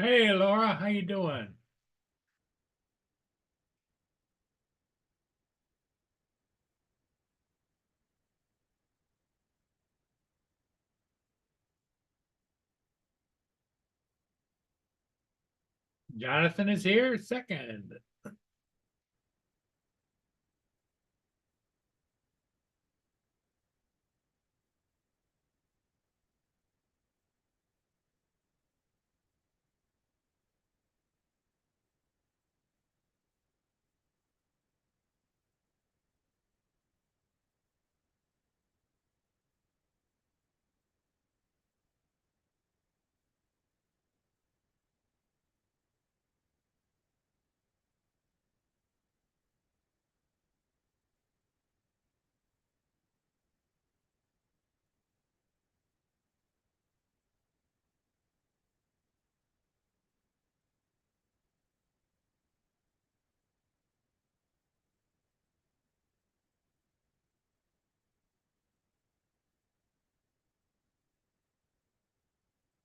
Hey Laura, how you doing? Jonathan is here, second.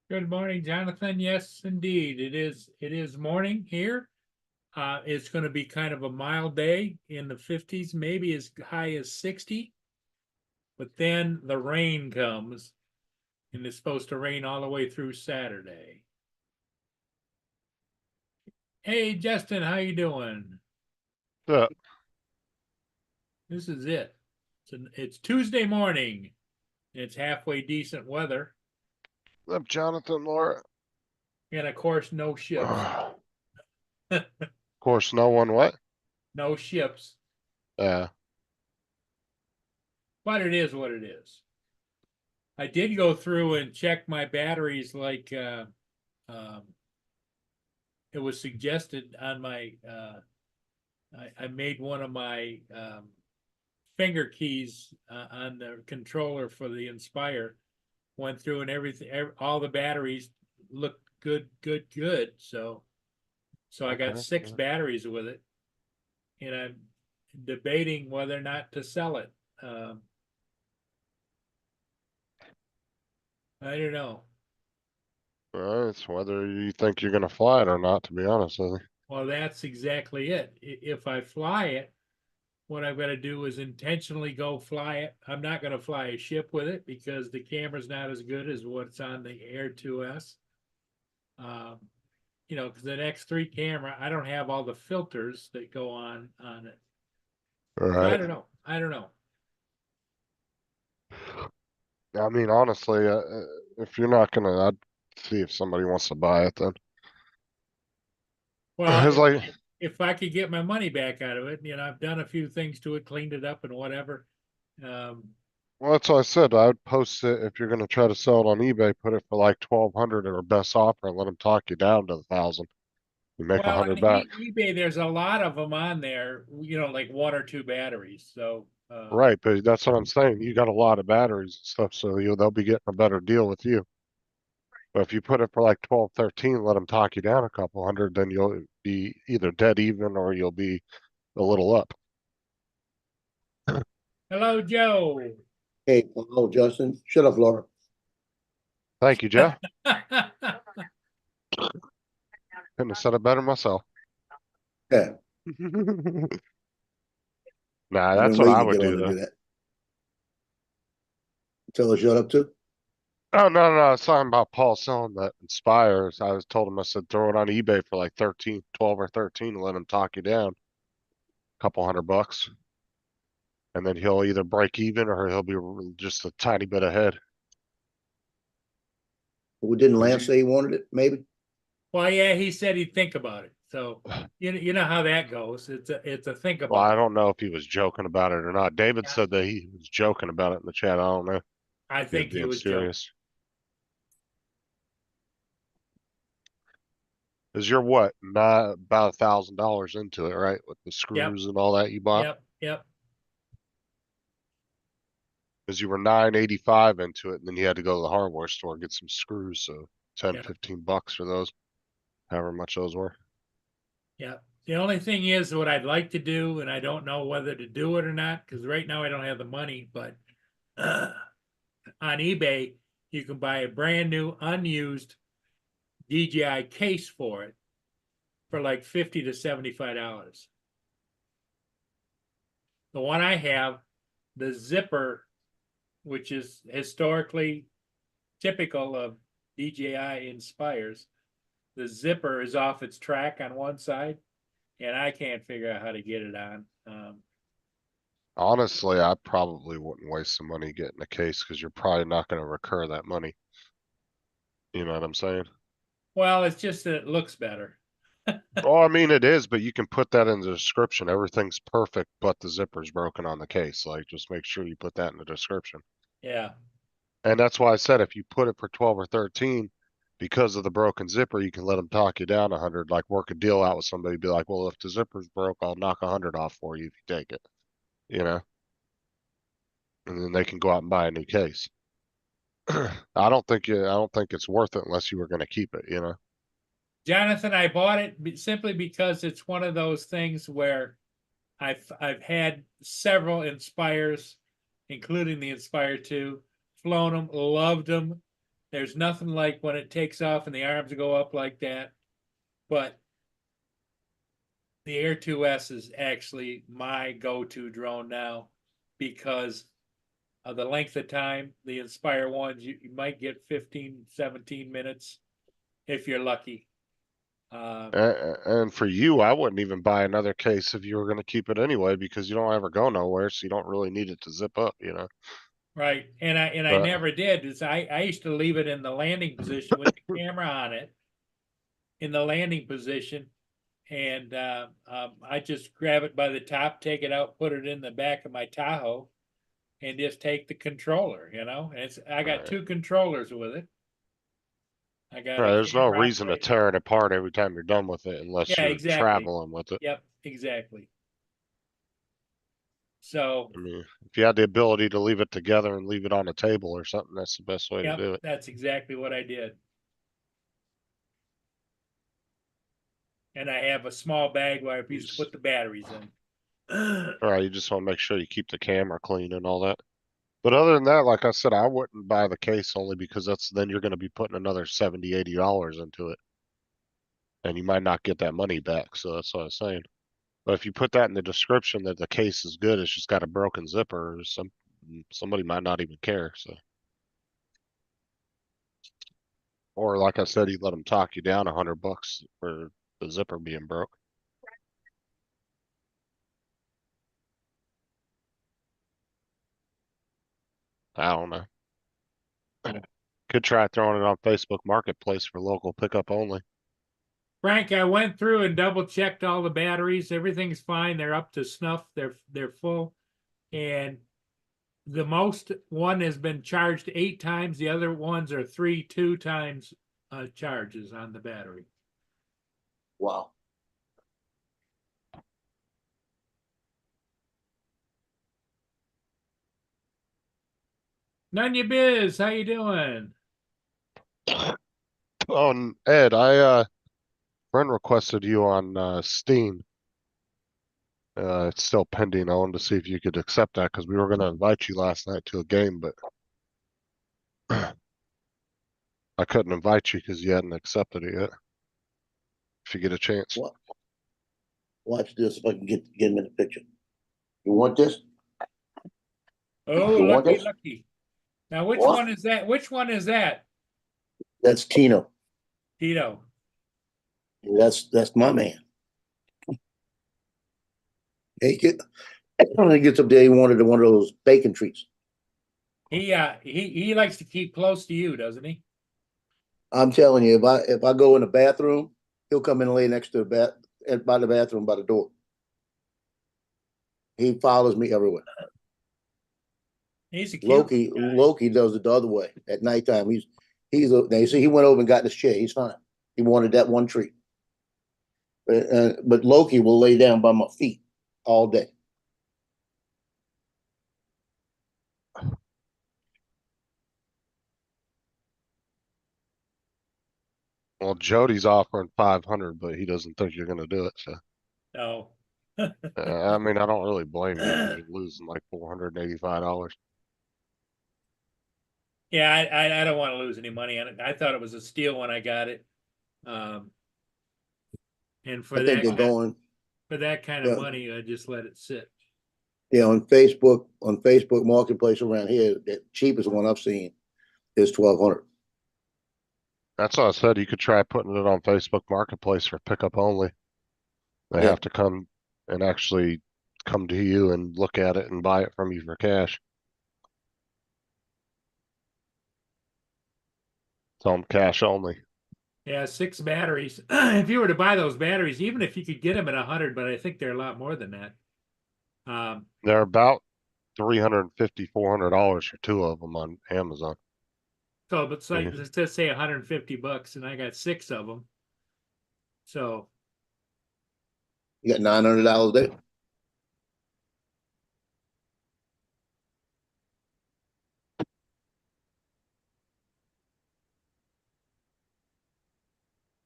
Good morning, Jonathan. Yes, indeed. It is morning here. It's going to be kind of a mild day in the 50s, maybe as high as 60. But then the rain comes, and it's supposed to rain all the way through Saturday. Hey, Justin, how you doing? Yeah, This is it. It's Tuesday morning. It's halfway decent weather, I'm Jonathan Laura. and of course, no ships. Of course, no one what? No ships. Yeah. But it is what it is. I did go through and check my batteries like um, it was suggested on my I made one of my finger keys on the controller for the Inspire, went through and everything, all the batteries looked good. So I got Okay. 6 batteries with it, and I'm debating whether or not to sell it. um, I don't know. Well, it's whether you think you're gonna fly it or not, to be honest with you. Well, that's exactly it. If I fly it, what I'm going to do is intentionally go fly it. I'm not going to fly a ship with it because the camera's not as good as what's on the Air 2S. Um, because the X3 camera, I don't have all the filters that go on it. All So I right. don't know. I don't know. I mean, honestly, if you're not gonna, I'd see if somebody wants to buy it then. Well, It's like, if I could get my money back out of it, I've done a few things to it, cleaned it up and whatever. Um, well, that's what I said. I would post it if you're gonna try to sell it on eBay. Put it for like 1,200 or best offer, and let them talk you down to 1,000. You make a well, on hundred back. eBay, there's a lot of them on there, like 1 or 2 batteries. So, Right, but that's what I'm saying. You got a lot of batteries and stuff, so they'll be getting a better deal with you. But if you put it for like 12, 13, let them talk you down a couple hundred, then you'll be either dead even or you'll be a little up. hello, Joe. Hey, hello, Justin. Shut up, Laura. Thank you, Jeff. Couldn't have said it better myself. Yeah, Nah, I've that's been what waiting I to would get on do to though. do that. Tell her shut up too. Oh, no, I was talking about Paul selling that Inspires. I was told him, I said, throw it on eBay for like 13, 12 or 13 and let him talk you down a couple $100. And then he'll either break even or he'll be just a tiny bit ahead. Well, didn't 'Cause Lance say he wanted it? Maybe. Well, yeah, he said he'd think about it. So you know how that goes. It's a think Well, about I it. don't know if he was joking about it or not. David Yeah. said that he was joking about it in the chat. I don't know if I he was think he being was joking. serious. Because you're what? Not about $1,000 into it, right? With the Yep, screws and all that you bought? yep. Because you were 985 into it, and then you had to go to the hardware store and get some screws. So 10, Yep, $15 for those, however much those were. yep. The only thing is what I'd like to do, and I don't know whether to do it or not, because right now I don't have the money, but uh, on eBay, you can buy a brand new unused DJI case for it for like $50 to $75. The one I have, the zipper, which is historically typical of DJI Inspires, the zipper is off its track on one side, and I can't figure out how to get it on. Honestly, I probably wouldn't waste some money getting a case because you're probably not gonna recur that money. You know what I'm saying? Well, it's just that it looks better. Oh, I mean, it is, but you can put that in the description. Everything's perfect, but the zipper's broken on the case. Like, just make sure you put that in the description. Yeah, And that's why I said if you put it for 12 or 13, because of the broken zipper, you can let them talk you down 100, like work a deal out with somebody, be like, well, if the zipper's broke, I'll knock 100 off for you if you take it, you know? And then they can go out and buy a new case. I don't think it's worth it unless you were going to keep it, you know? Jonathan, I bought it simply because it's one of those things where I've had several Inspires, including the Inspire 2, flown them, loved them. There's nothing like when it takes off and the arms go up like that. But the Air 2S is actually my go-to drone now because of the length of time. The Inspire ones, you might get 15, 17 minutes if you're lucky. And for you, I wouldn't even buy another case if you were going to keep it anyway, because you don't ever go nowhere, so you don't really need it to zip up, you know? Right, and I But- never did. Is I used to leave it in the landing position with the camera on it, in the landing position, and I just grab it by the top, take it out, put it in the back of my Tahoe, and just take the controller. You know, and I got Right. 2 controllers with it. I got Right, a there's no camera reason to operator. tear it apart every time you're done with it unless Yeah, you're exactly. traveling with it. Yep, exactly. So, I mean, if you had the ability to leave it together and leave it on a table or something, that's the best way to yep, do it. that's exactly what I did. And I have a small bag where I used to put the batteries in. All right, you just want to make sure you keep the camera clean and all that. But other than that, like I said, I wouldn't buy the case only because then you're going to be putting another $70, $80 into it. And you might not get that money back. So that's what I was saying. But if you put that in the description that the case is good, it's just got a broken zipper, somebody might not even care. So, or like I said, you let them talk you down $100 for the zipper being broke. I don't know. Could try throwing it on Facebook Marketplace for local pickup only. Frank, I went through and double checked all the batteries. Everything's fine. They're up to snuff. They're full. And the most one has been charged 8 times. The other ones are 2 times charges on the battery. Wow. None you biz, how you doing? Oh, and Ed, friend requested you on Steam. It's still pending. I wanted to see if you could accept that because we were going to invite you last night to a game, but I couldn't invite you because you hadn't accepted it yet. If you get a chance. What? Watch this if I can get him in the picture. You want this? Oh, You want lucky, this? lucky. Now, which What? one is that? Which one is that, That's Tino. Tito? That's my man. When he gets up there, he wanted one of those bacon treats. He likes to keep close to you, doesn't he? I'm telling you, if I go in the bathroom, he'll come in and lay next to by the bathroom by the door. He follows me everywhere. He's a cute guy. Loki does it the other way at nighttime. Now you see he went over and got in his chair. He's fine. He wanted that one treat. But Loki will lay down by my feet all day. Well, Jody's offering 500, but he doesn't think you're going to do it. So, No. I mean, I don't really blame you because you're losing like $485. Yeah, I don't want to lose any money on it. I thought it was a steal when I got it. And for I think they're that, going, for that kind of Yeah. money, I just let it sit. yeah, on Facebook Marketplace around here, the cheapest one I've seen is 1,200. That's what I said. You could try putting it on Facebook Marketplace for pickup only. They Yeah. have to come and actually come to you and look at it and buy it from you for cash. Tell them cash only. Yeah, 6 batteries. If you were to buy those batteries, even if you could get them at 100, but I think they're a lot more than that. They're about $350, $400 for 2 of them on Amazon. So, but say, Yeah. let's just say $150, and I got 6 of them. So, You got $900 there.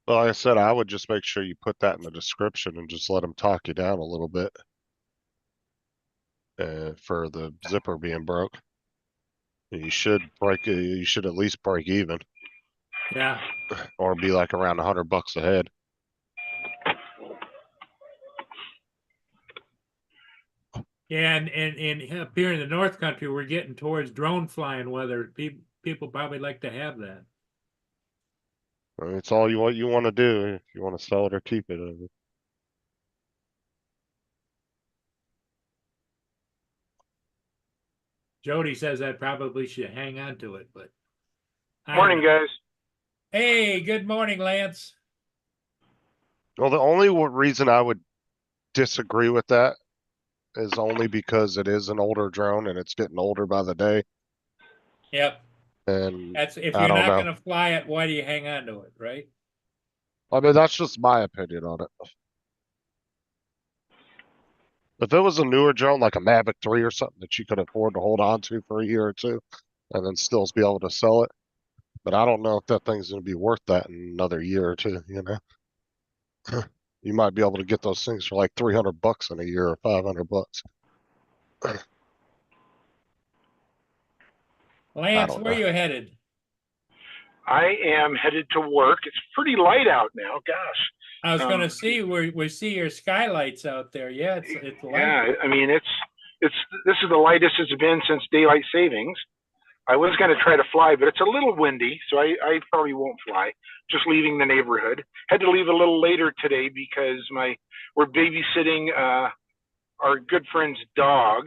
Well, like I said, I would just make sure you put that in the description and just let them talk you down a little bit for the zipper being broke. You should you should at least break even yeah. or be like around $100 a head. Yeah, and up here in the North Country, we're getting towards drone flying weather. People probably like to have that. I mean, it's all what you want to do. If you want to sell it or keep it. Jody says I probably should hang on to it, but I don't Morning, know. guys. Hey, good morning, Lance. Well, the only reason I would disagree with that is only because it is an older drone and it's getting older by the day. Yep. And That's if I you're don't not know. going to fly it, why do you hang on to it, right? I mean, that's just my opinion on it. If it was a newer drone like a Mavic 3 or something that you could afford to hold on to for a year or two and then still be able to sell it. But I don't know if that thing's going to be worth that in another year or two, you know? You might be able to get those things for like $300 in a year or $500. Lance, don't where know. you headed? I am headed to work. It's pretty light out now. Gosh. I was going to Um, see we see your skylights out there. Yeah, it's light. Yeah, I mean this is the lightest it's been since daylight savings. I was going to try to fly, but it's a little windy, so I probably won't fly. Just leaving the neighborhood. Had to leave a little later today because we're babysitting our good friend's dog,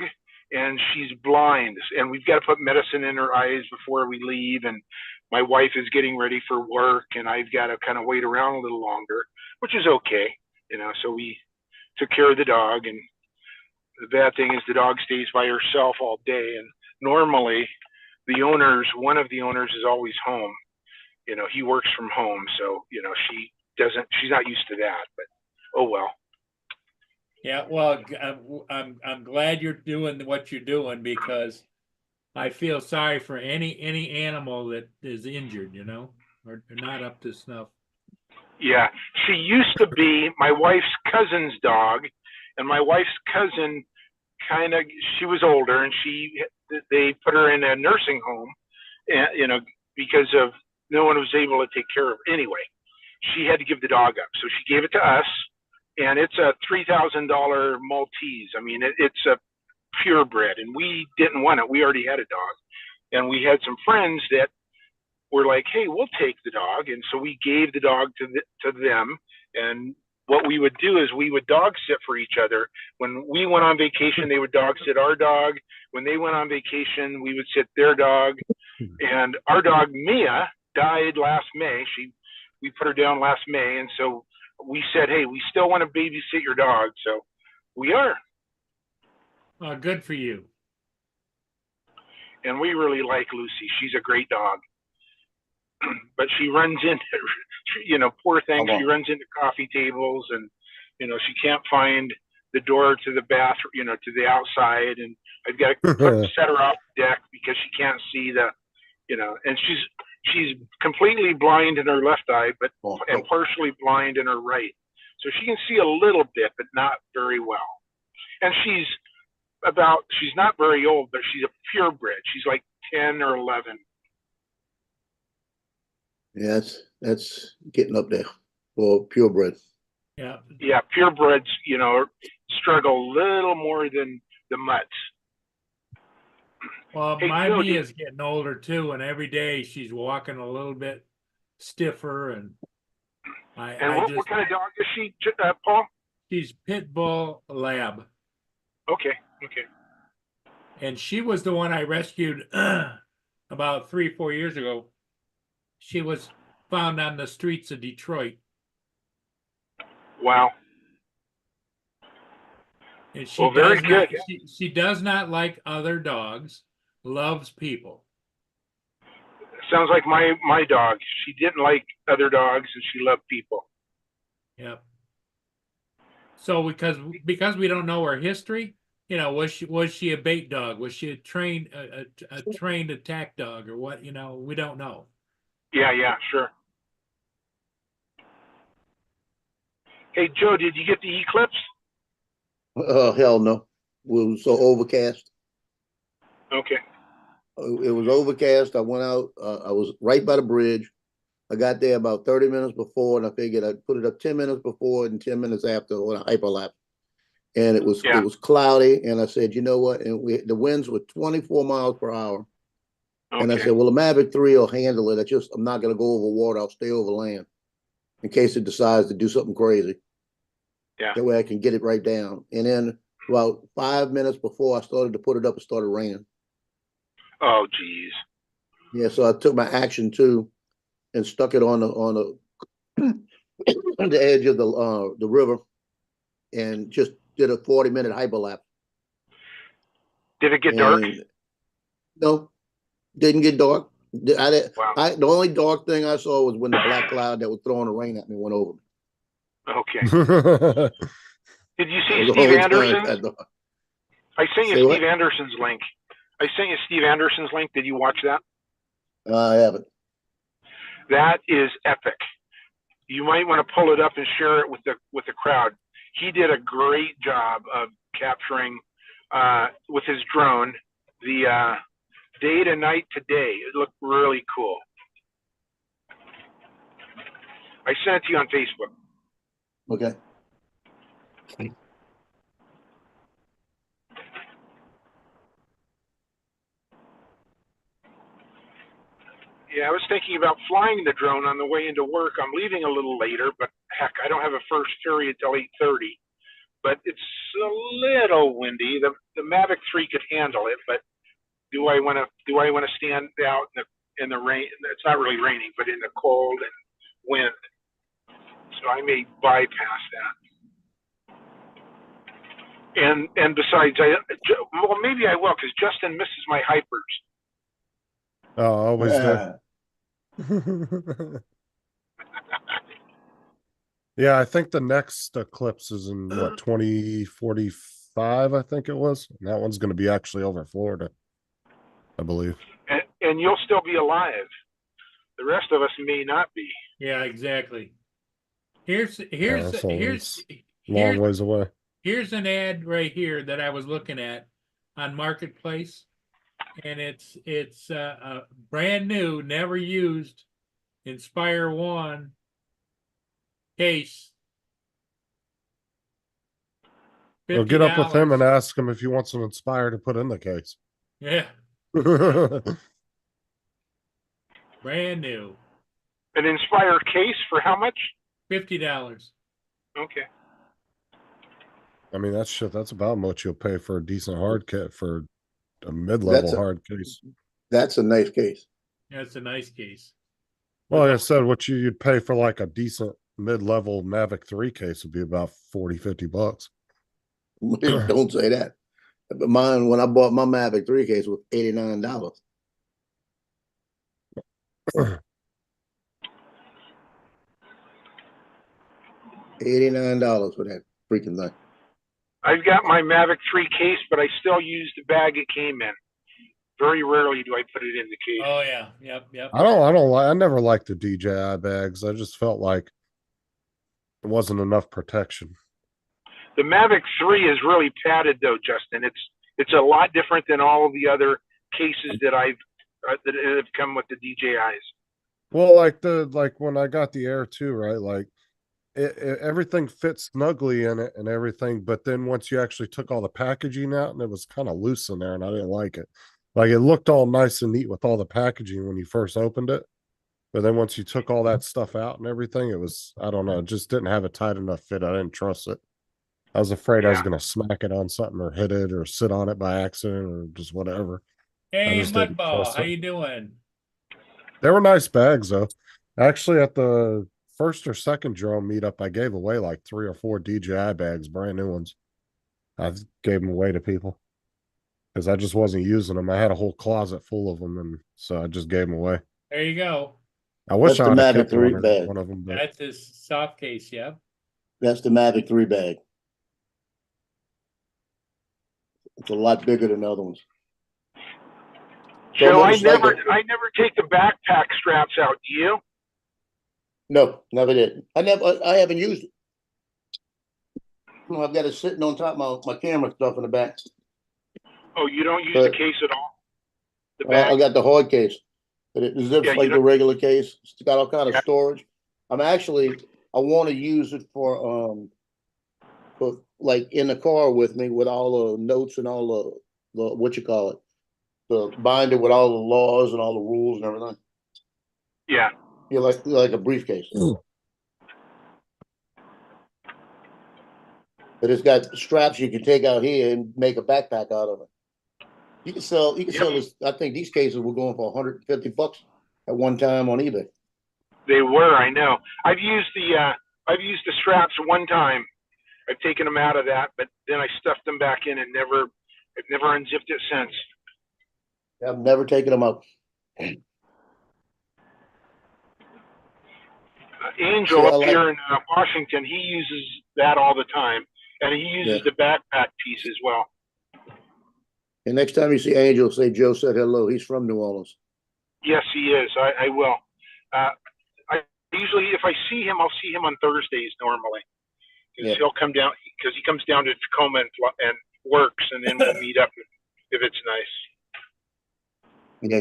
and she's blind, and we've got to put medicine in her eyes before we leave. And my wife is getting ready for work, and I've got to kind of wait around a little longer, which is okay, you know. So we took care of the dog, and the bad thing is the dog stays by herself all day, and normally one of the owners is always home. You know, he works from home, so you know she's not used to that. But oh well. Yeah, well, I'm glad you're doing what you're doing because I feel sorry for any animal that is injured, you know, or not up to snuff. Yeah, she used to be my wife's cousin's dog, and my wife's cousin she was older, and they put her in a nursing home, and you know, because of no one was able to take care of her. Anyway, she had to give the dog up, so she gave it to us, and it's a $3,000 Maltese. I mean, it's a purebred, and we didn't want it. We already had a dog, and we had some friends that were like, "Hey, we'll take the dog," and so we gave the dog to them. And what we would do is we would dog sit for each other. When we went on vacation, they would dog sit our dog. When they went on vacation, we would sit their dog. And our dog Mia died last May. We put her down last May, and so we said, "Hey, we still want to babysit your dog," so we are. Good for you. And we really like Lucy. She's a great dog. But she runs into, you know, poor thing. She runs into coffee tables, and you know, she can't find the door to the bathroom, you know, to the outside. And I've got to set her off the deck because she can't see you know, and she's completely blind in her left eye, and partially blind in her right. So she can see a little bit, but not very well. And she's not very old, but she's a purebred. She's like 10 or 11. Yeah, that's getting up there. for purebred. Yeah. Yeah, purebreds, struggle a little more than the mutts. Well, Hey, my Joe, Mia's getting older too, and every day she's walking a little bit stiffer, and And I what just kind of dog is she, Paul? she's pit bull lab, Okay. and she was the one I rescued about 3-4 years ago. She was found on the streets of Detroit, Wow. and she Well, very does not. good. She does not like other dogs. Loves people. Sounds like my dog. She didn't like other dogs and she loved people. Yep. So because we don't know her history, was she a bait dog? Was she a trained attack dog or what? We don't know. Yeah, sure. Hey, Joe, did you get the eclipse? Hell no. It was so overcast. Okay. It was overcast. I went out. I was right by the bridge. I got there about 30 minutes before, and I figured I'd put it up 10 minutes before and 10 minutes after on a hyperlapse. And it was cloudy, and I said, you know what? And the winds were 24 miles per hour. Okay. And I said, well, the Mavic 3 will handle it. I'm not going to go over water. I'll stay over land in case it decides to do something crazy. Yeah. That way I can get it right down. And then about 5 minutes before I started to put it up, it started raining. Oh, geez. Yeah, so I took my Action 2 and stuck it on the the edge of the river and just did a 40-minute hyperlapse. Did it get dark? No, didn't get dark. Wow. The only dark thing I saw was when the black cloud that was throwing the rain at me went over me. Okay. Did you see Steve Anderson's? I sent you Steve Anderson's link. Did you watch that? I haven't. That is epic. You might want to pull it up and share it with the crowd. He did a great job of capturing with his drone the day to night today. It looked really cool. I sent it to you on Facebook. Okay. Yeah, I was thinking about flying the drone on the way into work. I'm leaving a little later, but heck, I don't have a first period till 8:30. But it's a little windy. The Mavic 3 could handle it, but do I want to stand out in the rain? It's not really raining, but in the cold and wind. So I may bypass that. And besides, maybe I will, because Justin misses my hypers. Oh, always do. Yeah, I think the next eclipse is in what, 2045, I think it was. And that one's going to be actually over Florida, I believe. And you'll still be alive. The rest of us may not be. Yeah, exactly. Here's long ways away. Here's an ad right here that I was looking at on Marketplace, and it's brand new, never used Inspire 1 case. Well, get up with him and ask him if he wants an Inspire to put in the case. Yeah. Brand new. An Inspire case for how much? $50. Okay. I mean, that's about what you'll pay for a decent hard kit for a mid-level hard case. That's a nice case. That's a nice case. Well, like I said, what you'd pay for like a decent mid-level Mavic 3 case would be about $40-50. Don't say that. But mine, when I bought my Mavic 3 case, was $89. $89 for that freaking thing. I've got my Mavic 3 case, but I still use the bag it came in. Very rarely do I put it in the case. Oh yeah, yep. I never liked the DJI bags. I just felt like it wasn't enough protection. The Mavic 3 is really padded though, Justin. It's a lot different than all of the other cases that that have come with the DJIs. Well, like when I got the Air 2, right? Like everything fit snugly in it and everything, but then once you actually took all the packaging out, and it was kind of loose in there, and I didn't like it. Like, it looked all nice and neat with all the packaging when you first opened it, but then once you took all that stuff out and everything, it was, I don't know, it just didn't have a tight enough fit. I didn't trust it. I was afraid I was Yeah. gonna smack it on something or hit it or sit on it by accident or just whatever. Hey, just didn't Mudball, trust how it. you doing? They were nice bags though. Actually, at the first or second drone meetup, I gave away like 3 or 4 DJI bags, brand new ones. I gave them away to people because I just wasn't using them. I had a whole closet full of them, and so I just gave them away. There you go. I wish That's I the would have Mavic kept 3 one, or bag. one of them, but That's his soft case, yeah. That's the Mavic 3 bag. It's a lot bigger than the other ones. So Joe, I motorcycle- never take the backpack straps out. Do you? No, never did. I haven't used it. I've got it sitting on top of my camera stuff in the back. Oh, you don't use the But- case at all? The I bag? got the hard case, but it zips Yeah, you like the don't- regular case. It's got all kind of Yeah. storage. I want to use it for like in the car with me with all the notes and all the what you call it, the binder with all the laws and all the rules and everything. Yeah. Yeah, like a briefcase. But it's got straps you can take out here and make a backpack out of it. You can sell this. I think these cases were going for $150 at one time on eBay. They were, I know. I've used the straps one time. I've taken them out of that, but then I stuffed them back in and I've never unzipped it since. I've never taken them out. Angel See, I up like- here in Washington, he uses that all the time, and he uses Yeah. the backpack piece as well. And next time you see Angel, say Joe said hello. He's from New Orleans. Yes, he is. I will. I usually, if I see him, I'll see him on Thursdays normally. 'Cause Yeah. he'll come down because he comes down to Tacoma and works, and then we'll meet up if it's nice. Yeah,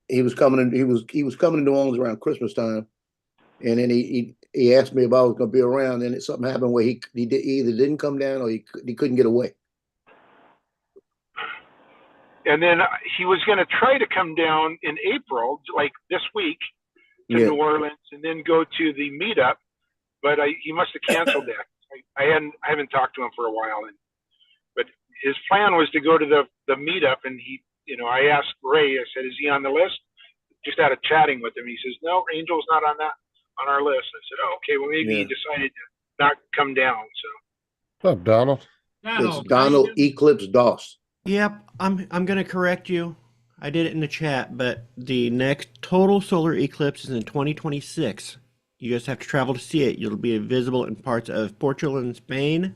he was coming in. He was coming to New Orleans around Christmas time, and then he asked me if I was going to be around. And something happened where he either didn't come down or he couldn't get away. And then he was going to try to come down in April, like this week, to Yeah. New Orleans, and then go to the meetup. But he must have canceled that. I haven't talked to him for a while, but his plan was to go to the meetup, and I asked Ray. I said, "Is he on the list?" Just out of chatting with him, he says, "No, Angel's not on our list." I said, "Oh, okay. Well, maybe he Yeah. decided to not come down." So what's up, Donald? It's Donald Eclipse Doss. Yep, I'm gonna correct you. I did it in the chat, but the next total solar eclipse is in 2026. You just have to travel to see it. You'll be visible in parts of Portugal and Spain.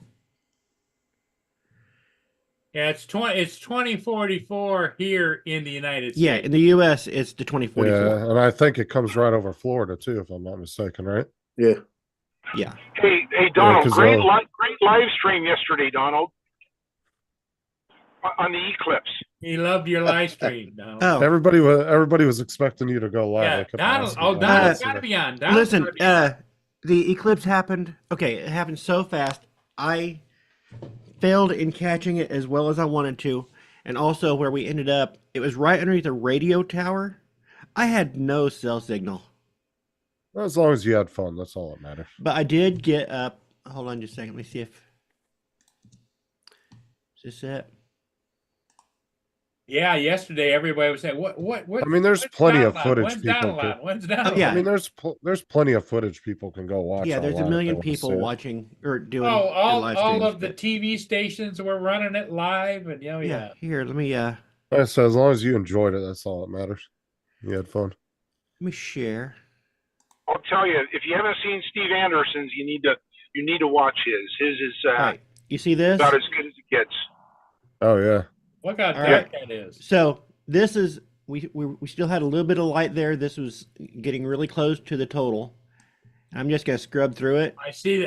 Yeah, it's 2044 here in the United Yeah, States. in the U.S. it's the 2044. Yeah, and I think it comes right over Florida too, if I'm not mistaken, right? Yeah. Yeah. hey, Donald, 'cause, great live stream yesterday, Donald, on the eclipse. He loved your live stream, Donald. Oh, Everybody was expecting you to go live. yeah, I kept Donald. asking Oh, about Donald's it. got to be on. Donald's listen, gotta be on. the eclipse happened. Okay, it happened so fast. I failed in catching it as well as I wanted to, and also where we ended up, it was right underneath a radio tower. I had no cell signal, As long as you had fun, that's all that matters. but I did get up. Hold on just a second. Let me see if is this it. Yeah, yesterday everybody was saying, "What? I mean, there's when's plenty of Donald on? footage When's people Donald could- on? When's Donald yeah. I mean, there's plenty of footage people can go watch. Yeah, there's a online if million they wanna people see it. watching or doing. Oh, their all live all streams, of the but- TV stations were running it live, and Yeah, yeah. here, let me Like I said, as long as you enjoyed it, that's all that matters. You had fun. share. I'll tell you, if you haven't seen Steve Anderson's, you need to watch his. His is All right, you see this? about as good as it gets. Oh yeah. Look how All dark right. that is. So this is we still had a little bit of light there. This was getting really close to the total. I'm just gonna scrub through it. I see the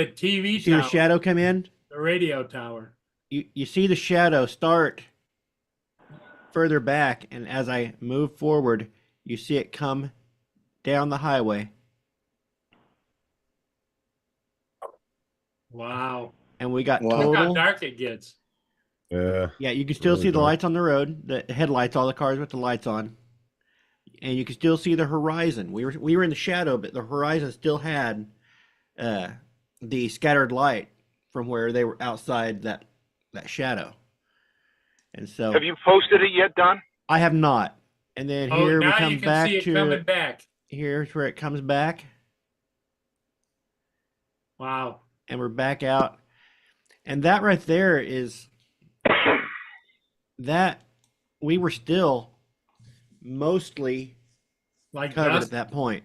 TV See the tower, shadow come in. the radio tower. You see the shadow start further back, and as I move forward, you see it come down the highway. Wow. and we got Wow. Look how total. dark it gets. Yeah. Yeah, you can still Really see the dark. lights on the road, the headlights, all the cars with the lights on, and you can still see the horizon. We were in the shadow, but the horizon still had uh, the scattered light from where they were outside that shadow. And so Have you posted it yet, Don? I have not. And then Oh, here we now come you can back see it to coming back. here's where it comes back, Wow. and we're back out. And that right there is that we were still mostly Like covered dust. at that point.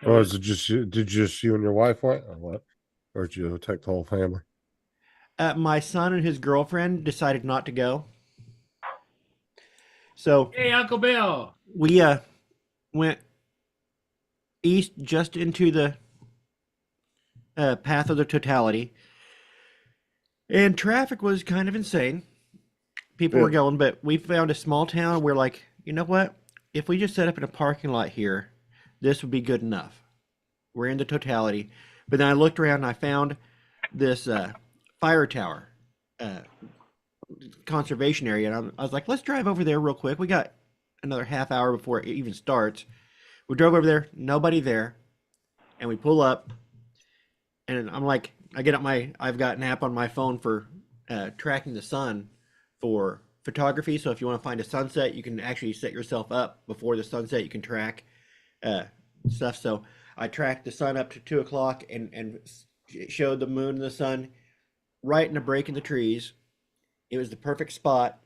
It Or was- is it just you? Did just you and your wife went, or what? Or did you take the whole family? My son and his girlfriend decided not to go. So Hey, Uncle Bill. we went east just into the path of the totality. And traffic was kind of insane. People were Yeah. going, but we found a small town. And we're like, you know what? If we just set up in a parking lot here, this would be good enough. We're in the totality. But then I looked around and I found this fire tower conservation area. And I was like, let's drive over there real quick. We got another half hour before it even starts. We drove over there, nobody there. And we pull up. And I'm like, I've got an app on my phone for tracking the sun for photography. So if you want to find a sunset, you can actually set yourself up before the sunset. You can track stuff. So I tracked the sun up to 2 o'clock and showed the moon and the sun right in a break in the trees. It was the perfect spot.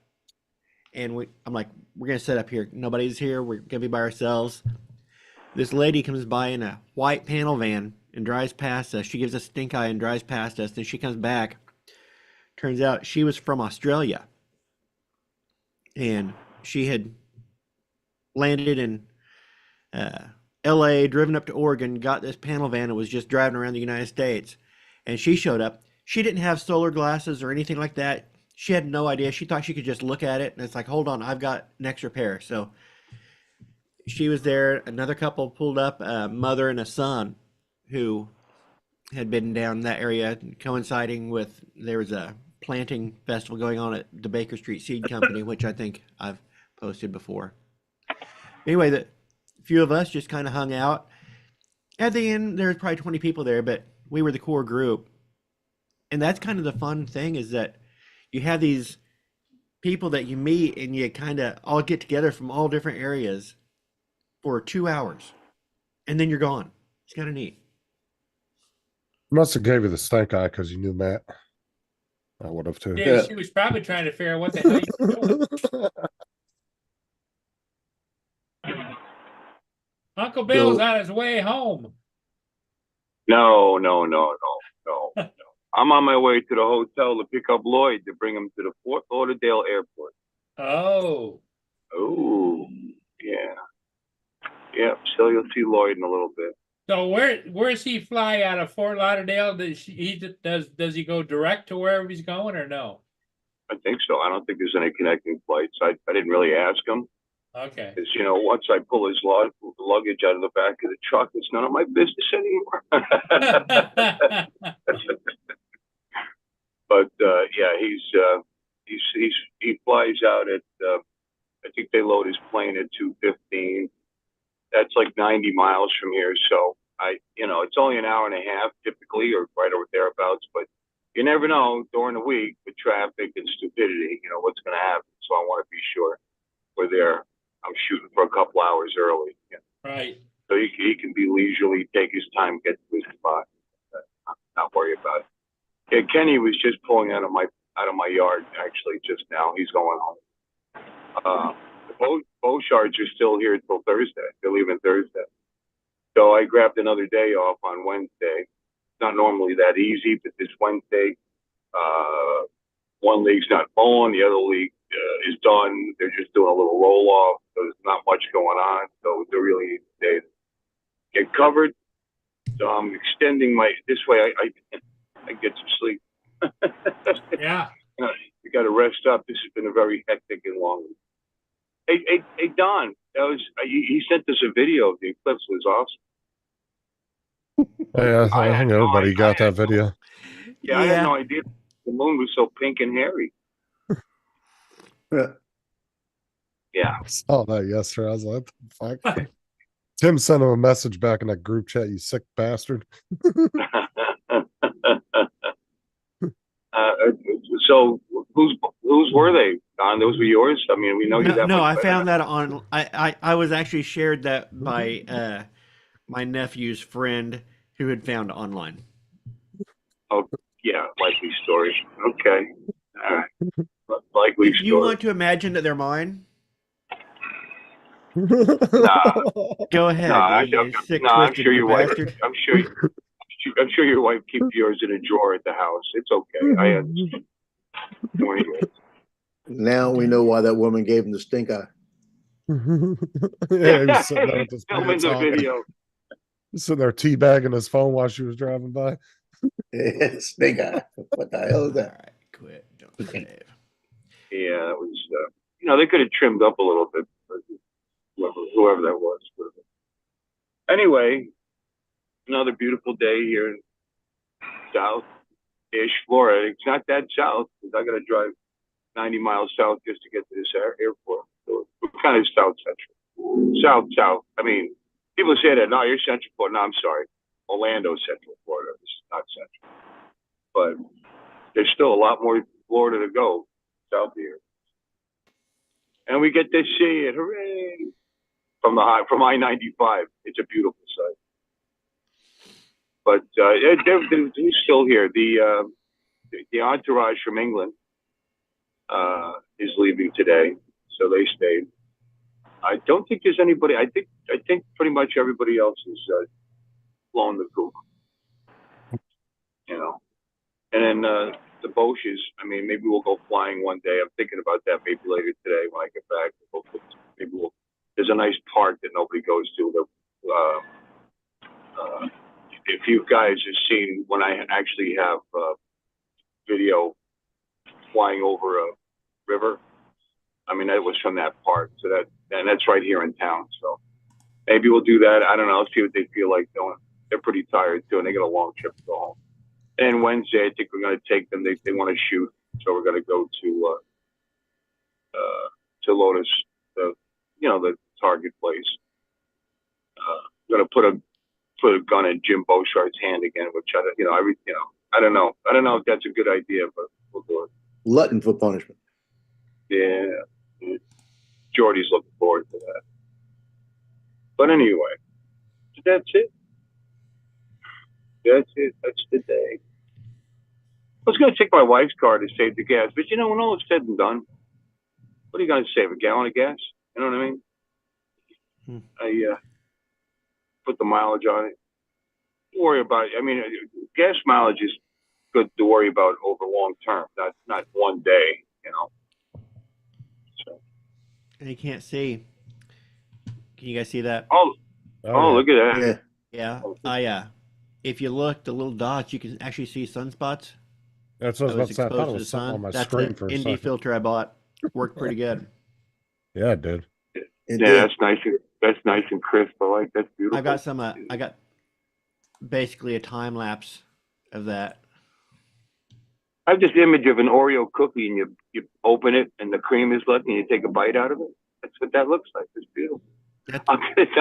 And I'm like, we're gonna set up here. Nobody's here. We're gonna be by ourselves. This lady comes by in a white panel van and drives past us. She gives us stink eye and drives past us. Then she comes back. Turns out she was from Australia. And she had landed in LA, driven up to Oregon, got this panel van and was just driving around the United States. And she showed up. She didn't have solar glasses or anything like that. She had no idea. She thought she could just look at it. And it's like, hold on, I've got an extra pair. So she was there. Another couple pulled up, a mother and a son who had been down that area, coinciding with there was a planting festival going on at the Baker Street Seed Company, which I think I've posted before. Anyway, the few of us just kind of hung out. At the end, there was probably 20 people there, but we were the core group. And that's kind of the fun thing, is that you have these people that you meet and you kind of all get together from all different areas for 2 hours, and then you're gone. It's kind of neat. Must have gave you the stink eye because you knew Matt. I would have too. Yeah, she was probably trying to figure out what the hell you were doing. Uncle Bill's on his way home. No. I'm on my way to the hotel to pick up Lloyd to bring him to the Fort Lauderdale airport. Oh. Oh, yeah. Yeah, so you'll see Lloyd in a little bit. So where's he fly out of Fort Lauderdale? Does he go direct to wherever he's going or no? I think so. I don't think there's any connecting flights. I didn't really ask him. Okay. Because, once I pull his luggage out of the back of the truck, it's none of my business anymore. But yeah, he flies out at I think they load his plane at 2:15. That's like 90 miles from here, so it's only an hour and a half typically, or right over thereabouts. But you never know during the week with traffic and stupidity, what's going to happen. So I want to be sure we're there. I'm shooting for a couple hours early, Right. so he can be leisurely, take his time, get to his spot, not worry about it. Yeah, Kenny was just pulling out of my yard actually just now. He's going home. The Beauchards are still here until Thursday. They're leaving Thursday. So I grabbed another day off on Wednesday. It's not normally that easy, but this Wednesday, one league's not mowing, the other league is done. They're just doing a little roll off. So there's not much going on. So it's a really easy day to get covered. So I'm extending this way I get some sleep. Yeah. You got to rest up. This has been a very hectic and long week. Hey, Don, he sent us a video of the eclipse. It was awesome. Yeah, I I had think no everybody idea. got that video. Yeah, I had no idea the moon was so pink and hairy. Yeah. Yeah. I saw that yesterday. I was like, what the fuck? Tim sent him a message back in that group chat, you sick bastard. uh, so whose were they? Don, those were yours? I mean, we know you No, that no, much I better found now. that on. I was actually shared that by my nephew's friend who had found it online. Oh, yeah, likely story. Okay. All right. Likely If you story. want to imagine that they're mine, Nah, go no, ahead. You sick, no, I'm twisted sure your wife. bastard. I'm sure your wife keeps yours in a drawer at the house. It's okay. I understand. Anyway, Now we know why that woman gave him the stink eye. Yeah, he was sitting there with his film in pants the off, video. sitting there teabagging his phone while she was driving by. Stink eye. What the hell is All that? right, quit. Don't save. Yeah, it was. They could have trimmed up a little bit, but whoever that was. But anyway, another beautiful day here in south-ish Florida. It's not that south because I got to drive 90 miles south just to get to this airport. So we're kind of south central, south. I mean, people say that. No, you're central Florida. No, I'm sorry, Orlando, Central Florida. It's not central, but there's still a lot more Florida to go south here, and we get to see it. Hooray! From I-95. It's a beautiful sight. But they're still here. The entourage from England is leaving today, so they stayed. I don't think there's anybody. I think pretty much everybody else is blown the coop. And then the Bosches. I mean, maybe we'll go flying one day. I'm thinking about that maybe later today when I get back. Maybe there's a nice park that nobody goes to. If you guys have seen when I actually have video flying over a river, I mean, that was from that park. So that's right here in town. So maybe we'll do that. I don't know. See what they feel like doing. They're pretty tired too, and they got a long trip to go home. And Wednesday, I think we're going to take them. They want to shoot, so we're going to go to Lotus, the Target place. We're going to put a gun in Jim Beauchart's hand again, which I don't know. I don't know if that's a good idea, but we'll do it. Glutton for punishment. Yeah, Jordy's looking forward to that. But anyway, that's it. That's the day. I was going to take my wife's car to save the gas, but when all is said and done, what are you going to save? A gallon of gas? You know what I mean? I put the mileage on it. Don't worry about it. I mean, gas mileage is good to worry about over long term, not one day. So. And you can't see. Can you guys see that? Oh, look at that. Yeah. Yeah. If you look, the little dots, you can actually see sunspots. That's what I was about to say. I thought exposed it to was the something sun. on my That's screen the for a Indy second. filter I bought. Worked pretty good. Yeah, it did. That's nice. That's nice and crisp. I like that's beautiful. I got some. I got basically a time lapse of that. I have this image of an Oreo cookie, and you open it, and the cream is left, and you take a bite out of it. That's what that looks like. It's beautiful. I'm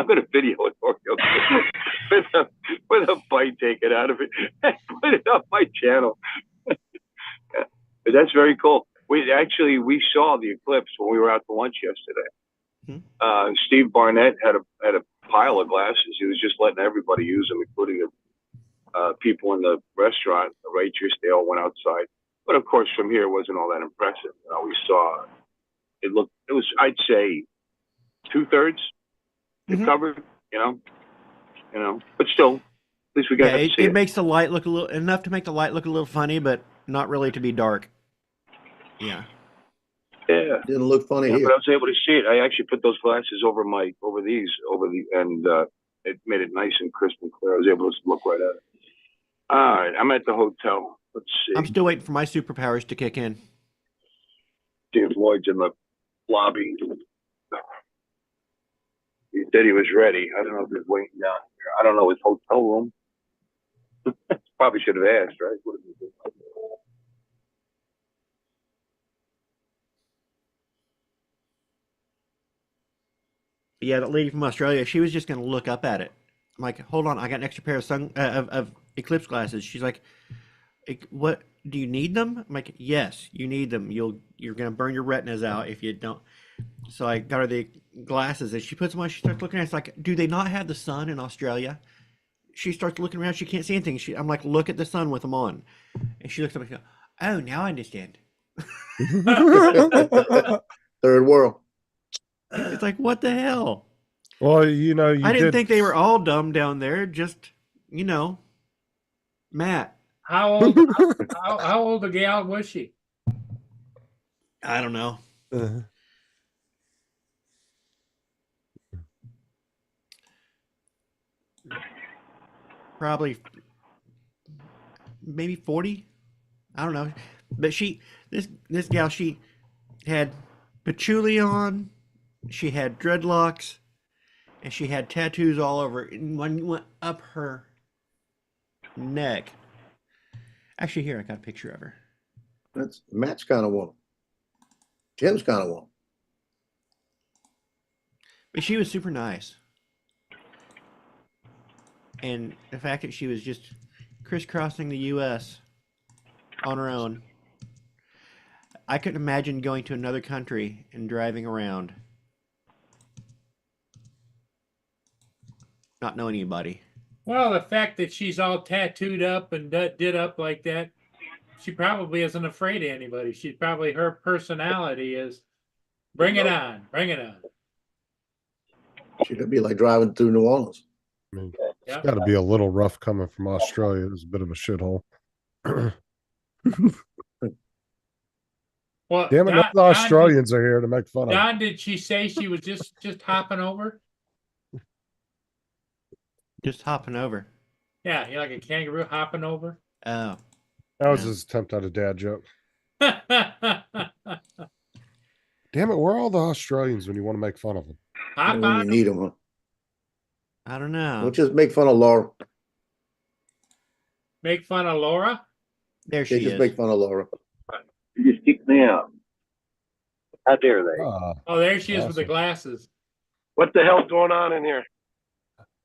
gonna video an Oreo cookie with a bite taken out of it and put it on my channel. But that's very cool. We saw the eclipse when we were out to lunch yesterday. Steve Barnett had a pile of glasses. He was just letting everybody use them, including the people in the restaurant, the waitress. They all went outside. But of course, from here, it wasn't all that impressive. We saw it was, I'd say, 2/3 covered. But still, at least we got to see it makes the light look enough to make the light look a little funny, but not really to be dark. Yeah. Yeah. Didn't look funny here. But I was able to see it. I actually put those glasses over and it made it nice and crisp and clear. I was able to look right at it. All right, I'm at the hotel. Let's see. I'm still waiting for my superpowers to kick in. Dave Lloyd's in the lobby. He said he was ready. I don't know if he's waiting down here. I don't know his hotel room. Probably should have asked, right? What did you do? Yeah, that lady from Australia, she was just gonna look up at it. I'm like, hold on, I got an extra pair of of eclipse glasses. She's like, what? Do you need them? I'm like, yes, you need them. You're gonna burn your retinas out if you don't. So I got her the glasses, and she puts them on. She starts looking at it. It's like, do they not have the sun in Australia? She starts looking around. She can't see anything. I'm like, look at the sun with them on. And she looks up and goes, oh, now I understand. Third world. It's like, what the hell? Well, you know, I didn't think they were all dumb down there. Just, Matt. How old? how old a gal was she? I don't know. Probably maybe 40. I don't know. But this gal, she had patchouli on, she had dreadlocks, and she had tattoos all over. And one went up her neck. Actually, here I got a picture of her. That's Matt's kind of woman. Jim's kind of woman. But she was super nice. And the fact that she was just crisscrossing the U.S. on her own. I couldn't imagine going to another country and driving around. Not knowing anybody. Well, the fact that she's all tattooed up and did up like that, she probably isn't afraid of anybody. She's probably, her personality is, bring it on, bring it on. She could be like driving through New Orleans. I mean, Yeah. it's got to be a little rough coming from Australia. It's a bit of a shithole. Well, Damn it, the Australians are here to make fun of. Don, did she say she was just hopping over? Just hopping over. Yeah, you're like a kangaroo hopping over. Oh. That was Yeah. his attempt at a dad joke. Hop Damn it, where are all the Australians when you want to make fun of them? When you on. need them, huh? I don't know. Don't just make fun of Laura. Make fun of Laura. There They she just is. make fun of Laura. You just kicked me out. How dare they? Oh, there she is with the Awesome. glasses. What the hell's going on in here?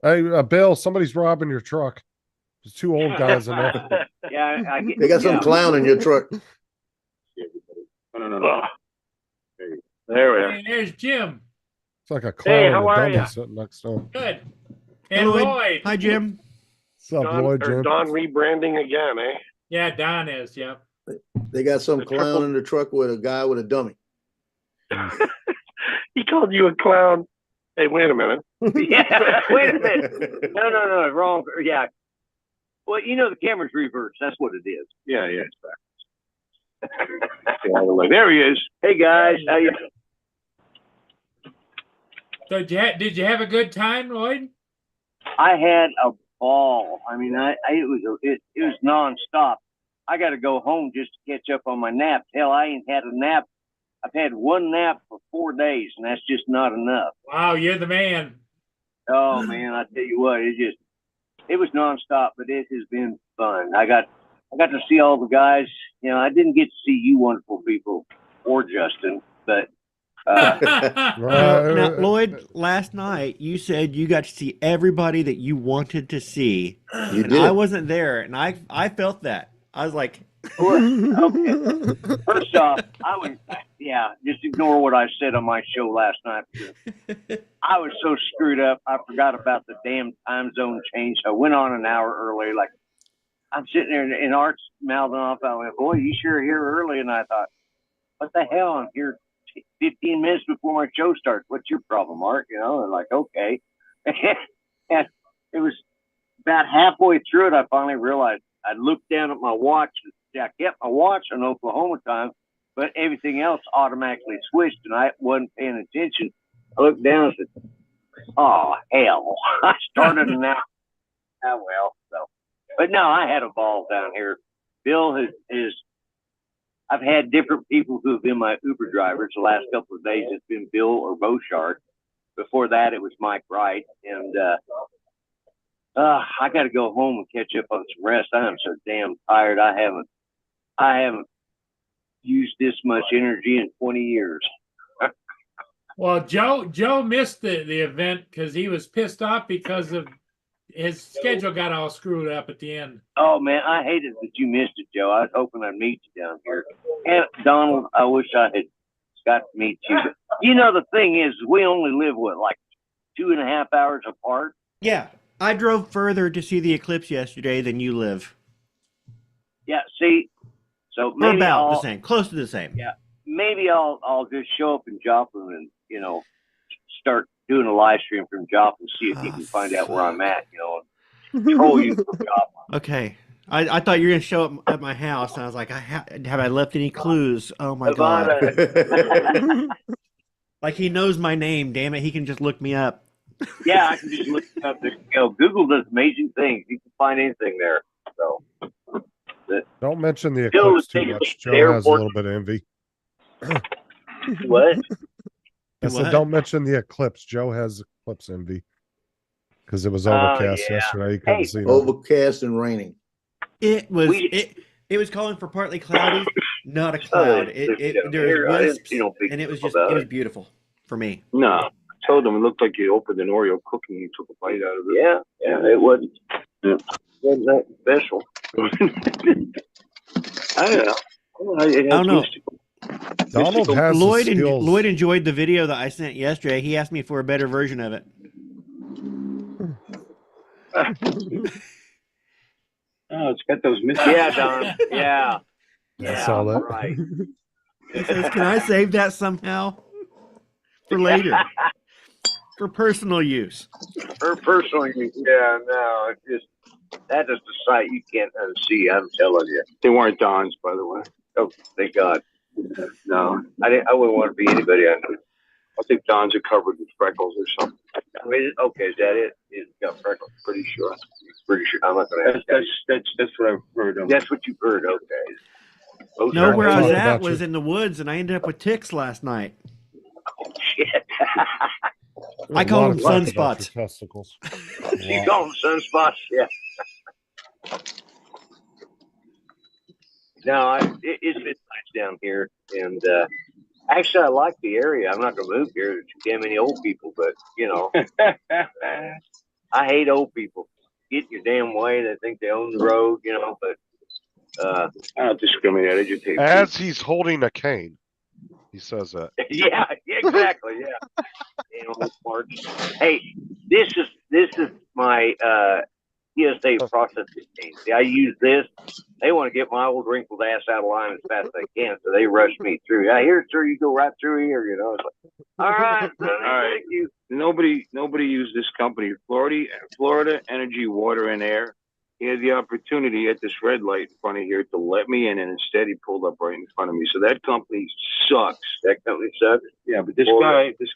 Hey, Bill, somebody's robbing your truck. There's two old guys in there. Yeah, They got some clown in your truck. No. There we are. Hey, there's Jim. It's like a clown Hey, and how a are dummy ya? sitting next to him. Good. And Lloyd. Lloyd. Hi, Jim. What's up, Lloyd, Jim? Don rebranding again, eh? Yeah, Don is. Yeah. They got some The clown triple- in the truck with a guy with a dummy. He called you a clown. Hey, wait a minute. Yeah, wait a minute. No, wrong. Yeah. Well, the camera's reversed. That's what it is. Yeah, it's back. There he is. Hey guys, how you? So did you have a good time, Lloyd? I had a ball. I mean, it was nonstop. I got to go home just to catch up on my nap. Hell, I ain't had a nap. I've had one nap for 4 days, and that's just not enough. Wow, you're the man. Oh man, I tell you what, it was nonstop, but it has been fun. I got to see all the guys. I didn't get to see you wonderful people or Justin, but Now, Lloyd, last night you said you got to see everybody that you wanted to see. You And did. I wasn't there, and I felt that. I was like, okay. First off, just ignore what I said on my show last night. I was so screwed up, I forgot about the damn time zone change. I went on an hour early. Like, I'm sitting there and Art's mouthing off. I went, boy, you sure here early? And I thought, what the hell? I'm here 15 minutes before my show starts. What's your problem, Art? And like, okay. And it was about halfway through it, I finally realized. I looked down at my watch. I kept my watch on Oklahoma time, but everything else automatically switched, and I wasn't paying attention. I looked down and said, oh, hell. I started an hour. Oh, well. So, but no, I had a ball down here. Bill I've had different people who have been my Uber drivers. The last couple of days, it's been Bill or Beauchard. Before that, it was Mike Wright. And I got to go home and catch up on some rest. I am so damn tired. I haven't used this much energy in 20 years. Well, Joe missed the event because he was pissed off because of his schedule got all screwed up at the end. Oh man, I hated that you missed it, Joe. I was hoping I'd meet you down here. And Donald, I wish I had got to meet you. But, you know, the thing is, we only live like 2.5 hours apart. Yeah, I drove further to see the eclipse yesterday than you live. Yeah, see, so Or maybe about the same, close to the same. Yeah, maybe I'll just show up in Joplin and start doing a live stream from Joplin, see if you can find out where I'm at, and troll you from Joplin. Okay. I thought you were going to show up at my house, and I was like, have I left any clues? Oh, my God. Like, he knows my name, damn it. He can just look me up. Yeah, I can just look it up. Google does amazing things. You can find anything there. So Don't mention the Joe was eclipse too taking much. me to Joe the has a airport. little bit of envy. What? I said, What? don't mention the eclipse. Joe has eclipse envy because it was overcast yeah. yesterday. You couldn't Hey, see nothing. Overcast and raining. It was We- it was calling for partly cloudy, not a cloud. There was wisps, and it was beautiful for me. No, I told him it looked like you opened an Oreo cookie and you took a bite out of it. Yeah, it wasn't that special. I don't know. I don't know. Donald has Lloyd the skills. Lloyd enjoyed the video that I sent yesterday. He asked me for a better version of it. Oh, it's got those misty. Yeah, Don. Yeah. I saw that. Right. He says, "Can I save that somehow for later, for personal use?" Her personally, yeah, no, that is the sight you can't unsee. I'm telling you. They weren't Don's, by the way. Oh, thank God. No, I wouldn't want to be anybody I knew. I think Don's are covered with freckles or something. I mean, okay, is that it? It's got freckles. Pretty sure. Pretty sure. I'm not going to ask. That's what I've heard of. That's what you've heard. Okay. Oh, No, where I was Sorry at about was you. in the woods, and I ended up with ticks last night. shit. I There's a call lot them of talk about sunspots. your testicles. You call them sunspots? Yeah. No, it's been nice down here, and actually, I like the area. I'm not going to move here. There's too damn many old people, but I hate old people. Get in your damn way. They think they own the road, But I don't discriminate. I just hate As he's holding a cane, he says that. yeah, exactly. Yeah. Damn old farts. Hey, this is my PSA processing team. See, I use this. They want to get my old wrinkled ass out of line as fast as they can, so they rush me through. Yeah, here, sir, you go right through here. It's like, all right, thank you. Nobody used this company. Florida Energy, Water and Air. He had the opportunity at this red light in front of here to let me in, and instead he pulled up right in front of me. So that company sucks. That company sucks. Yeah, but this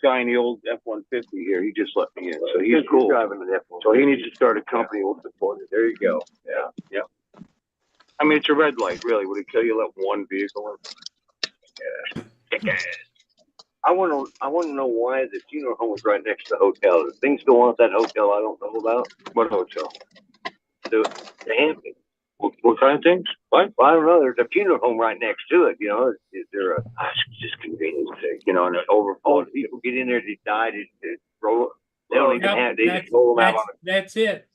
guy in the old F-150 here, he just let me in. So he's You're cool. driving an F-150. So he needs to start a company with support it. There you go. Yeah. I mean, it's a red light, really. Would it kill you to let one vehicle in? Yeah. I want to know why the funeral home was right next to the hotel. There's things going on at that hotel I don't know about. What hotel? The Hampton. What kind of things? What? Well, I don't know. There's a funeral home right next to it. Is there a? It's just convenience sake, and it overflows. People get in there to die to roll. They don't even Yep, have. They just roll them out on that's it.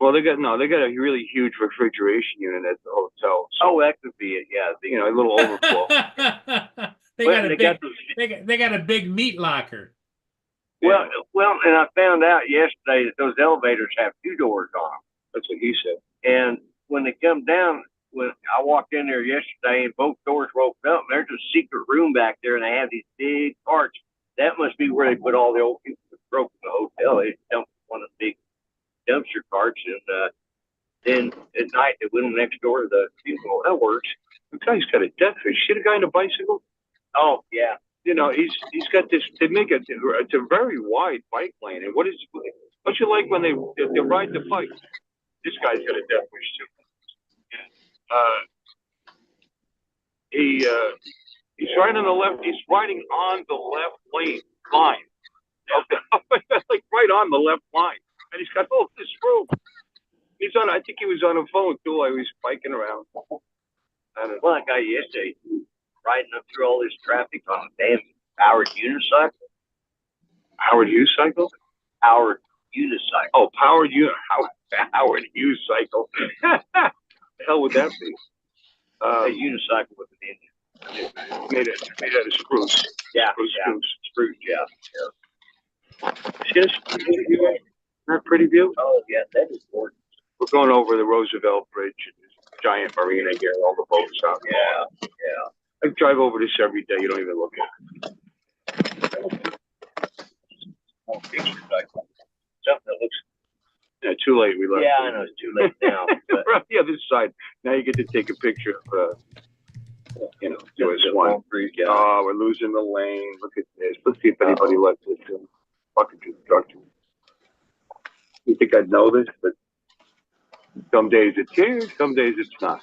Well, they got a really huge refrigeration unit at the hotel. So, Oh, that could be it. Yeah. a little overflow. They got a big meat locker. Well, and I found out yesterday that those elevators have 2 doors on them. That's what he said. And when they come down, when I walked in there yesterday and both doors were open up, and there's a secret room back there, and they have these big carts. That must be where they put all the old people that broke in the hotel. They dumped one of the big dumpster carts, and then at night they went next door to the funeral. That works. The guy's got a death fish. See the guy on the bicycle? Oh yeah. He's got this. They make it's a very wide bike lane. And don't you like when they ride the bike? This guy's got a death wish too. He's riding on the left. He's riding on the left line. Okay, like right on the left line. and he's got all this room. He's on. I think he was on a phone too. While he was biking around. I don't know. Well, that guy yesterday riding up through all this traffic on a damn powered unicycle. Howard Hughes cycle? Powered unicycle. Oh, Howard Hughes cycle. The hell would that be? A unicycle with an engine. Made out of spruce. Yeah, spruce. Yeah. See this pretty view? Isn't that pretty view? Oh yeah, that is gorgeous. We're going over the Roosevelt Bridge, and this giant marina here, and all the boats out. Yeah. I drive over this every day. You don't even look at it. More pictures like something that looks. Yeah, too late. We left. Yeah, I know it's too late now. But We're on the other side. Now you get to take a picture of, do a swan. Yeah. Oh, we're losing the lane. Look at this. Let's see if anybody left this fucking construction. You think I'd know this? But some days it's here, some days it's not.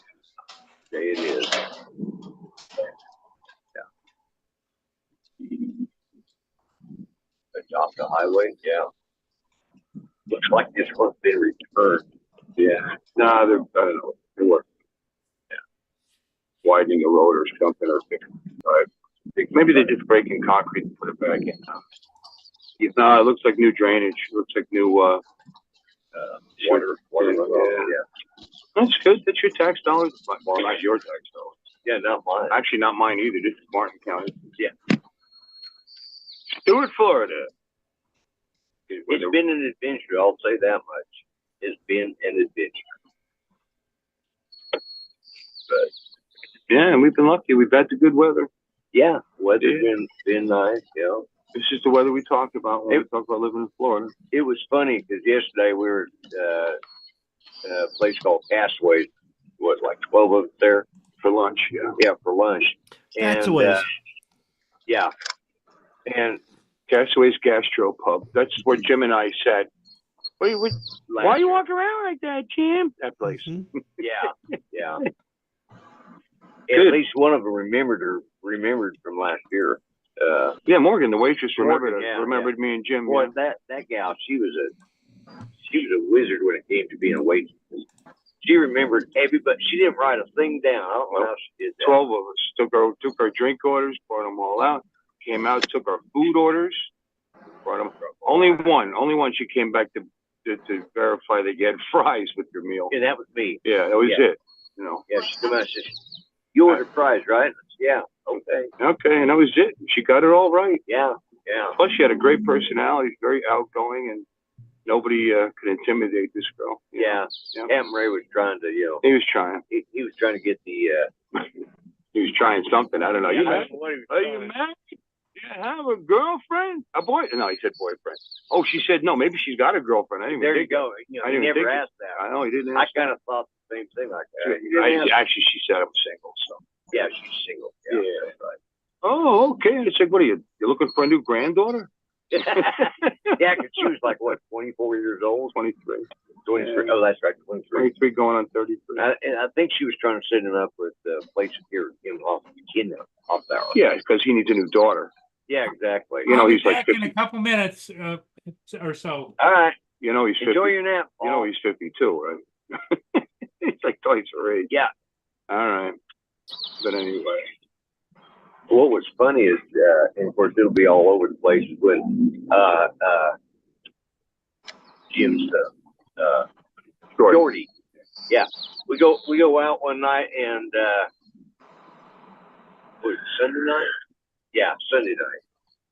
Today it is. It's off the highway. Yeah. Looks like this one's been returned. Yeah. Nah, I don't know. They're working. Yeah. Widening the road or something or fixing it. Maybe they're just breaking concrete and put it back in now. No, it looks like new drainage. It looks like new Water. Yeah. That's good. That's your tax dollars. Well, not your tax dollars. Yeah, not mine. Actually, not mine either. This is Martin County. Yeah. Stewart, Florida. It's been an adventure, I'll say that much. It's been an adventure. But yeah, and we've been lucky. We've had the good weather. yeah, weather's been nice, This is the weather we talked about when we talked about living in Florida. It was funny because yesterday we were at a place called Castaways. What, like 12 of us there? For lunch, yeah. Yeah, for lunch. Castaways. Yeah. And Castaways Gastro Pub. That's where Jim and I said, why are you walking around like that, Jim? That place. Mhm. yeah. And at least one of them remembered from last year. Yeah, Morgan, the waitress, remembered Morgan, me and Jim. Boy, that gal, she was a wizard when it came to being a waitress. She remembered everybody. She didn't write a thing down. I don't know how she did that. 12 of us took our drink orders, brought them all out, came out, took our food orders, brought them. Only one. She came back to verify that you had fries with your meal. And that was me. Yeah, that was it. Yeah, she came out and said, "You ordered fries, right?" I said, "Yeah, okay." Okay, and that was it. She got it all right. Yeah. Plus, she had a great personality, very outgoing, and nobody could intimidate this girl. Yeah. Aunt Ray was trying to, He was trying. he was trying to get the. He was trying something. I don't know. I You don't married? know what he was Are you trying. married? You have a girlfriend? A boy? No, he said boyfriend. Oh, she said no. Maybe she's got a girlfriend. I didn't even There you think go. I He didn't never think it. asked that. I know he didn't. I Ask kind of thought the same thing like that. Actually, she said I'm single. So. Yeah, she's single. Yeah. That's right. Oh, okay. I said, what are you? You're looking for a new granddaughter? Yeah, because she was like, what, 24 years old? 23. 23. Oh, that's right, 23. 23 going on 33. And I think she was trying to set it up with places here off there. Yeah, because he needs a new daughter. Yeah, exactly. I'll be he's like back in 50. a couple minutes or so. All right. He's 50. Enjoy your nap. Paul. He's 52, right? He's like twice her age. Yeah. All right. But anyway. What was funny is, and of course it'll be all over the place when Jim's Shorty. Yeah, we go out one night and was it Sunday night? Yeah, Sunday night.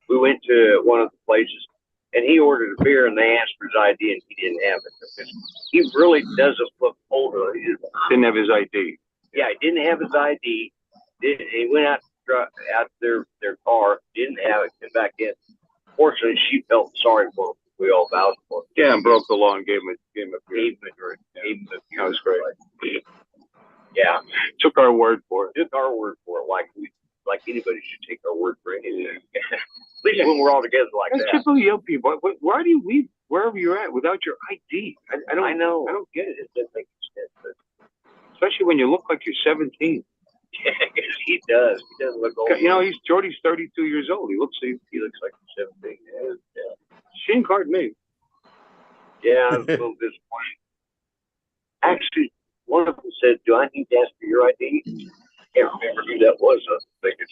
We went to one of the places and he ordered a beer and they asked for his ID and he didn't have it. He really doesn't look older. He Didn't have his ID. Yeah, he didn't have his ID. He went out their car, didn't have it, came back in. Fortunately, she felt sorry for him. We all vouched for him. Yeah, and broke the law and gave him a beer. That was great. Yeah. Took our word for it. Took our word for it, like anybody should take our word for anything. At least when we're all together like That's that. typically young people. Why do you leave wherever you're at without your ID? I don't know. I don't get it. It doesn't make sense. Especially when you look like you're 17. Yeah, he does. He doesn't look old. Jordy's 32 years old. He looks like he's 17. Yeah. She didn't card me. Yeah, I was a little disappointed. Actually, one of them said, "Do I need to ask for your ID?" Can't remember who that was. I was thinking,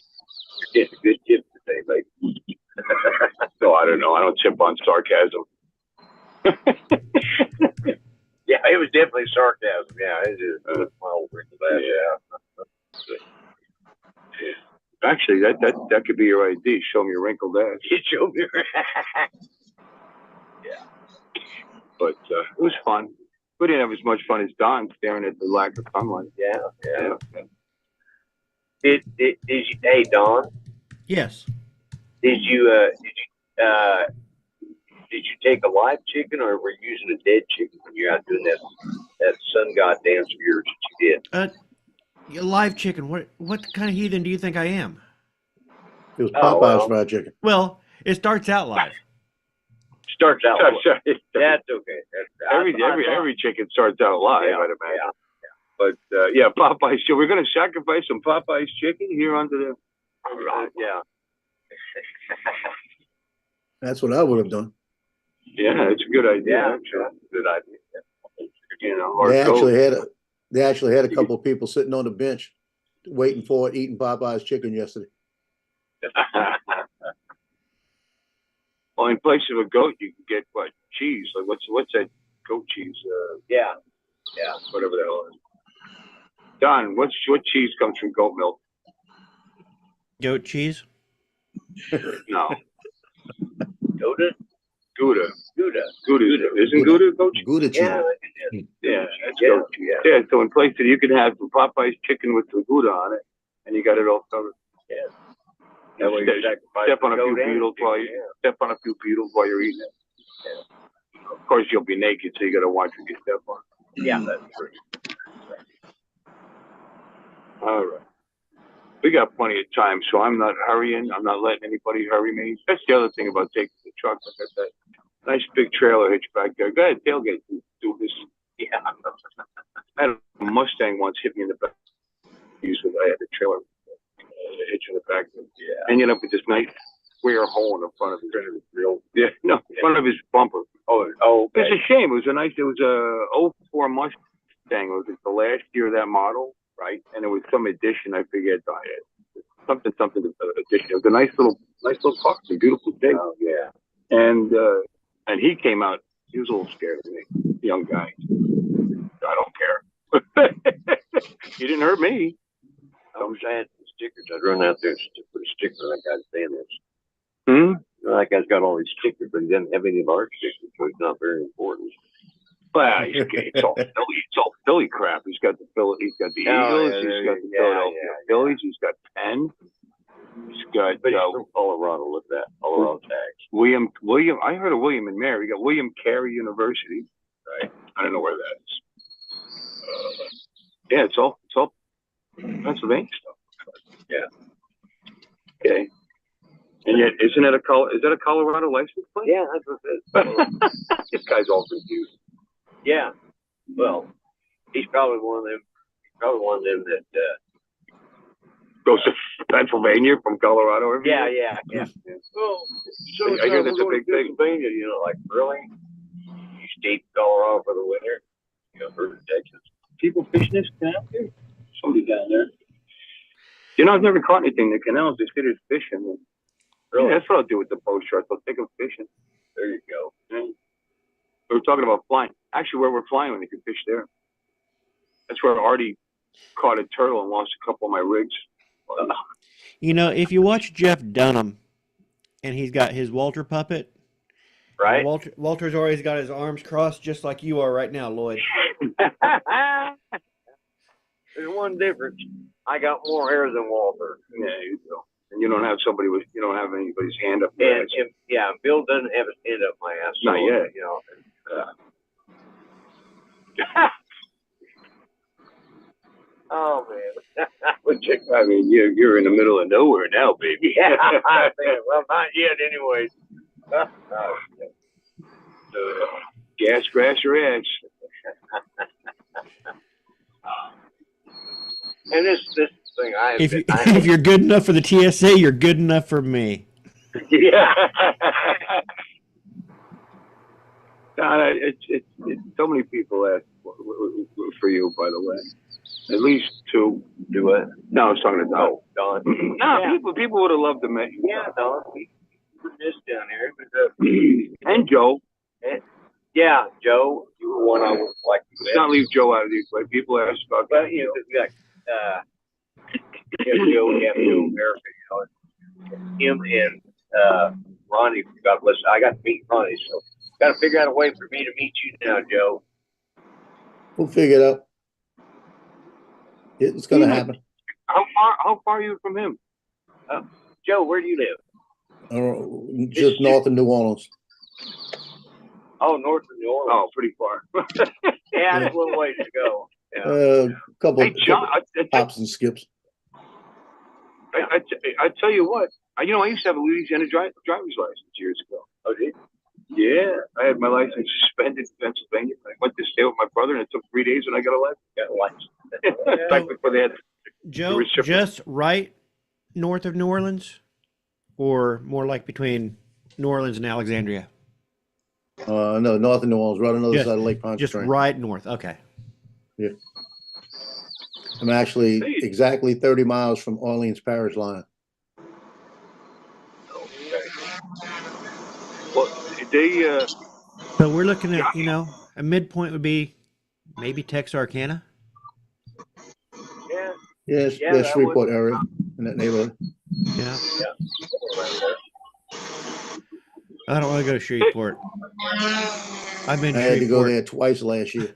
you're getting a good tip today, baby. No, I don't know. I don't tip on sarcasm. Yeah, it was definitely sarcasm. Yeah, it is. My old wrinkle that. Yeah. Actually, that could be your ID. Show me your wrinkled ass. It showed me. But it was fun. We didn't have as much fun as Don staring at the lack of sunlight. Yeah. Did you? Hey, Don. Yes. Did you take a live chicken, or were you using a dead chicken when you're out doing that sun god dance of yours that you did? Live chicken. What kind of heathen do you think I am? It was Oh, Popeye's well. fried chicken. Well, it starts out live. Starts out. That's That's okay. every chicken starts out live, Yeah, I'd imagine. But yeah, Popeye's. So we're gonna sacrifice some Popeye's chicken here onto the. Yeah. That's what I would have done. Yeah, it's a good idea. Yeah, Actually. good idea. You know, or They actually had a couple of people sitting on the bench waiting for it, eating Popeye's chicken yesterday. well, in place of a goat, you can get what cheese? Like what's that goat cheese? Yeah. Whatever the hell it is. Don, what cheese comes from goat milk? Goat cheese. No, Gouda. Gouda. Gouda. Isn't Gouda goat cheese? Gouda cheese. Yeah, that's goat cheese. Yeah, so in place of you can have some Popeye's chicken with some Gouda on it, and you got it all covered. Yeah. That way you step on a few beetles while you're eating it. Of course, you'll be naked, so you got to watch what you step on. Yeah, that's true. All right. We got plenty of time, so I'm not hurrying. I'm not letting anybody hurry me. That's the other thing about taking the truck. I got that nice big trailer hitch back there. Go ahead, tailgate. Do this. Yeah. I had a Mustang once hit me in the back. Usually I had the trailer hitch in the back. Yeah. Ended up with this nice square hole in the front of his grill. Yeah, no, front of his bumper. Oh, okay. It's a shame. It was a 04 Mustang. It was the last year of that model, right? And it was some edition. I forget. Something edition. It was a nice little car. It's a beautiful thing. Oh, yeah. And he came out. He was a little scared of me, young guy. I don't care. He didn't hurt me. I wish I had some stickers. I'd run out there and put a sticker on that guy's saying this. Hmm? That guy's got all these stickers, but he doesn't have any of our stickers, so it's not very important. Well, it's all Philly crap. He's got the Eagles. He's got the Philadelphia Phillies. He's got Penn. He's got But he's from Colorado. Look at that. Colorado tags. William. I heard of William and Mary. We got William Carey University. Right. I don't know where that is. Yeah, it's all Pennsylvania stuff. Yeah. Okay. And yet, is that a Colorado license plate? Yeah, that's what it is. This guy's all confused. Yeah. Well, he's probably one of them that. Goes to Pennsylvania from Colorado every Yeah. year? Well, I hear that's a big thing. Pennsylvania, like really, you stayed in Colorado for the winter. For Texas. People fishing this canal here? Somebody down there. You know, I've never caught anything in the canals. They say there's fishing. Really? Yeah, that's what I'll do with the post truck. I'll take them fishing. There you go. Yeah. We were talking about flying. Actually, where we're flying, when you can fish there. That's where Artie caught a turtle and lost a couple of my rigs. You know, if you watch Jeff Dunham, and he's got his Walter puppet, Right? Walter's always got his arms crossed, just like you are right now, Lloyd. There's one difference. I got more hair than Walter. Yeah, you do. And you don't have anybody's hand up there. And Bill doesn't have his hand up my ass. Not yet. Oh man. I mean, you're in the middle of nowhere now, baby. Yeah. Well, not yet, anyways. Gas, grass, or ass. And this thing, If you're good enough for the TSA, you're good enough for me. Yeah. It's so many people ask for you, by the way. At least two. Do what? No, I was talking to Don. Don. No, Yeah. people would have loved to meet you. Yeah, Don. We missed down here. And Joe. Yeah, Joe, you were one I would like to Let's not leave Joe out of these. Like people ask about. Well, you know, we got, Joe, we have Joe America, you know, him and, Ronnie, God bless, I got to meet Ronnie, so got to figure out a way for me to meet you now, Joe. We'll figure it out. It's gonna happen. How far are you from him? Joe, where do you live? Just north of New Orleans. Oh, north of New Orleans. Oh, pretty far. Yeah, that's a little ways to go. Yeah. Couple, Hey, John, hops and skips. I tell you what, I used to have a Louisiana driver's license years ago. Oh, did Yeah, I had my license suspended in Pennsylvania. I went to stay with my brother, and it took 3 days, and I got a license. Got a license. Back before they had. Joe, reciprocal. just right north of New Orleans, or more like between New Orleans and Alexandria? No, north of New Orleans, right on the other Just- side of Lake Just Pontchartrain. right north. Okay. I'm actually Hey. exactly 30 miles from Orleans Parish line. Well, they So we're looking at, a midpoint would be maybe Texarkana. Yeah. Yes, Yeah, the that Shreveport area in that neighborhood. Yeah. I don't want to go to Shreveport. I've been I had to go Shreveport. there twice last year.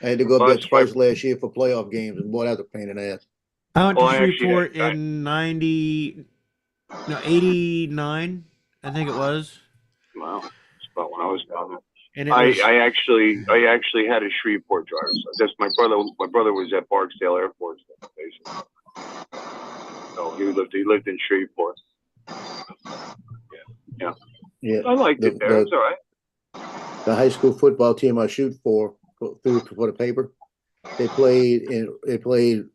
I had to go up Well, there that's twice last year for playoff games, and boy, that's a pain in the ass. I went Well, to I actually Shreveport had- in 89, I think it was. wow, it's about when I was down there. And it was, I actually had a Shreveport driver's license. That's my brother. My brother was at Barksdale Air Force Base. So he lived in Shreveport. Yeah, I liked it there. It's all right. the high school football team I shoot for the paper, they played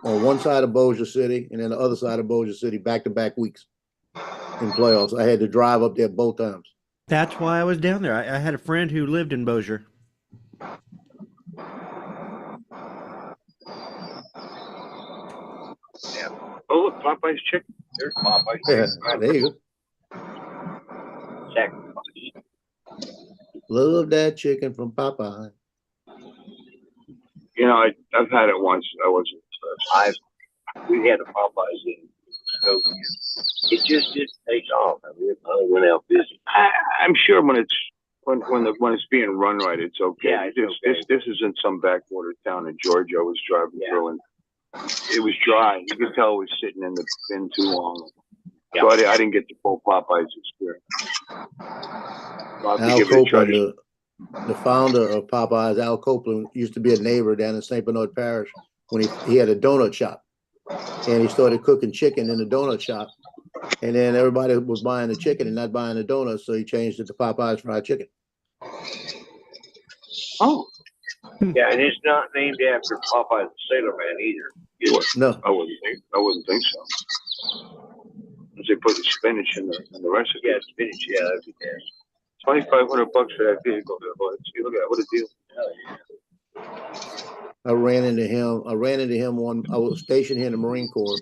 on one side of Bossier City and then the other side of Bossier City back-to-back weeks in playoffs. I had to drive up there both times. that's why I was down there. I had a friend who lived in Bossier. Oh, look, Popeye's chicken. There's Popeye. Yeah, there you go. Sacrifice. Love that chicken from Popeye. I've had it once. I wasn't impressed. We had the Popeyes in. So it just didn't take off. I mean, I went out busy. I'm sure when it's being run right, it's okay. Yeah, it's okay. This isn't some backwater town in Georgia. I was driving Yeah. through, and it was dry. You could tell it was sitting in the bin too long. Yeah. So I didn't get the full Popeyes experience. I'll have to Al give it a try. Copeland, the founder of Popeyes, Al Copeland, used to be a neighbor down in St. Bernard Parish when he had a donut shop. And he started cooking chicken in the donut shop. And then everybody was buying the chicken and not buying the donuts, so he changed it to Popeyes fried chicken. Oh, Yeah, and it's not named after Popeye the Sailor Man either. Is it? No, I wouldn't think so. They put the spinach in the recipe. Yeah, spinach. Yeah, that'd be there. $2,500 for that vehicle. See, look at that. What a deal. I ran into him I was stationed here in the Marine Corps,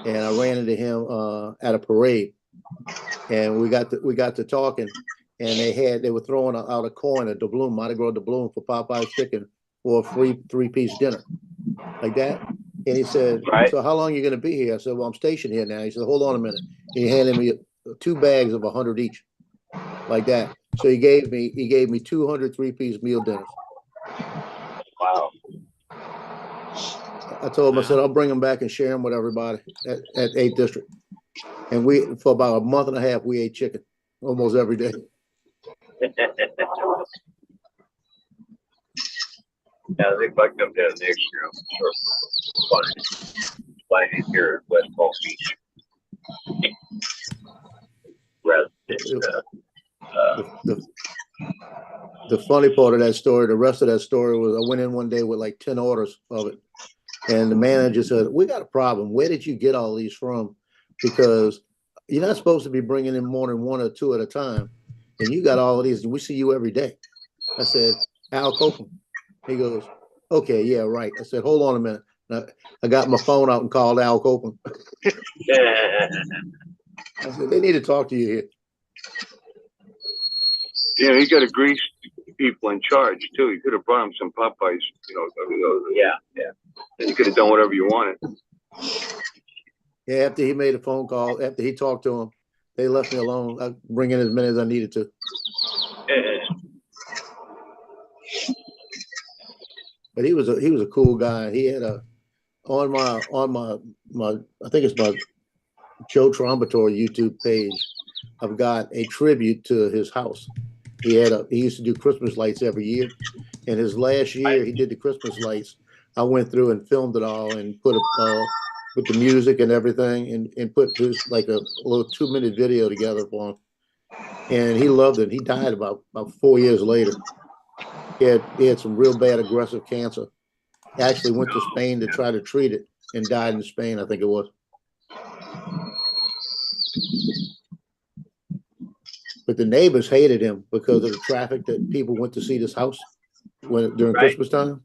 and I ran into him at a parade, and we got to talking, and they were throwing out a coin, a doubloon, Mardi Gras doubloon for Popeye's chicken for a free 3-piece dinner, like that. And he said, Right. "So how long are you going to be here?" I said, "Well, I'm stationed here now." He said, "Hold on a minute." He handed me 2 bags of 100 each, like that. So he gave me 200 3-piece meal dinners. Wow. I told him, I said, I'll bring them back and share them with everybody at 8th District. And for about a month and a half, we ate chicken almost every day. Yeah, I think if I come down next year, I'm sure flying in here at West Palm Beach. Rather than, The funny part of that story, the rest of that story was I went in one day with like 10 orders of it. And the manager said, "We got a problem. Where did you get all these from? Because you're not supposed to be bringing in more than 1 or 2 at a time." and you got all of these, and we see you every day. I said, Al Copeland. He goes, okay, yeah, right. I said, hold on a minute. I got my phone out and called Al Copeland. Yeah. I said, they need to talk to you here. Yeah, he got to grease people in charge too. You could have brought him some Popeyes, Yeah, yeah. and you could have done whatever you wanted. Yeah, after he made a phone call, after he talked to him, they left me alone. I bring in as many as I needed to. But he was a cool guy. He had on my I think it's my Joe Trombatore YouTube page. I've got a tribute to his house. He used to do Christmas lights every year, and his last year he did the Christmas lights. I went through and filmed it all and put the music and everything and put just like a little 2-minute video together for him. And he loved it. He died about 4 years later. He had some real bad aggressive cancer. He actually went to Spain to try to treat it and died in Spain, I think it was. But the neighbors hated him because of the traffic that people went to see this house during Christmas time.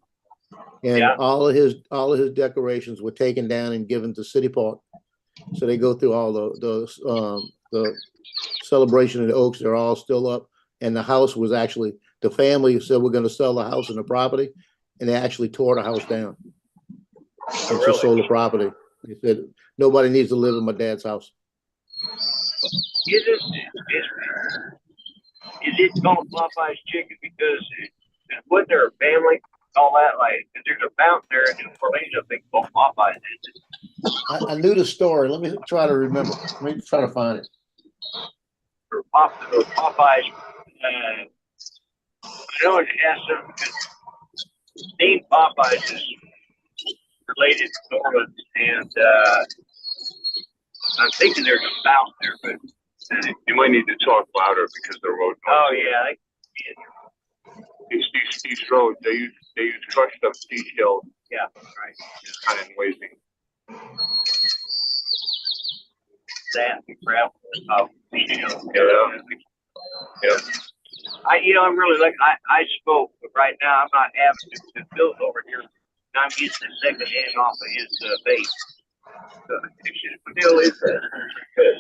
And all of his decorations were taken down and given to City Park. So they go through all the celebration of the Oaks. They're all still up. And the house was actually, the family said, we're going to sell the house and the property. And they actually tore the house down. And just sold the property. They said, nobody needs to live in my dad's house. Is it called Popeye's Chicken because with their family, all that, like, there's a fountain there in Orlando, they call Popeye's. I knew the story. Let me try to remember. Let me try to find it. For Popeye's, I know it has some, name Popeye's is related to New Orleans, and I'm thinking there's a fountain there, but You might need to talk louder because the road. oh yeah, These roads, they use crushed up seashells. yeah, right. Kind of noisy. That gravel, Yeah. I'm really like I spoke, but right now I'm not having to build over here. And I'm getting the second hand off of his base. So it still is good.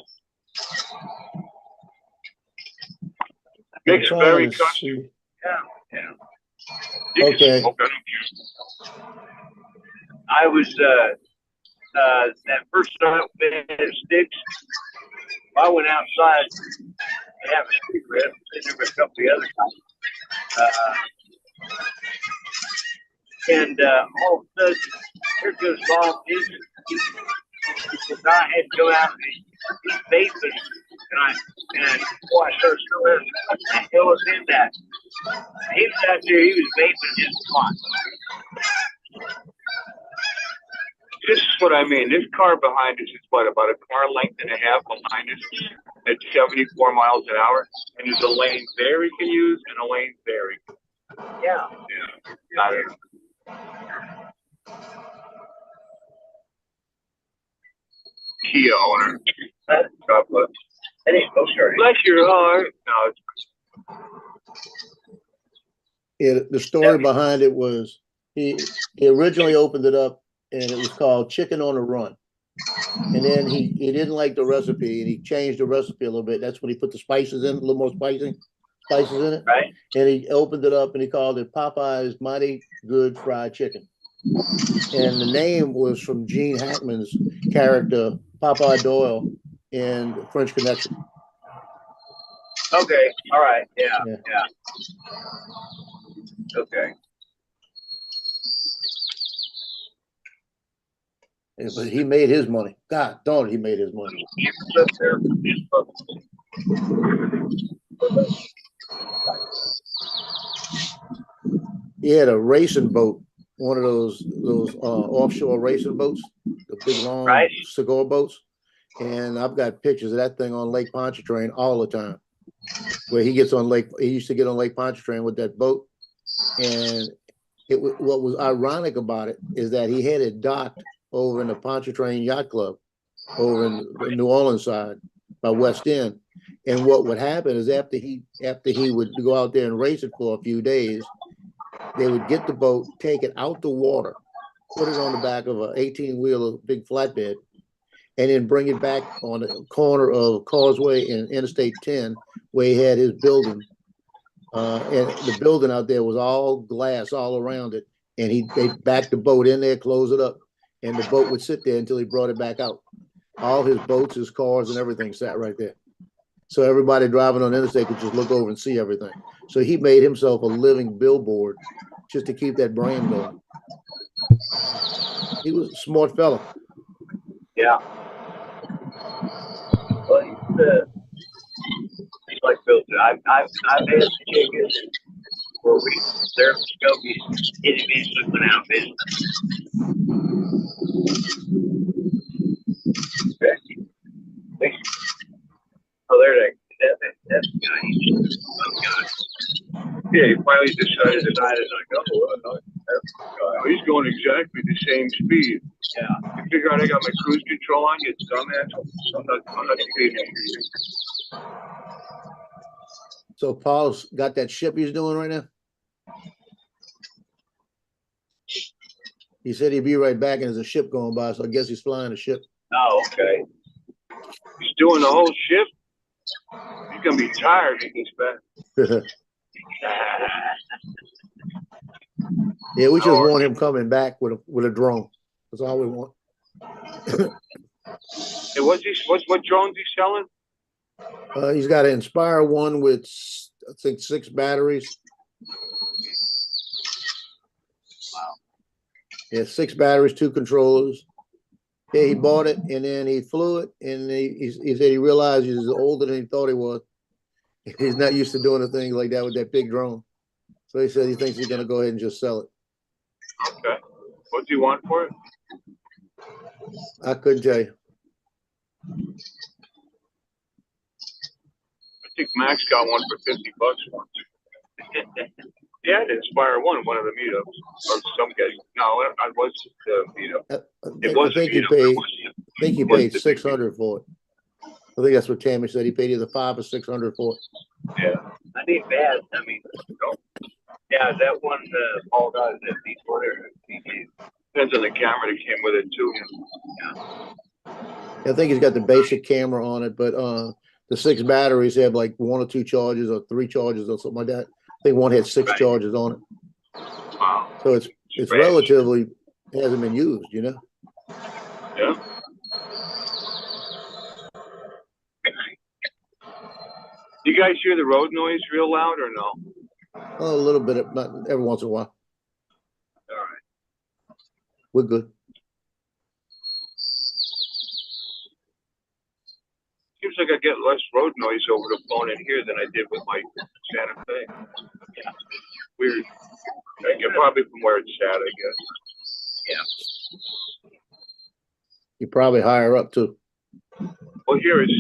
Mixed I'm berry trying to country. see. Yeah. You can Okay. smoke, I don't care. I was that first night at Sticks. I went outside to have a cigarette, and there were a couple of the other guys. And all of a sudden, here goes Bob. The guy had to go out and he's vaping, and boy, I started smelling what the hell was in that? He was out there, he was vaping his pot. This is what I mean. This car behind us is what, about a car length and a half behind us at 74 miles an hour. And there's a lane Barry can use and a lane Barry. Yeah. Got it. Kia owner. God bless. That ain't no sure. Bless your heart. No, it's Yeah, the story behind it was he originally opened it up and it was called Chicken on the Run. And then he didn't like the recipe and he changed the recipe a little bit. That's when he put the spices in, a little more spices in it. Right. And he opened it up and he called it Popeye's Mighty Good Fried Chicken. And the name was from Gene Hackman's character, Popeye Doyle, in French Connection. Okay. All right. Yeah. Yeah. Okay. Yeah, but he made his money. God darn, he made his money. You live there. He had a racing boat, one of those offshore racing boats, the big long Right. cigar boats. And I've got pictures of that thing on Lake Pontchartrain all the time. Where he used to get on Lake Pontchartrain with that boat. And what was ironic about it is that he had it docked over in the Pontchartrain Yacht Club over in the New Orleans side by West End. And what would happen is after he would go out there and race it for a few days, they would get the boat, take it out the water, put it on the back of an 18-wheeler big flatbed, and then bring it back on the corner of Causeway and Interstate 10, where he had his building. And the building out there was all glass all around it. And they backed the boat in there, close it up, and the boat would sit there until he brought it back out. All his boats, his cars, and everything sat right there. So everybody driving on the interstate could just look over and see everything. So he made himself a living billboard just to keep that brand going. He was a smart fella. Yeah. Well, he's like Bill said. I've had chickens where their Skokies it eventually went out of business. Oh, there that's the guy. Yeah, he finally decided like, he's going exactly the same speed. Yeah. You figure out I got my cruise control on, you dumbass. I'm not kidding. So Paul's got that ship he's doing right now? He said he'd be right back and there's a ship going by, so I guess he's flying a ship. Oh, okay. He's doing the whole shift. He's gonna be tired when he gets back. Yeah, we just want him coming back with a drone. That's all we want. Hey, what drones he selling? He's got an Inspire one with, I think, 6 batteries. Wow. Yeah, 6 batteries, 2 controllers. Yeah, he bought it and then he flew it, and he said he realized he's older than he thought he was. He's not used to doing a thing like that with that big drone. So he said he thinks he's going to go ahead and just sell it. Okay. What do you want for it? I couldn't tell you. I think Max got one for $50 once. Yeah, the Inspire one of the meetups. Or some guy. No, it was the meetup. I think he paid 600 for it. I think that's what Tammy said. He paid either 500 or 600 for it. Yeah. I need bad. I mean, yeah, that one, Paul got it at least whatever. Depends on the camera that came with it too. I think he's got the basic camera on it, but the 6 batteries have like 1 or 2 charges or 3 charges or something like that. I think one had 6 charges on it. Wow. So it's relatively hasn't been used, you know. Yeah. You guys hear the road noise real loud or no? A little bit, not every once in a while. All right. We're good. Seems like I get less road noise over the phone in here than I did with my Santa Fe. Yeah. Weird. Probably from where it's at, I guess. Yeah. You're probably higher up too. Well, here it's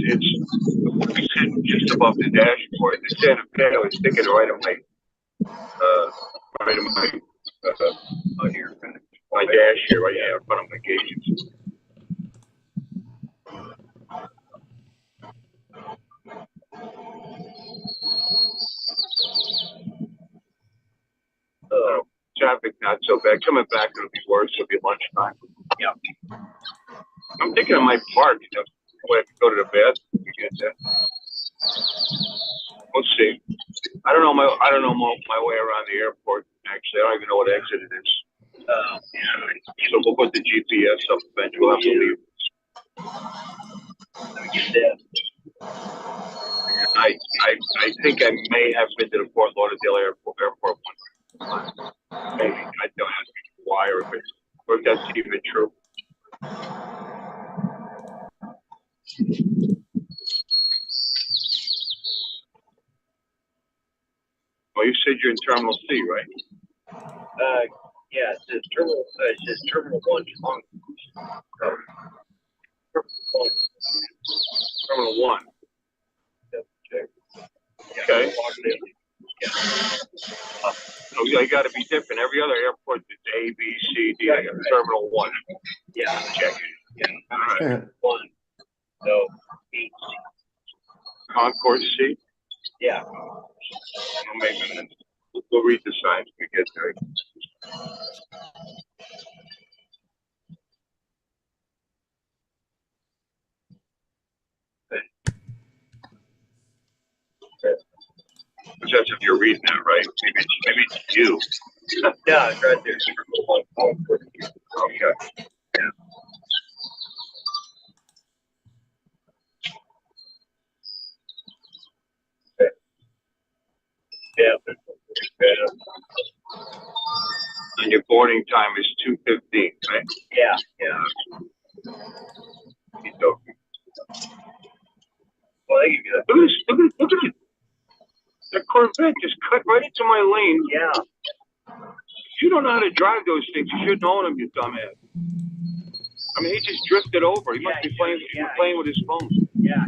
sitting just above the dashboard. The Santa Fe, I was thinking right of my here, my dash here, right in front of my gauges. Traffic not so bad. Coming back, it'll be worse. It'll be lunchtime. Yeah. I'm thinking I might park. You know, when I go to the bathroom. We'll see. I don't know my way around the airport. Actually, I don't even know what exit it is. So we'll put the GPS up. Eventually, we'll have to leave. Let me get that. I think I may have been to the Fort Lauderdale airport one time. Maybe I don't ask me why or if that's even true. Well, you said you're in Terminal C, right? Yeah, it says Terminal 1 on Terminal 1. Okay. Yeah. So I got to be different. Every other airport is A, B, C, D. I got Terminal 1. Yeah. Check it. Yeah. All right. 1. So, 8. concourse seat. Yeah. We'll make it. We'll read the signs when we get there. That's if you're reading that, right? Maybe it's you. Yeah, it's right there. Okay. Yeah. Yeah. And your boarding time is 2:15, right? Yeah. Yeah. He's okay. Well, they give you that. Look at this, look at it. That Corvette just cut right into my lane. Yeah. If you don't know how to drive those things, you shouldn't own them, you dumbass. I mean, he just drifted over. He must be playing with his phone. Yeah.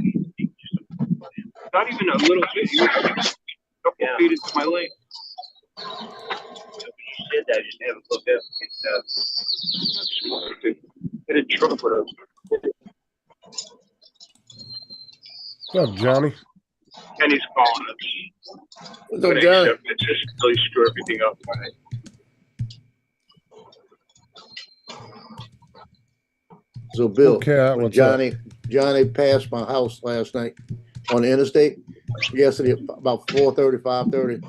Not even a little bit. He was a couple feet into my lane. You said that, just have a look up. That's smart. Hit a truck with him. What's up, Johnny? And he's calling us. What's up, John? It's just really screw everything up. Right? So Bill, Okay, when what's up? Johnny passed my house last night on the interstate. Yesterday about 4:30, 5:30,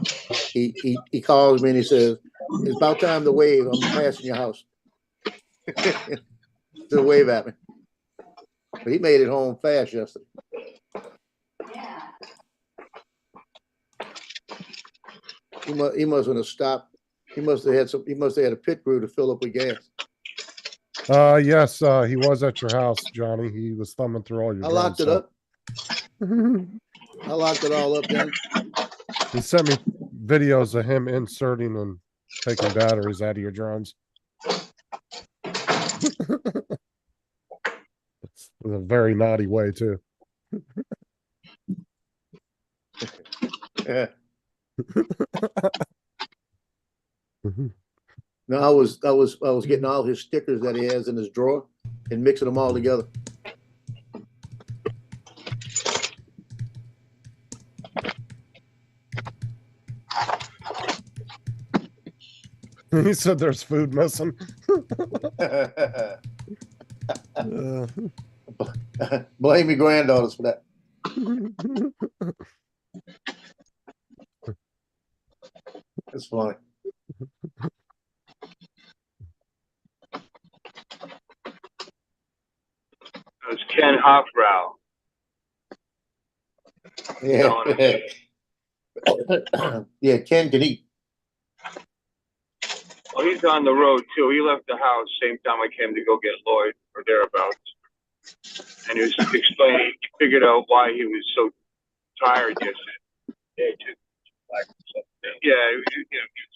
he calls me and he says, "It's about time to wave. I'm passing your house." To wave at me. But he made it home fast yesterday. He must have stopped. He must have had a pit crew to fill up with gas. Yes, he was at your house, Johnny. He was thumbing through all your I locked it drone up. I locked it all up then. stuff. He sent me videos of him inserting and taking batteries out of your drones. It's in a very naughty way, too. Yeah. No, I was getting all his stickers that he has in his drawer and mixing them all together. He said there's food missing. Blame your granddaughters for that. It's funny. It was Ken Hoffrau. Yeah. Yeah, Ken can eat. Well, he's on the road too. He left the house same time I came to go get Lloyd or thereabouts. And he was explaining, he figured out why he was so tired yesterday. Yeah, he was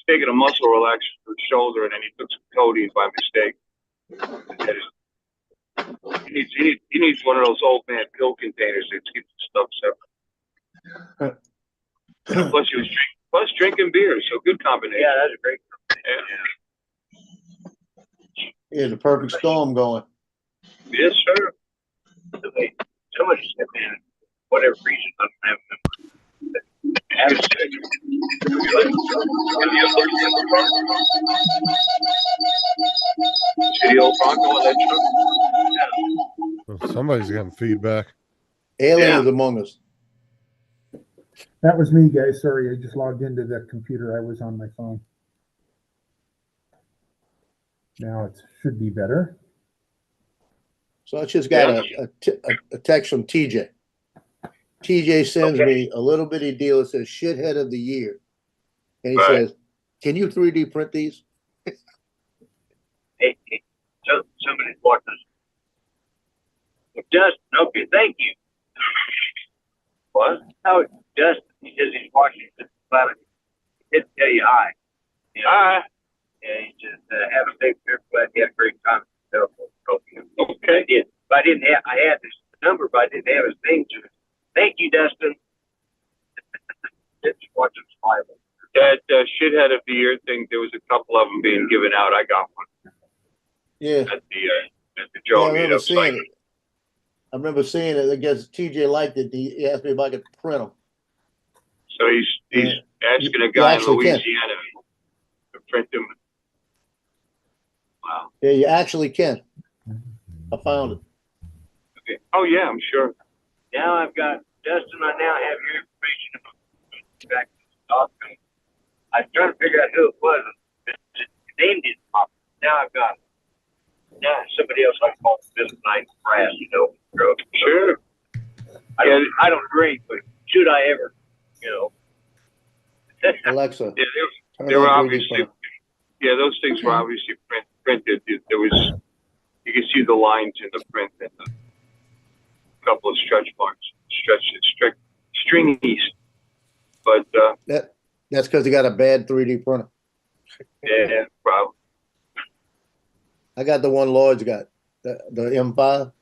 taking a muscle relaxer for his shoulder and then he took some codeine by mistake. He needs one of those old man pill containers that keeps the stuff separate. Plus he was drinking beer, so good combination. Yeah, that's a great. Yeah, the perfect storm going. Yes, sir. Somebody said, man, whatever reason, I don't have them. See the old Bronco on that truck? Somebody's getting feedback. Aliens among us. That was me, guys. Sorry, I just logged into the computer. I was on my phone. Now it should be better. So I just got a text from TJ. TJ sends me a little bitty deal that says shithead of the year. And he says, "Can you 3D print these?" Hey, so somebody's watching us. Well, Dustin, okay, thank you. What? Oh, Dustin, he says he's watching it. But he did tell you hi. You know, Hi. yeah, he just have a safe trip. Glad you had a great time. Okay. I did. But I didn't have. I had his number, but I didn't have his name to it. Thank you, Dustin. Just watching Bible. That shithead of the year thing, there was a couple of them being given out. I got one Yeah. at the Yeah, Joe I remember meetup seeing site. it. I remember seeing it. I guess TJ liked it. He asked me if I could print them. So he's Yeah. asking a You guy in actually can. Louisiana to print them. Wow. Yeah, you actually can. I found it. Okay. Oh yeah, I'm sure. Now I've got, Dustin, I now have your information about back to Stockton. I was trying to figure out who it was. The name didn't pop. Now I've got it. Now somebody else I call this night brass, you know. Sure. I don't drink, but should I ever, you know. Alexa, Yeah, turn they were on 3D obviously. printer. Yeah, those things were obviously printed. There was, you can see the lines in the print and a couple of stretch marks, stringies. But That's because he got a bad 3D printer. yeah, probably. I got the one Lloyd's got, the M5.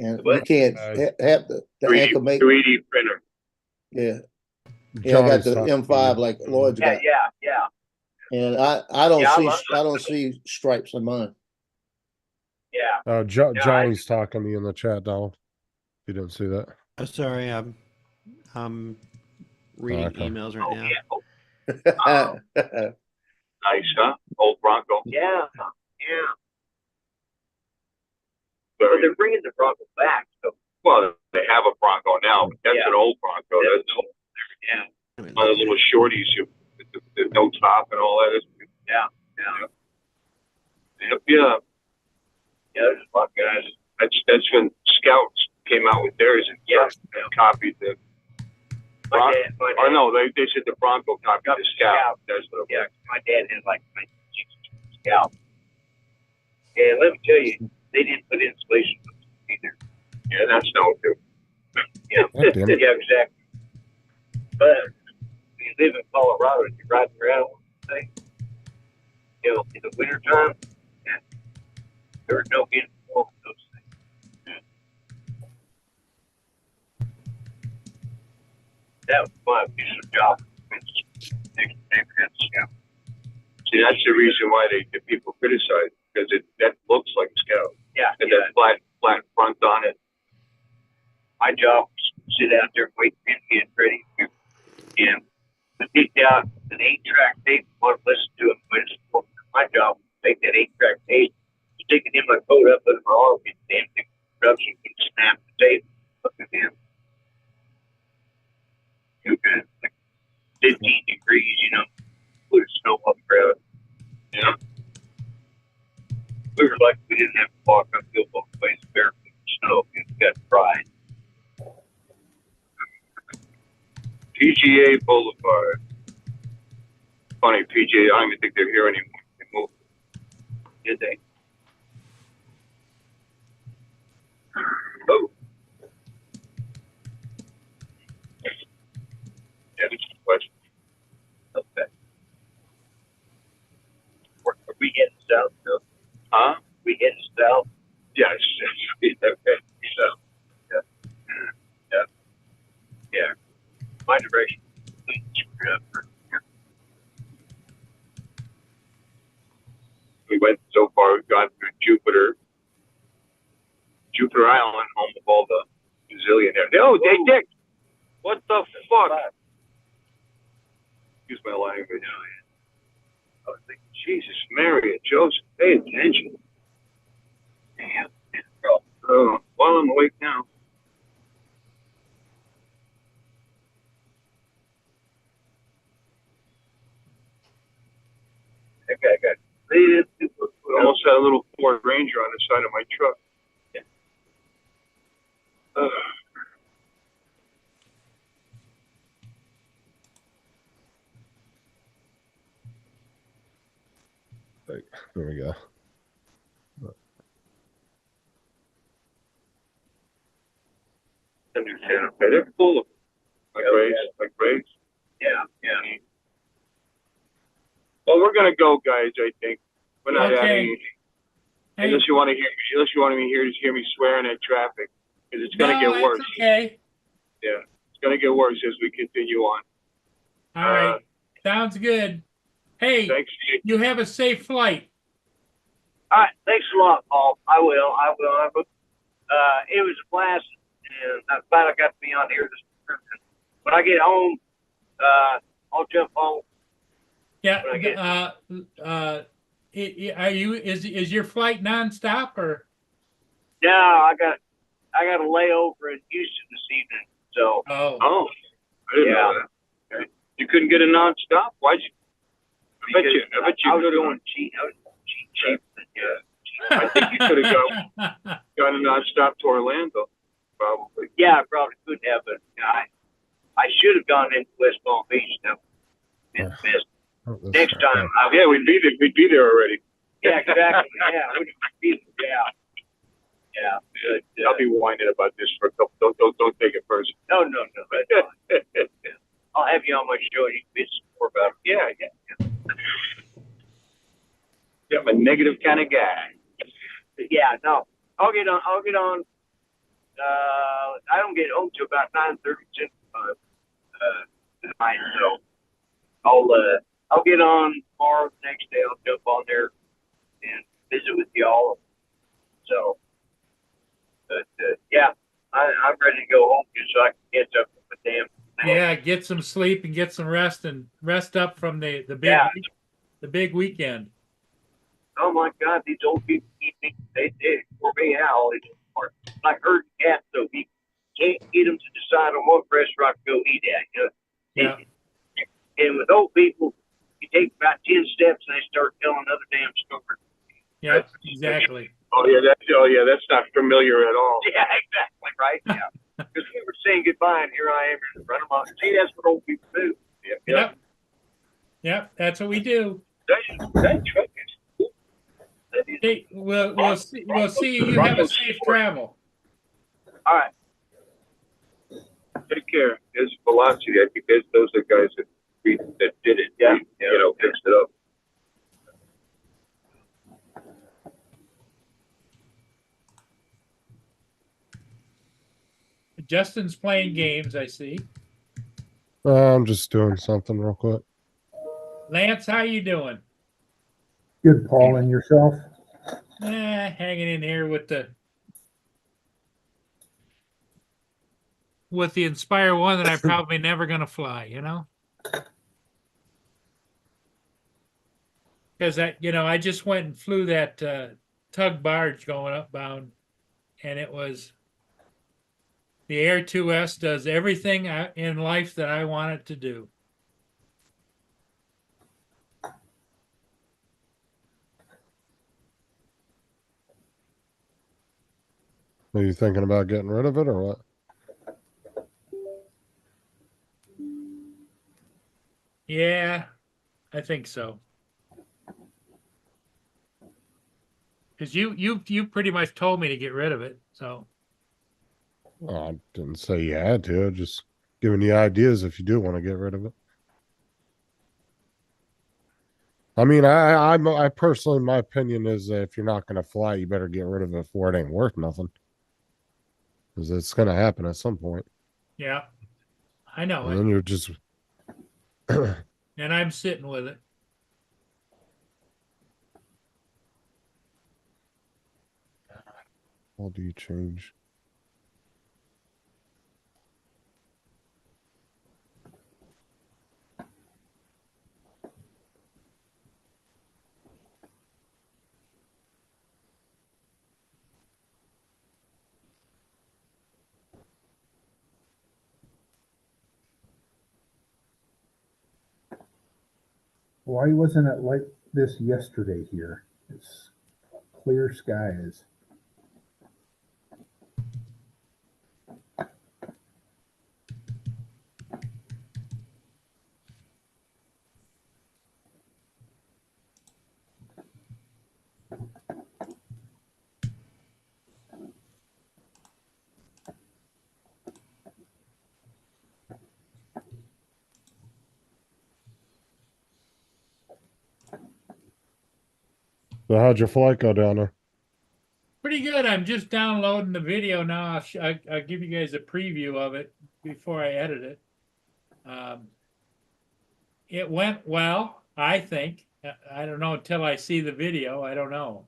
And you can't have the 3D, anchor make. 3D printer. Yeah. Yeah, I got Johnny's the talking to M5 you. like Lloyd's got. Yeah. And I don't Yeah, see I I don't see stripes on mine. Yeah. Johnny's talking to you in the chat, Donald. You didn't see that. Oh, sorry, I'm reading Okay. emails right now. Yeah. Nice, huh? Old Bronco. Yeah. But Very, they're bringing the Bronco back. So well, they have a Bronco now, but that's Yeah. an old Bronco. That's yeah. I mean, one of the little shorties with the no top and all that. Yeah. Yeah. There's a lot of guys. That's when Scouts came out with theirs and copied the. My dad, Or no, they said the Bronco copied the Scout. That's what it yeah, was. my dad had like 1960 Scout. And let me tell you, they didn't put insulation either. Yeah, that's no too. Yeah, God damn it. yeah, exactly. But when you live in Colorado and you're riding around on the thing, you know, in the wintertime, there's no getting over those things. That was my official job. See, that's the reason why the people criticize, because that looks like a Scout. Yeah, And that flat front on it. my job was to sit out there and wait for him to get ready. And I picked out an 8-track tape, want to listen to it. But my job was to take that 8-track tape, stick it in my coat up under my arm, get the damn thing production, and snap the tape up at him. Like 15 degrees, you know, put snow up the ground. Yeah. We were lucky we didn't have to walk uphill both ways barefoot in snow because we got dry. PGA Boulevard. Funny, PGA, I don't even think they're here anymore. They moved. Did they? Oh. Yeah, that's a question. Okay. Are we getting south, Bill? Huh? We getting south? Yes. Okay. So, Yeah. My direction. we went so far, we've gone through Jupiter Island, home of all the gazillionaires. Oh, hey, Dick! What the fuck? Excuse my language. I was thinking, Jesus, Mary and Joseph, pay attention. Damn. Well, I'm awake now. That guy got completed. I almost had a little Ford Ranger on the side of my truck. There we go. Okay, they're full of like rays. Yeah. Well, we're gonna go, guys. I think we're not Okay. having. Hey, Unless you want to hear me swearing at traffic, because it's gonna no, get worse. it's okay. Yeah, it's gonna get worse as we continue on. All right. Sounds good. Hey, Thanks. you have a safe flight. All right. Thanks a lot, Paul. I will. It was a blast, and I'm glad I got to be on here this morning. When I get home, I'll jump on. Yeah. When I get- Are you, is your flight nonstop or? No, I got a layover in Houston this evening, so Oh, Oh, I didn't know that. Okay. You couldn't get a nonstop? Why'd you? I bet you I was could going have cheap. I was cheap. Yeah. I think you could have got a nonstop to Orlando, probably. Yeah, I probably could have, but I should have gone into West Palm Beach now. Been best. Oh, this Next is time, okay. Yeah, we'd be there already. Yeah, exactly. Yeah, yeah. But, I'll be whining about this for a couple. Don't take it personal. no. That's fine. I'll have you on my show and you can bitch more about it. Yeah. Yeah, I'm a negative kind of guy. But yeah, no. I'll get on. I don't get home till about 9:30 tonight, so I'll get on tomorrow. The next day, I'll jump on there and visit with y'all. So, but yeah, I'm ready to go home just so I can catch up with them. yeah, get some sleep and get some rest and rest up from the big weekend. Oh my God, these old people keep me. They for me, Al. It's like herding cats, so you can't get them to decide on what restaurant to go eat at. You know? Yeah. And with old people, you take about 10 steps and they start telling another damn story. Yeah, exactly. Oh yeah, that's not familiar at all. Yeah, exactly, right? Yeah. Because we were saying goodbye, and here I am in front of them. See, that's what old people do. Yep, that's what we do. That truck is cool. Hey, we'll see. You have a safe travel. All right. Take care. There's Velocity. I think those are guys that did it. Yeah. Fixed it up. Justin's playing games, I see. I'm just doing something real quick. Lance, how you doing? Good, Paul, and yourself? Hanging in here with the Inspire One that I'm probably never gonna fly, you know? Because I just went and flew that tug barge going upbound, and it was the Air 2S does everything in life that I want it to do. Are you thinking about getting rid of it or what? Yeah, I think so. Because you pretty much told me to get rid of it, so. Oh, I didn't say you had to. Just giving you ideas if you do want to get rid of it. I mean, I personally, my opinion is that if you're not going to fly, you better get rid of it before it ain't worth nothing. Because it's going to happen at some point. Yeah, I know And it, then you're just. and I'm sitting with it. How do you change? Why wasn't it like this yesterday here? It's clear skies. So how'd your flight go down there? Pretty good. I'm just downloading the video now. I'll give you guys a preview of it before I edit it. It went well, I think. I don't know until I see the video. I don't know.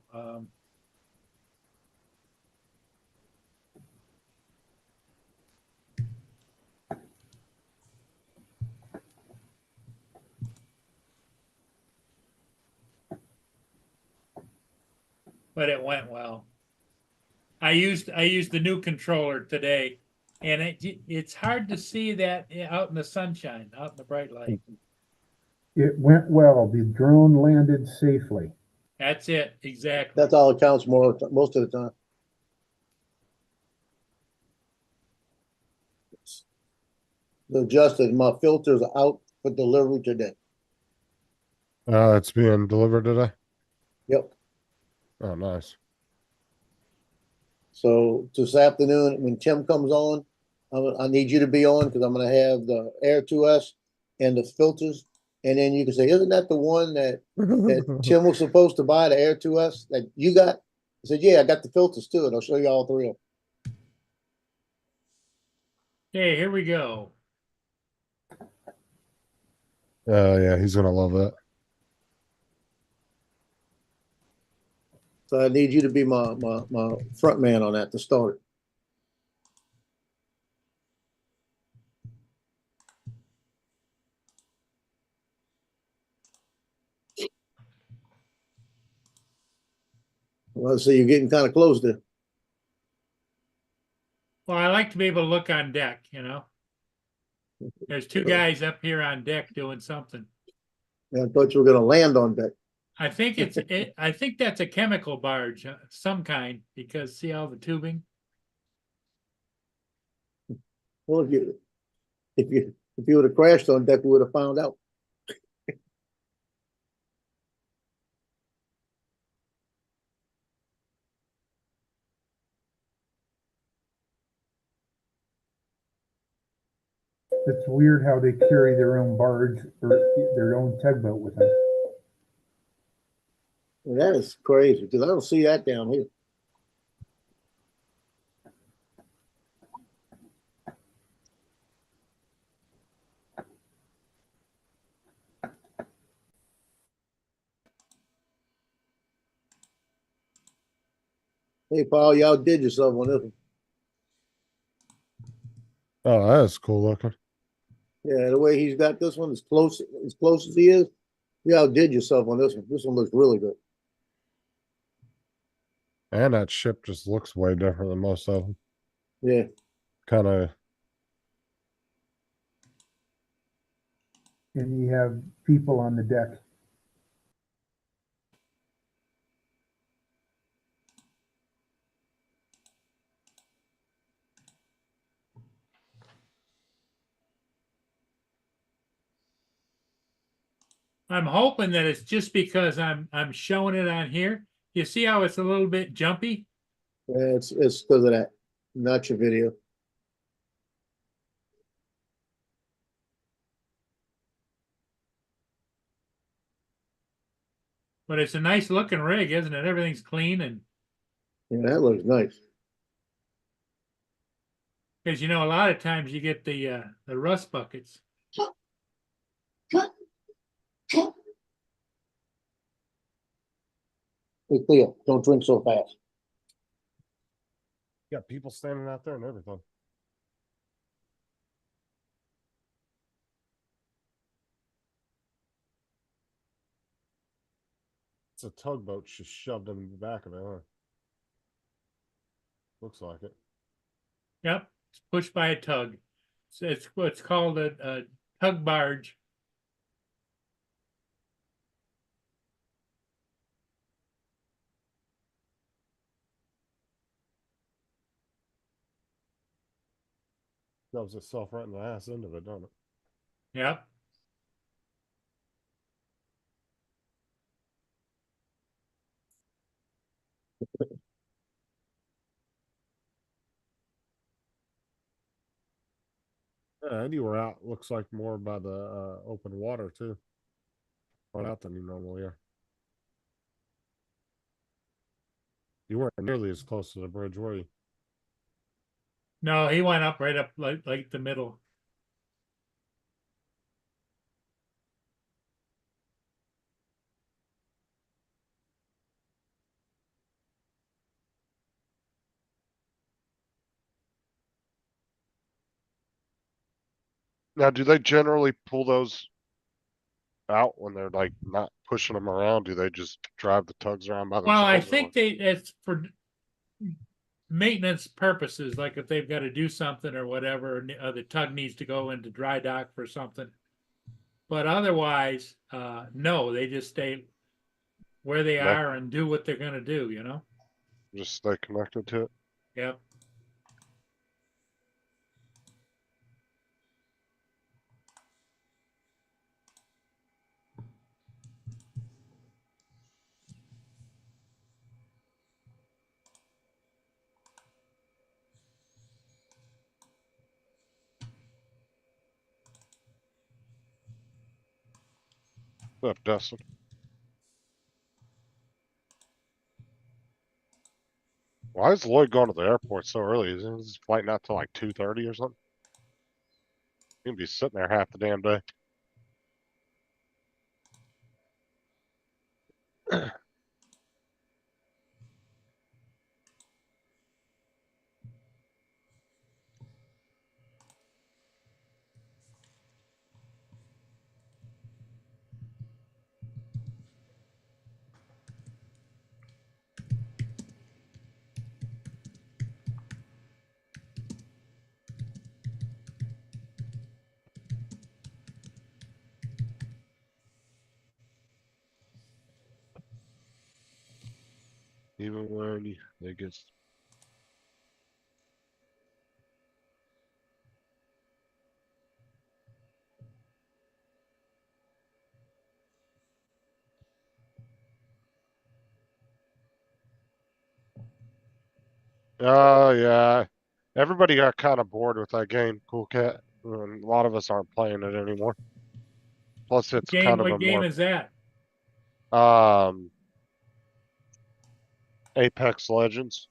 but it went well. I used the new controller today, and it's hard to see that out in the sunshine, out in the bright light. It went well. The drone landed safely. That's it, exactly. That's all it counts most of the time. So Justin, my filters are out for delivery today. It's being delivered today. Yep. Oh, nice. So this afternoon, when Tim comes on, I need you to be on because I'm going to have the Air 2S and the filters. And then you can say, isn't that the one that Tim was supposed to buy, the Air 2S that you got? I said, yeah, I got the filters too. And I'll show you all three of them. Okay, here we go. Yeah, he's gonna love that. So I need you to be my front man on that to start. Well, so you're getting kind of close there. Well, I like to be able to look on deck, you know. There's two guys up here on deck doing something. Yeah, I thought you were going to land on deck. I think I think that's a chemical barge, some kind, because see all the tubing. Well, if you would have crashed on deck, we would have found out. It's weird how they carry their own barge or their own tugboat with them. And that is crazy because I don't see that down here. Hey, Paul, you outdid yourself on this one. Oh, that's cool looking. Yeah, the way he's got this one as close as he is, you outdid yourself on this one. This one looks really good. And that ship just looks way different than most of them. Yeah. Kind of. And you have people on the deck. I'm hoping that it's just because I'm showing it on here. You see how it's a little bit jumpy? Yeah, it's because of that, not your video. But it's a nice looking rig, isn't it? Everything's clean and Yeah, that looks nice. because you know a lot of times you get the rust buckets. Hey, Cleo, don't drink so fast. Got people standing out there and everything. It's a tugboat just shoved in the back of it, huh? Looks like it. Yep, it's pushed by a tug. So it's what's called a tug barge. Shoves itself right in the ass end of it, don't it? Yep. Anywhere out looks like more by the open water too. Right out than you normally are. You weren't nearly as close to the bridge, were you? No, he went up right up like the middle. Now, do they generally pull those out when they're like not pushing them around? Do they just drive the tugs around by Well, I themselves? or think it's for maintenance purposes, like if they've got to do something or whatever, the tug needs to go into dry dock for something. But otherwise, no, they just stay where they That- are and do what they're gonna do, just stay connected to it? Yep. What's up, Dustin? Why is Lloyd going to the airport so early? Isn't his flight not till like 2:30 or something? He can be sitting there half the damn day. Even when they get oh yeah. Everybody got kind of bored with that game, Cool Cat. And a lot of us aren't playing it anymore. Plus it's kind of a What game more is that? Apex Legends.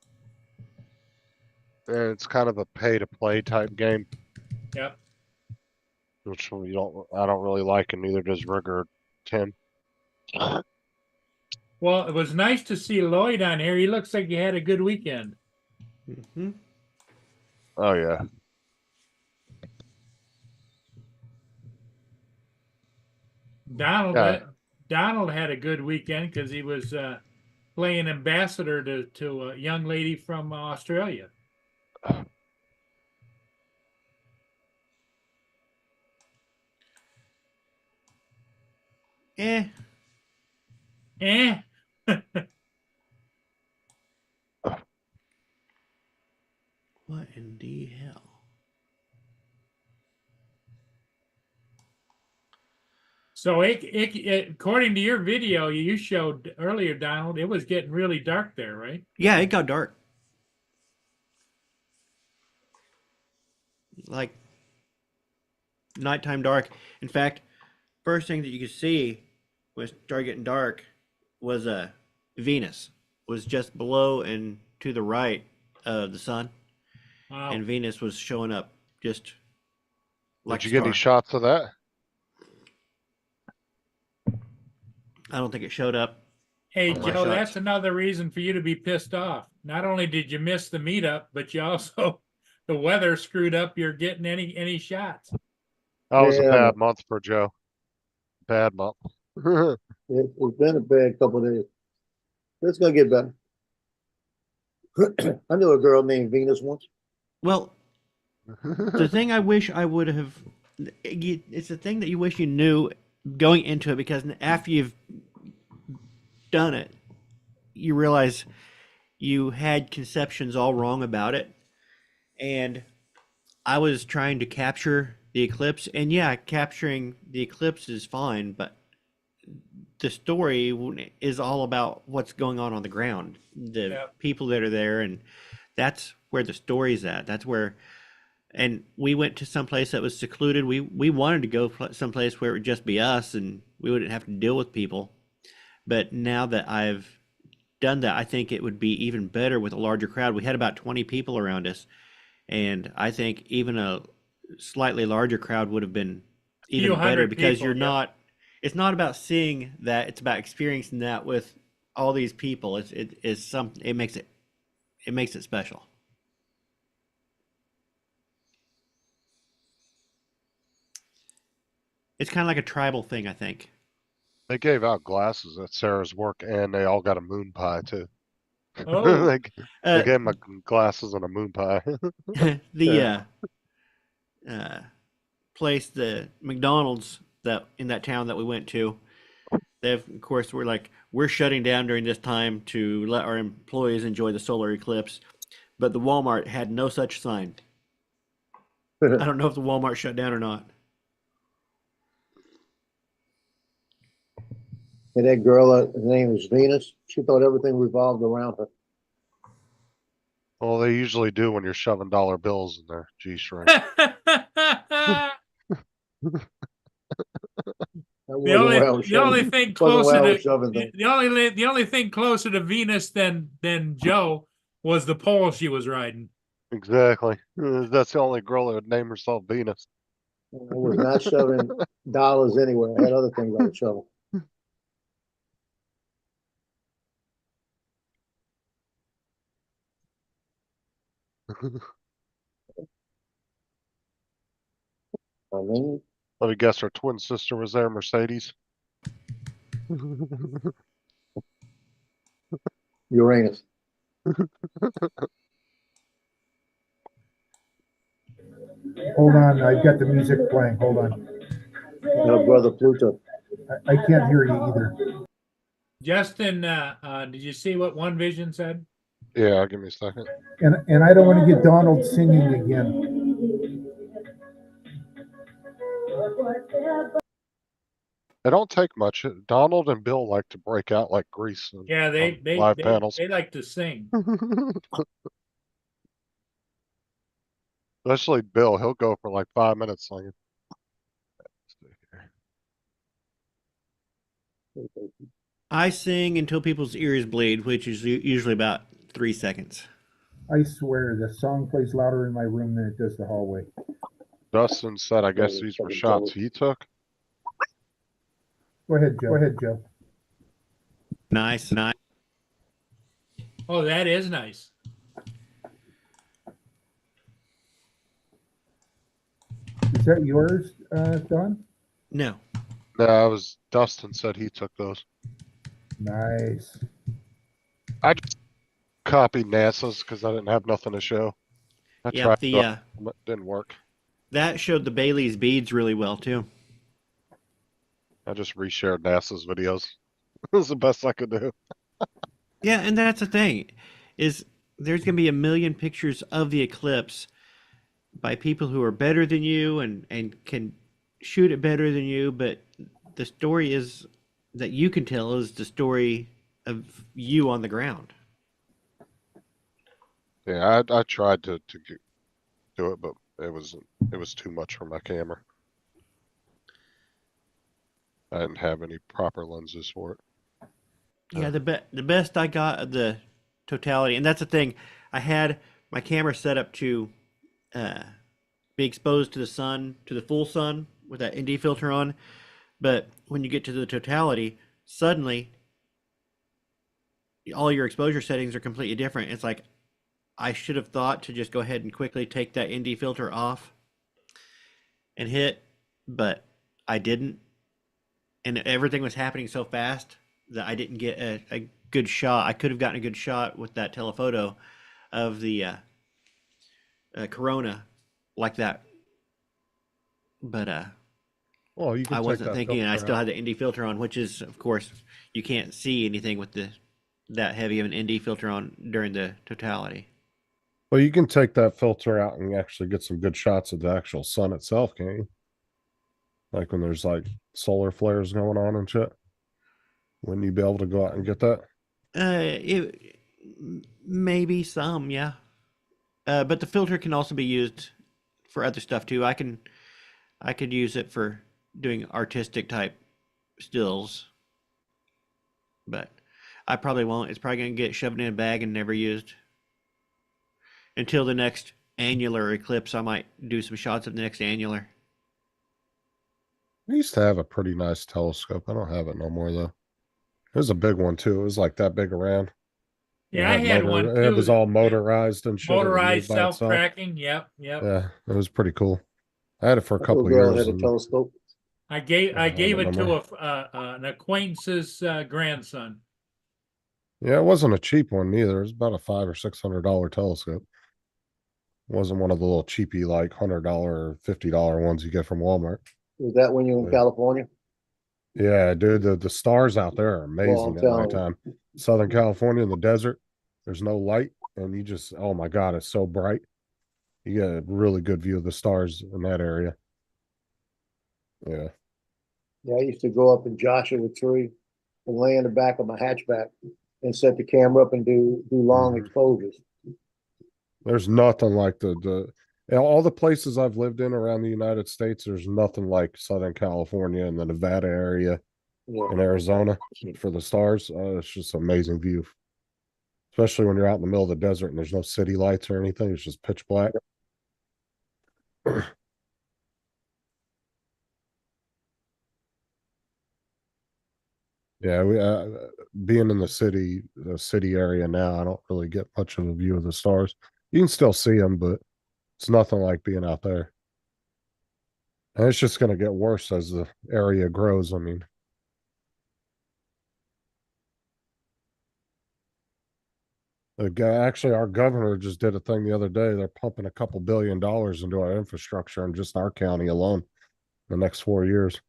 And it's kind of a pay to play type game, Yep. which I don't really like, and neither does Rigor 10. Well, it was nice to see Lloyd on here. He looks like he had a good weekend. Mm-hmm. Oh yeah. Yeah. Donald had a good weekend because he was playing ambassador to a young lady from Australia. Eh. Eh? What in the hell? So according to your video you showed earlier, Donald, it was getting really dark there, right? Yeah, it got dark. Like nighttime dark. In fact, first thing that you could see when it started getting dark was Venus was just below and to the right of the sun, Wow. and Venus was showing up just like Did you a get any star. shots of that? I don't think it showed up. Hey, on my Joe, shots. that's another reason for you to be pissed off. Not only did you miss the meetup, but you also the weather screwed up your getting any shots. That was a Yeah, bad month for Joe. Bad month. It's been a bad couple of days. It's gonna get better. I knew a girl named Venus once. Well, the thing I wish I would have, it's the thing that you wish you knew going into it, because after you've done it, you realize you had conceptions all wrong about it. And I was trying to capture the eclipse, and yeah, capturing the eclipse is fine, but the story is all about what's going on the ground, the Yep. people that are there, and that's where the story's at. That's where, and we went to some place that was secluded. We wanted to go someplace where it would just be us and we wouldn't have to deal with people. But now that I've done that, I think it would be even better with a larger crowd. We had about 20 people around us, and I think even a slightly larger crowd would have been even Few better, hundred because people, you're yep. not, it's not about seeing that, it's about experiencing that with all these people. It makes it special. It's kind of like a tribal thing, I think. They gave out glasses at Sarah's work and they all got a moon pie too. Oh. They gave them glasses and a moon pie. The place, the McDonald's that in that town that we went to, they've of course were like, we're shutting down during this time to let our employees enjoy the solar eclipse, but the Walmart had no such sign. I don't know if the Walmart shut down or not. And that girl, her name is Venus. She thought everything revolved around her. Well, they usually do when you're shoving dollar bills in their G-string. The only thing closer to Venus than Joe was the pole she was riding. Exactly. That's the only girl that would name herself Venus. I was not shoving dollars anywhere. I had other things I would shovel. I mean, Let me guess, her twin sister was there, Mercedes. Uranus. Hold on, I've got the music playing. Hold on. No, brother Pluto. I can't hear you either. Justin, did you see what One Vision said? Yeah, give me a second. And I don't want to get Donald singing again. It don't take much. Donald and Bill like to break out like grease. Yeah, they live panels. they like to sing. Especially Bill, he'll go for like 5 minutes singing. I sing until people's ears bleed, which is usually about 3 seconds. I swear, the song plays louder in my room than it does the hallway. Dustin said, I guess these were shots he took. Go ahead, Joe. Go ahead, Joe. Nice. Oh, that is nice. Is that yours, Don? No. No, it was Dustin said he took those. Nice. I just copied NASA's because I didn't have nothing to show. I Yeah, tried it didn't work. that showed the Bailey's beads really well too. I just reshared NASA's videos. It was the best I could do. Yeah, and that's the thing, is there's gonna be a million pictures of the eclipse by people who are better than you and can shoot it better than you, but the story is that you can tell is the story of you on the ground. Yeah, I tried to do it, but it was too much for my camera. I didn't have any proper lenses for it. Yeah, the best I got of the totality, and that's the thing. I had my camera set up to be exposed to the sun, to the full sun, with that ND filter on. But when you get to the totality, suddenly all your exposure settings are completely different. It's like I should have thought to just go ahead and quickly take that ND filter off and hit, but I didn't. And everything was happening so fast that I didn't get a good shot. I could have gotten a good shot with that telephoto of the Corona like that. But Well, you can I take wasn't that thinking, and I filter still out. had the ND filter on, which is, of course, you can't see anything with that heavy of an ND filter on during the totality. Well, you can take that filter out and actually get some good shots of the actual sun itself, can't you? Like when there's like solar flares going on and shit. Wouldn't you be able to go out and get that? Maybe some, yeah. But the filter can also be used for other stuff too. I could use it for doing artistic type stills, but I probably won't. It's probably gonna get shoved in a bag and never used until the next annular eclipse. I might do some shots of the next annular. I used to have a pretty nice telescope. I don't have it no more though. It was a big one too. It was like that big around. Yeah, I had one too. It was all motorized and shit. It would move Motorized by itself. self-tracking. Yep. Yeah, it was pretty cool. I had it for a couple of Little girl years. had a telescope. I gave I it don't to know. an acquaintance's grandson. Yeah, it wasn't a cheap one neither. It was about a $500 or $600 telescope. It wasn't one of the little cheapy like $100 or $50 ones you get from Walmart. Was that when you were in Yeah. California? Yeah, dude, the stars out there are Well, amazing I'm at telling you. nighttime. Southern California in the desert, there's no light, and you just, oh my God, it's so bright. You get a really good view of the stars in that area. Yeah. Yeah, I used to go up in Joshua Tree and lay in the back of my hatchback and set the camera up and do long Mhm. exposures. There's nothing like all the places I've lived in around the United States, there's nothing like Southern California and the Nevada area Yeah. and Arizona for the stars. It's just an amazing view. Especially when you're out in the middle of the desert and there's no city lights or anything. It's just pitch black. Yeah, we being in the city area now, I don't really get much of a view of the stars. You can still see them, but it's nothing like being out there. And it's just going to get worse as the area grows. I mean, actually, our governor just did a thing the other day. They're pumping a couple $1 billion into our infrastructure in just our county alone the next 4 years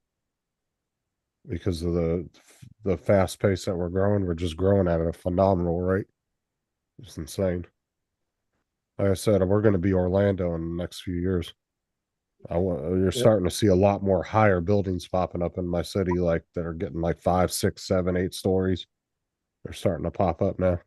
because of the fast pace that we're growing. We're just growing at a phenomenal rate. It's insane. Like I said, we're going to be Orlando in the next few years. You're starting to see a lot more higher buildings popping up in my city, like that are getting like 5, 6, 7, 8 stories. They're starting to pop up now.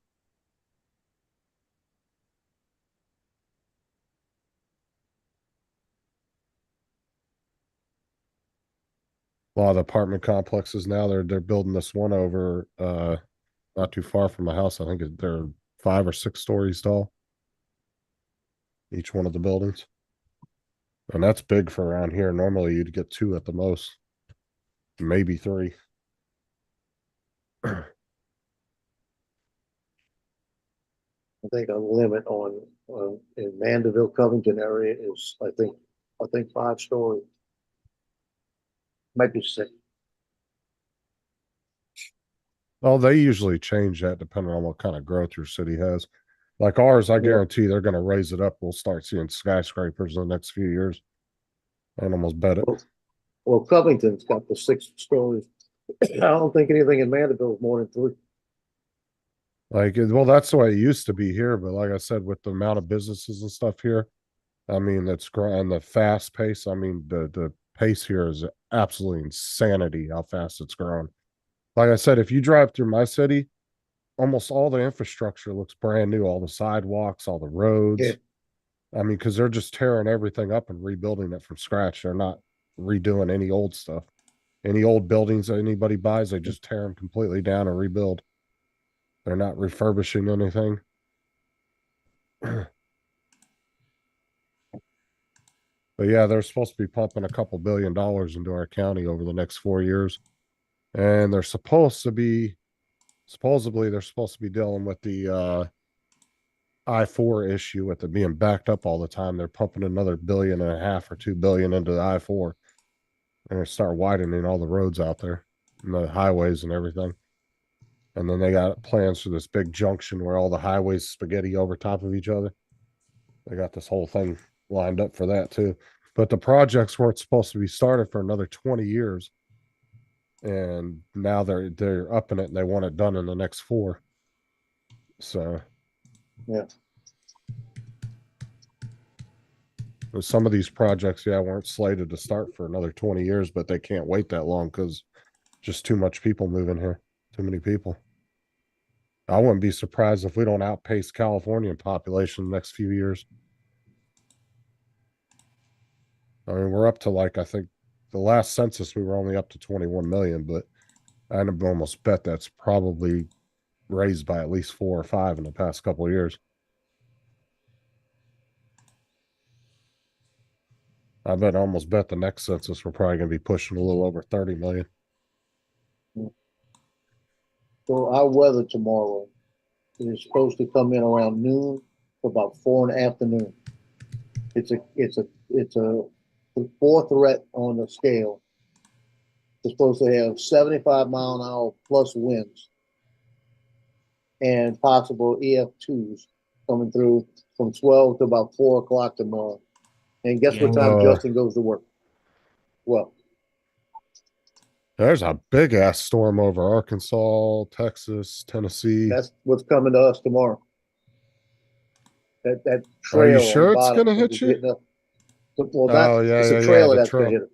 A lot of the apartment complexes now, they're building this one over not too far from my house. I think they're 5 or 6 stories tall, each one of the buildings. And that's big for around here. Normally you'd get 2 at the most, maybe 3. I think a limit on in Mandeville, Covington area is I think 5 stories. Might be 6. Well, they usually change that depending on what kind of growth your city has. Like ours, I guarantee they're going to raise it up. We'll start seeing skyscrapers in the next few years. I'd almost bet it. Well, Covington's got the 6 stories. I don't think anything in Mandeville is more than 3. Like, well, that's the way it used to be here. But like I said, with the amount of businesses and stuff here, I mean, that's growing the fast pace. I mean, the pace here is absolutely insanity how fast it's growing. Like I said, if you drive through my city, almost all the infrastructure looks brand new, all the sidewalks, all the roads. Yeah. I mean, because they're just tearing everything up and rebuilding it from scratch. They're not redoing any old stuff. Any old buildings that anybody buys, they just tear them completely down and rebuild. They're not refurbishing anything. But yeah, they're supposed to be pumping a couple $1 billion into our county over the next 4 years. And they're supposedly they're supposed to be dealing with the I-4 issue with it being backed up all the time. They're pumping another $1.5 billion or $2 billion into the I-4. They're gonna start widening all the roads out there and the highways and everything. And then they got plans for this big junction where all the highways spaghetti over top of each other. They got this whole thing lined up for that too. But the projects weren't supposed to be started for another 20 years. And now they're upping it and they want it done in the next 4. So Yeah. some of these projects, weren't slated to start for another 20 years, but they can't wait that long because just too much people moving here. Too many people. I wouldn't be surprised if we don't outpace California in population the next few years. I mean, we're up to like, I think the last census, we were only up to 21 million, but I'd almost bet that's probably raised by at least 4 or 5 in the past couple of years. I almost bet the next census we're probably going to be pushing a little over 30 million. So our weather tomorrow is supposed to come in around noon for about 4 in the afternoon. It's a 4 threat on the scale, We're supposed to have 75-mile-an-hour plus winds and possible EF2s coming through from 12 to about 4 o'clock tomorrow. And guess what time Justin goes to work? Well, There's a big ass storm over Arkansas, Texas, Tennessee. that's what's coming to us tomorrow. That Are trail. you on sure the it's bottom gonna is hit you? hitting up. Well, not, Oh, yeah, it's yeah, a yeah, trailer the that's gonna trail. hit it.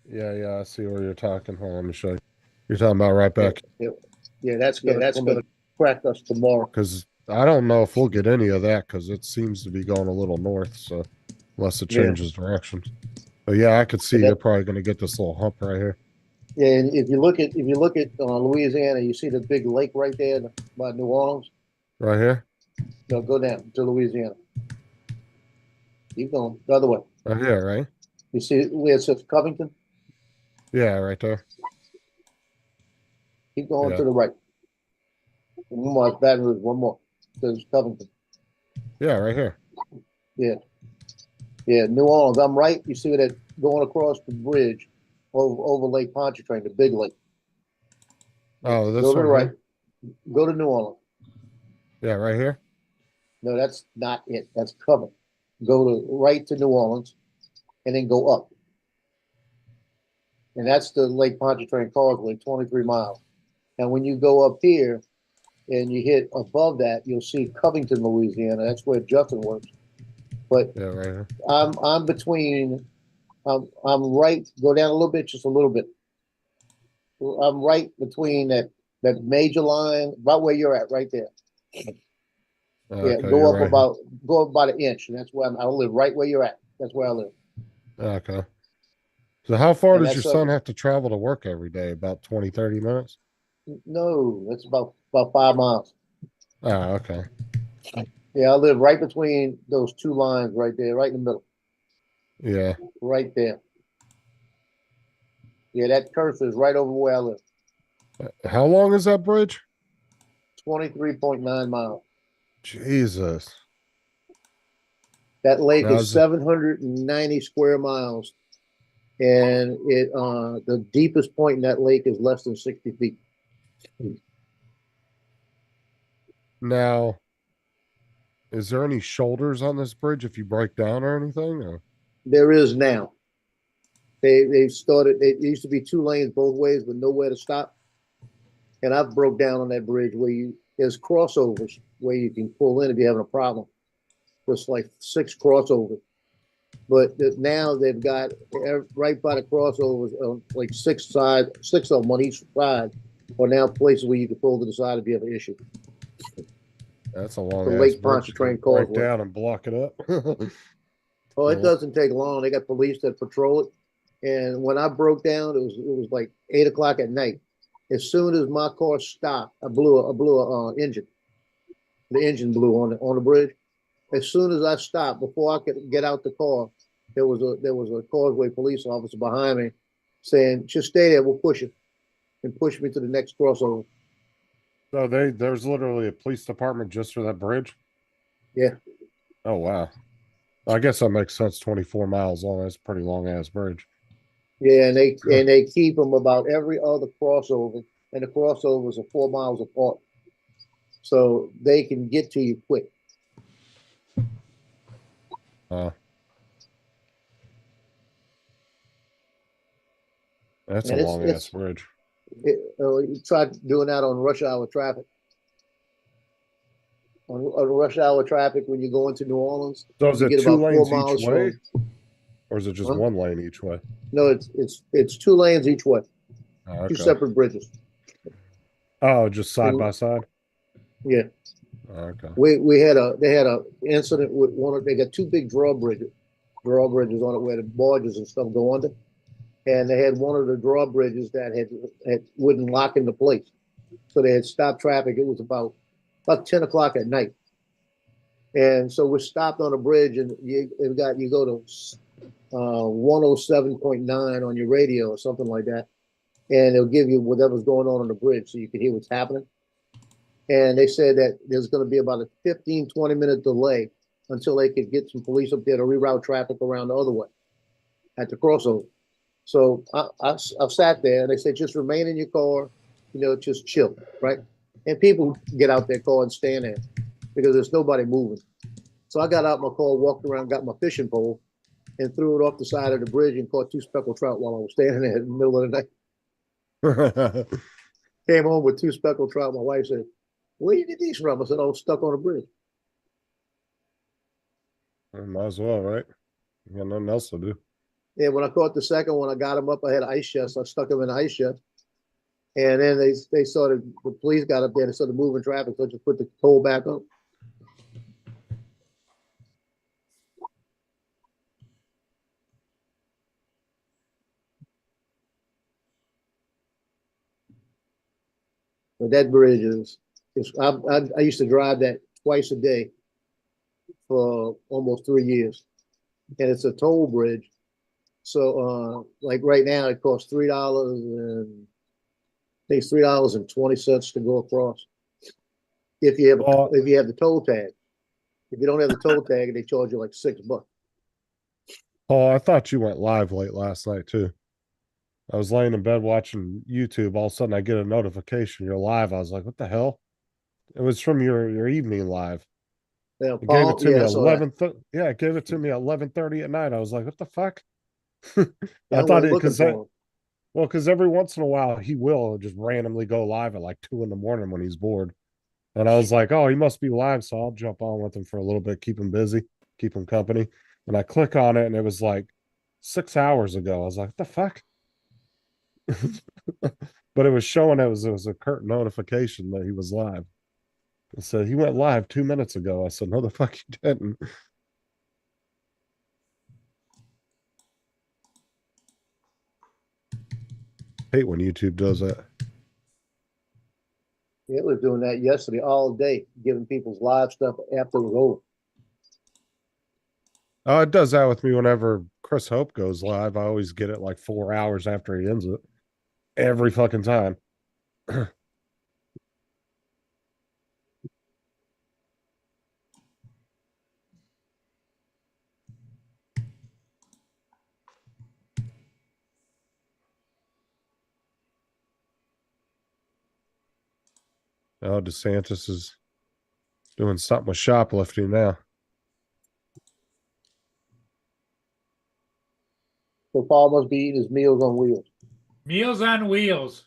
Yeah, I see where you're talking. Hold on, let me show you. You're talking about right back. Yeah, that's gonna crack us tomorrow. Because I don't know if we'll get any of that because it seems to be going a little north. So unless it Yeah. changes direction. But yeah, I could see that- you're probably going to get this little hump right here. Yeah, and if you look at Louisiana, you see the big lake right there by New Orleans. Right here? No, go down to Louisiana. Keep going the other way. Right here, right? You see where it says Covington? Yeah, right there. Keep going Yeah. to the right. One more, it's Baton Rouge. One more. It says Covington. Yeah, right here. Yeah, New Orleans. I'm right. You see that going across the bridge over Lake Pontchartrain, the big lake. Oh, this Go to one the right. here? Go to New Orleans. Yeah, right here. No, that's not it. That's Covington. Go to right to New Orleans, and then go up. And that's the Lake Pontchartrain Causeway, 23 miles. And when you go up here and you hit above that, you'll see Covington, Louisiana. That's where Justin works. But Yeah, right here. I'm between. I'm right. Go down a little bit, just a little bit. I'm right between that major line, about where you're at, right there. Okay, Go you're up right about an inch, and that's where I live. Right where you're at. That's where I live. here. Okay. So how far And does your that's son have to travel to work every day? About 20, 30 minutes? No, that's about 5 miles. Oh, okay. Yeah, I live right between those two lines, right there, right in the middle, Yeah. right there. Yeah, that cursor is right over where I live. How long is that bridge? 23.9 miles. Jesus. That lake Now is is it- 790 square miles, and the deepest point in that lake is less than 60 feet. Now, is there any shoulders on this bridge if you break down or anything? Or? There is now. They've started. It used to be 2 lanes both ways with nowhere to stop. And I've broke down on that bridge where there's crossovers where you can pull in if you're having a problem. There's like 6 crossovers, but now they've got right by the crossovers, like 6 of them on each side, are now places where you can pull to the side if you have an issue. That's a long The ass Lake bridge. Pontchartrain to break Causeway. down and block it up. Oh, it Yeah. doesn't take long. They got police that patrol it. And when I broke down, it was like 8 o'clock at night. As soon as my car stopped, I blew a engine. The engine blew on the bridge. As soon as I stopped, before I could get out the car, there was a Causeway police officer behind me saying, "Just stay there. We'll push you," and push me to the next crossover. So there's literally a police department just for that bridge? Yeah. Oh wow. I guess that makes sense. 24 miles long. That's a pretty long ass bridge. Yeah, and they keep them about every other crossover, and the crossovers are 4 miles apart, so they can get to you quick. That's And a it's- long it's- ass bridge. You try doing that on rush hour traffic. On rush hour traffic, when you go into New Orleans, So is you it get 2 about 4 lanes miles each way? from. Or is it just Huh? 1 lane each way? No, it's 2 lanes each way, Oh, 2 okay. separate bridges. Oh, just side And- by side? Yeah, Oh, okay. they had a incident with they got 2 big drawbridges on it where the barges and stuff go under, and they had one of the drawbridges that had wouldn't lock into place, so they had stopped traffic. It was about 10 o'clock at night, and so we stopped on a bridge, and you go to 107.9 on your radio or something like that, and it'll give you whatever's going on the bridge so you can hear what's happening. And they said that there's going to be about a 15-20 minute delay until they could get some police up there to reroute traffic around the other way at the crossover. So I've sat there and they said, just remain in your car, just chill, right? And people get out their car and stand there because there's nobody moving. So I got out my car, walked around, got my fishing pole, and threw it off the side of the bridge and caught 2 speckled trout while I was standing there in the middle of the night. Came home with 2 speckled trout. My wife said, "Where you get these from?" I said, "I was stuck on a bridge." Might as well, right? You got nothing else to do. And when I caught the second one, I got him up. I had an ice chest. I stuck him in the ice chest. And then they started, the police got up there and started moving traffic. So I just put the pole back up. But that bridge I used to drive that twice a day for almost 3 years. And it's a toll bridge. So like right now it costs $3 and I think it's $3.20 to go across. If you have the toll tag. If you don't have the toll tag, they charge you like $6. Paul, I thought you went live late last night too. I was laying in bed watching YouTube. All of a sudden, I get a notification you're live. I was like, "What the hell?" It was from your evening live. Yeah, It Paul, gave it to me I at saw that. 11. Yeah, it gave it to me at 11:30 at night. I was like, "What the fuck?" Yeah, I I thought wasn't it looking for him. because every once in a while he will just randomly go live at like 2 a.m. when he's bored. And I was like, "Oh, he must be live," so I'll jump on with him for a little bit, keep him busy, keep him company. And I click on it, and it was like 6 hours ago. I was like, "What the fuck?" But it was showing it was a current notification that he was live. It said he went live 2 minutes ago. I said, "No, the fuck you didn't." Hate when YouTube does that. Yeah, it was doing that yesterday all day, giving people's live stuff after it was over. Oh, it does that with me whenever Chris Hope goes live. I always get it like 4 hours after he ends it. Every fucking time. Oh, DeSantis is doing something with shoplifting now. So Paul must be eating his Meals on Wheels. Meals on Wheels.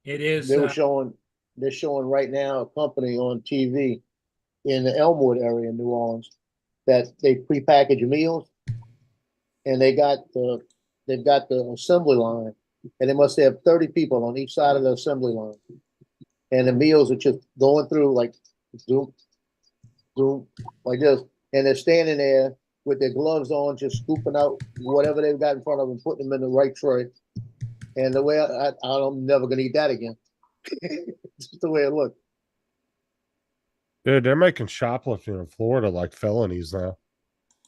It is. They're showing right now a company on TV in the Elmwood area in New Orleans that they prepackage meals, and they've got the assembly line, and they must have 30 people on each side of the assembly line, and the meals are just going through like zoom, zoom, like this, and they're standing there with their gloves on, just scooping out whatever they've got in front of them, putting them in the right tray. And the way I'm never gonna eat that again. It's just the way it looks. Dude, they're making shoplifting in Florida like felonies now.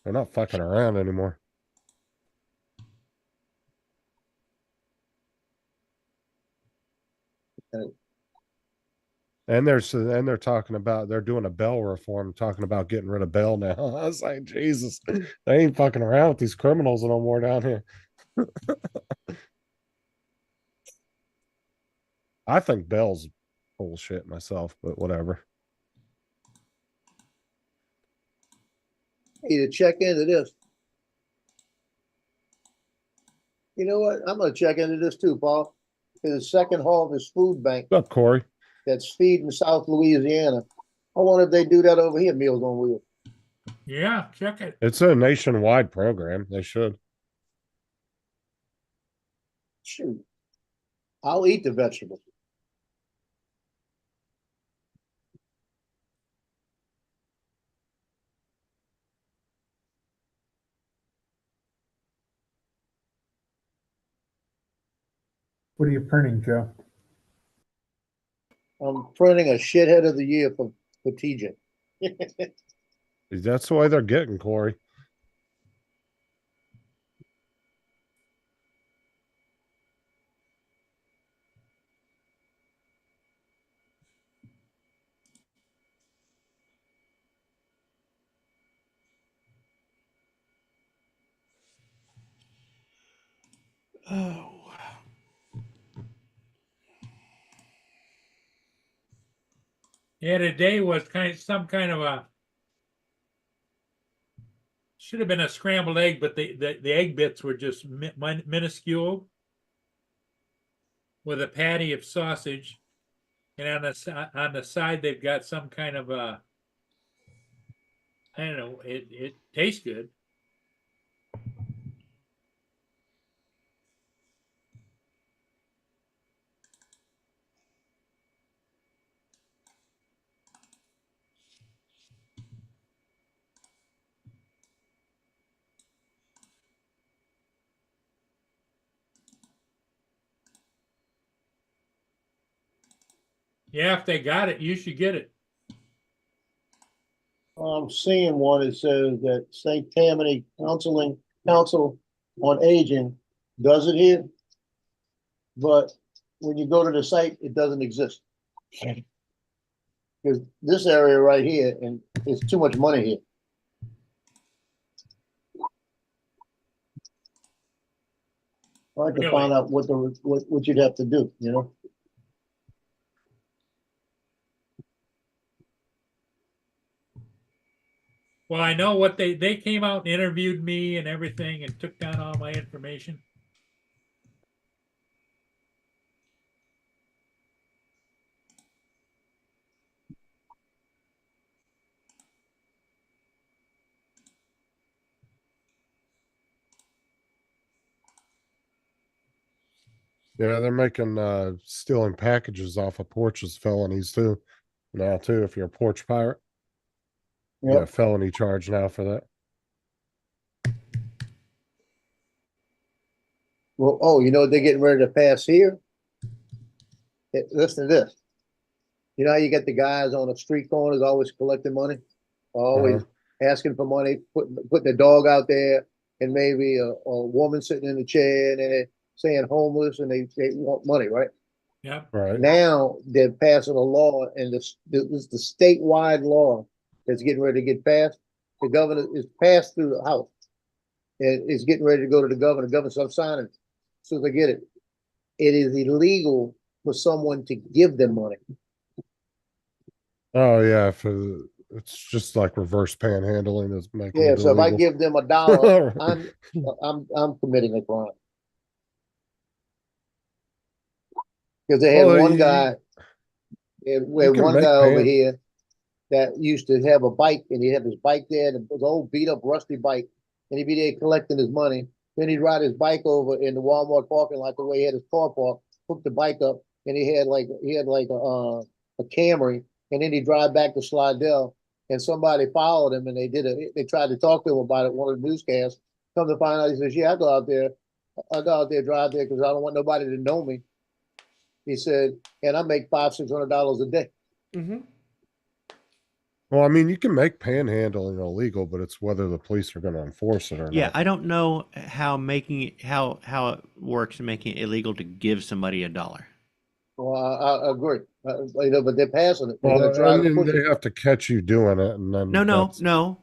They're not fucking around anymore. And they're talking about they're doing a bail reform, talking about getting rid of bail now. I was like, Jesus, they ain't fucking around with these criminals no more down here. I think bail's bullshit myself, but whatever. Need to check into this. You know what? I'm gonna check into this too, Paul. There's a Second Harvest Food Bank What's up, Corey? that's feeding South Louisiana. I wonder if they do that over here, Meals on Wheels. Yeah, check it. It's a nationwide program. They should. Shoot. I'll eat the vegetables. What are you printing, Joe? I'm printing a shithead of the year for TJ. That's the way they're getting, Corey. Oh. Yeah, today was some kind of a, should have been a scrambled egg, but the egg bits were just minuscule with a patty of sausage, and on the side they've got some kind of a, I don't know, it tastes good. Yeah, if they got it, you should get it. I'm seeing one, it says that St. Tammany Council on Aging does it here. But when you go to the site, it doesn't exist. Because this area right here, and it's too much money here. I'd like to Really? find out what you'd have to do, you know? Well, I know what they came out and interviewed me and everything and took down all my information. Yeah, they're making stealing packages off of porches felonies too. Now too, if you're a porch pirate. You Yep. got a felony charge now for that. Well, oh, you know what they're getting ready to pass here? Listen to this. You know how you get the guys on the street corners always collecting money? Always asking for money, putting the dog out there, and maybe a woman sitting in the chair, and they're saying homeless, and they want money, right? Yeah. Right. Now they're passing a law, and this is the statewide law that's getting ready to get passed. The governor is passed through the House, and it's getting ready to go to the governor. The governor's up signing it. So they get it. It is illegal for someone to give them money. Oh yeah, it's just like reverse panhandling is making Yeah, it so if I illegal. give them $1, I'm committing a crime. Because they had Well, one you- guy, we had can one make guy over pan- here that used to have a bike, and he'd have his bike there, and it was an old beat up rusty bike, and he'd be there collecting his money. Then he'd ride his bike over in the Walmart parking lot the way he had his car parked, hook the bike up, and he had like a Camry, and then he'd drive back to Slidell, and somebody followed him, and they tried to talk to him about it, one of the newscasts. Come to find out, he says, "Yeah, I go out there, drive there because I don't want nobody to know me." He said, "And I make $500-600 a day." Mm-hmm. Well, I mean, you can make panhandling illegal, but it's whether the police are going to enforce it or Yeah, not. I don't know how how it works in making it illegal to give somebody $1. Well, I agree, but they're passing it. They're Well, gonna try and to then push they it. have to catch you doing it, and then No.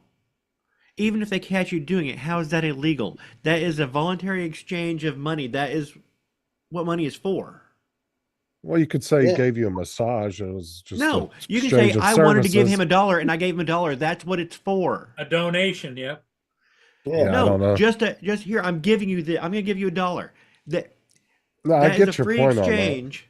Even if they catch you doing it, how is that illegal? That is a voluntary exchange of money. That is what money is for. Well, you could say he Yeah. gave you a massage. It was just No, a you can say exchange of I wanted to give services. him $1 and I gave him $1. That's what it's for. A donation, yep. Yeah, I No, don't know. just here. I'm giving you I'm going to give you $1. That No, I that is get a your free point on that. exchange.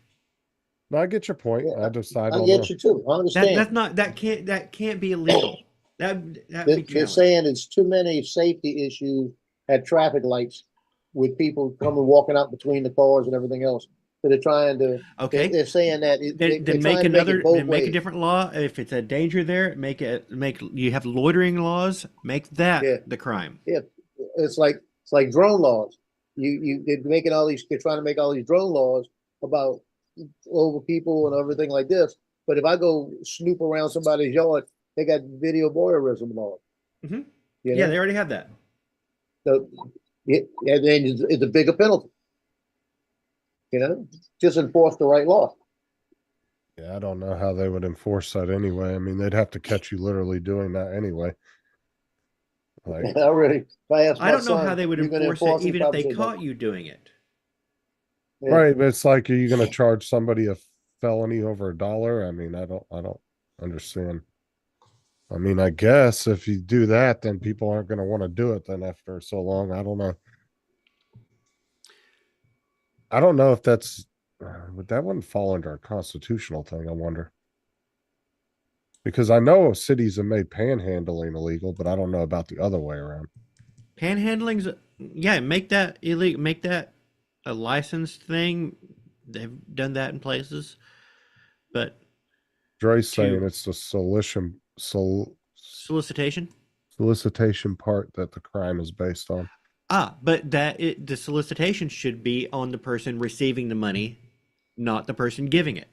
No, I get your point. Yeah, I just I I don't get know. you too. I understand. That can't be illegal. That'd be They're challenged. saying it's too many safety issues at traffic lights with people coming walking out between the cars and everything else. So they're trying to. Okay. They're saying that they're Then make trying to make it both then make a ways. different law. If it's a danger there, make you have loitering laws, make that Yeah. the crime. It's like drone laws. They're trying to make all these drone laws about over people and everything like this. But if I go snoop around somebody's yard, they got video voyeurism laws. Mhm. You Yeah, know? they already have that. So and then it's a bigger penalty. You know, just enforce the right law. Yeah, I don't know how they would enforce that anyway. I mean, they'd have to catch you literally doing that anyway. Like, I don't know how they would "You gonna enforce it, even if they probably say, caught you doing it." Right, but it's like, are you gonna charge somebody a felony over $1? I mean, I don't understand. I mean, I guess if you do that, then people aren't gonna want to do it then after so long. I don't know. I don't know if that's, but that wouldn't fall under a constitutional thing, I wonder. Because I know cities have made panhandling illegal, but I don't know about the other way around. Panhandling's, yeah, make that illegal, make that a licensed thing. They've done that in places, but Dre's saying it's the solicitation. solicitation part that the crime is based on. But the solicitation should be on the person receiving the money, not the person giving it.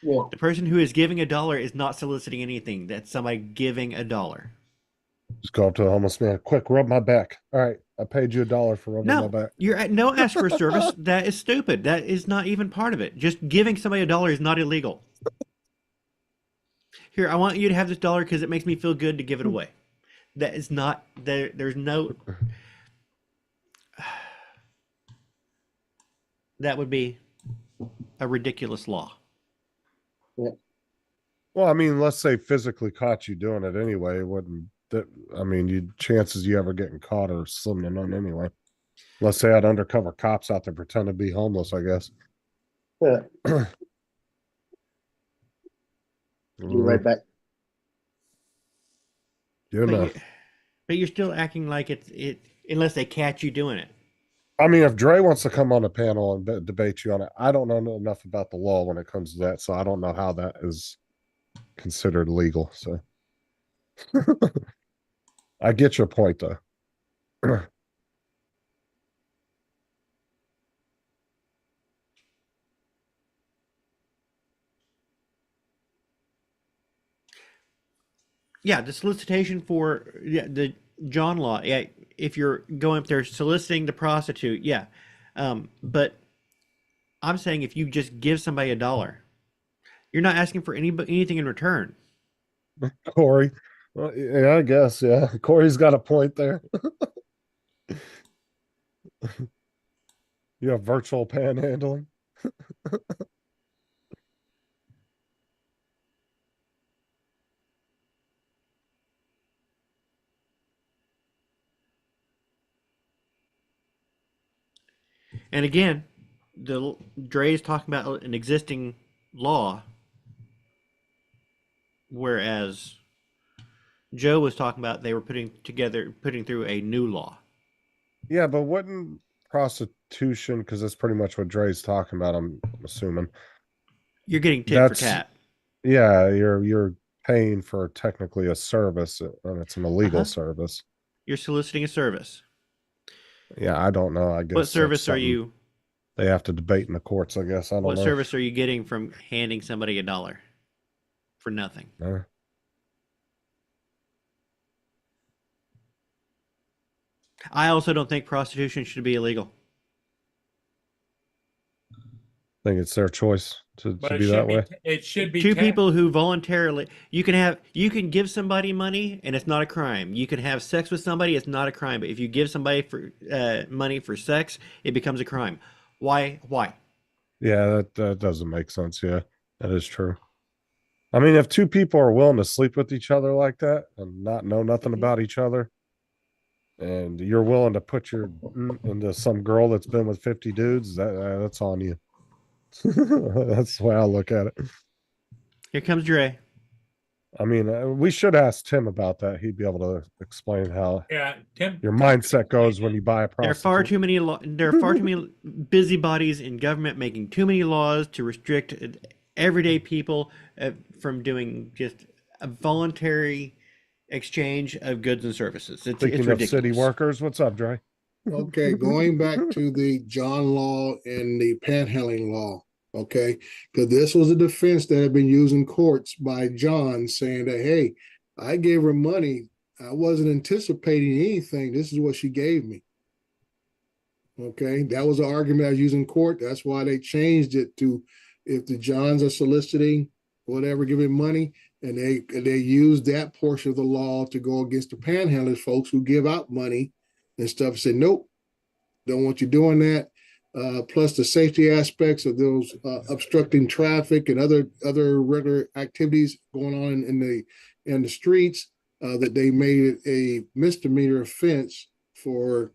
Yeah. The person who is giving $1 is not soliciting anything. That's somebody giving $1. Just go up to the homeless man, quick, rub my back. All right, I paid you $1 for rubbing my No, back. no ask for a service. That is stupid. That is not even part of it. Just giving somebody $1 is not illegal. Here, I want you to have this $1 because it makes me feel good to give it away. That is not there. There's no. That would be a ridiculous law. Well, I mean, let's say physically caught you doing it anyway. It wouldn't that? I mean, chances you ever getting caught are slim to none anyway. Let's say I had undercover cops out there pretend to be homeless. I guess. Yeah. Be right back. You know. But you're still acting like it unless they catch you doing it. I mean, if Dre wants to come on the panel and debate you on it, I don't know enough about the law when it comes to that, so I don't know how that is considered legal. So I get your point, though. Yeah, the solicitation for the John law. Yeah, if you're going up there soliciting the prostitute, yeah. But I'm saying if you just give somebody $1, you're not asking for anything in return. Corey, well, yeah, I guess, yeah. Corey's got a point there. You have virtual panhandling. And again, Dre is talking about an existing law, whereas Joe was talking about they were putting through a new law. Yeah, but wouldn't prostitution, because that's pretty much what Dre's talking about, I'm assuming. You're getting tit for tat. Yeah, you're paying for technically a service, and it's an illegal service. You're soliciting a service. Yeah, I don't know. I guess what service are you? They have to debate in the courts, I guess. I don't know. What service are you getting from handing somebody $1 for nothing? I also don't think prostitution should be illegal. I think it's their choice to be that way. It should be two people who voluntarily. You can give somebody money and it's not a crime. You can have sex with somebody, it's not a crime. But if you give somebody for money for sex, it becomes a crime. Why? Yeah, that doesn't make sense. Yeah, that is true. I mean, if two people are willing to sleep with each other like that and not know nothing about each other, and you're willing to put your into some girl that's been with 50 dudes, that's on you. That's the way I look at it. Here comes Dre. I mean, we should ask Tim about that. He'd be able to explain how Tim, your mindset goes when you buy a prostitute. There are far too many busybodies in government making too many laws to restrict everyday people from doing just a voluntary exchange of goods and services. It's ridiculous. Of city workers, what's up, Dre? Okay, going back to the John law and the panhandling law, okay, because this was a defense that had been used in courts by John, saying that, hey, I gave her money. I wasn't anticipating anything. This is what she gave me. Okay, that was an argument I was using in court. That's why they changed it to if the Johns are soliciting, whatever, giving money, and they use that portion of the law to go against the panhandlers, folks who give out money and stuff. Said, nope, don't want you doing that. plus the safety aspects of those obstructing traffic and other regular activities going on in the streets, that they made it a misdemeanor offense for,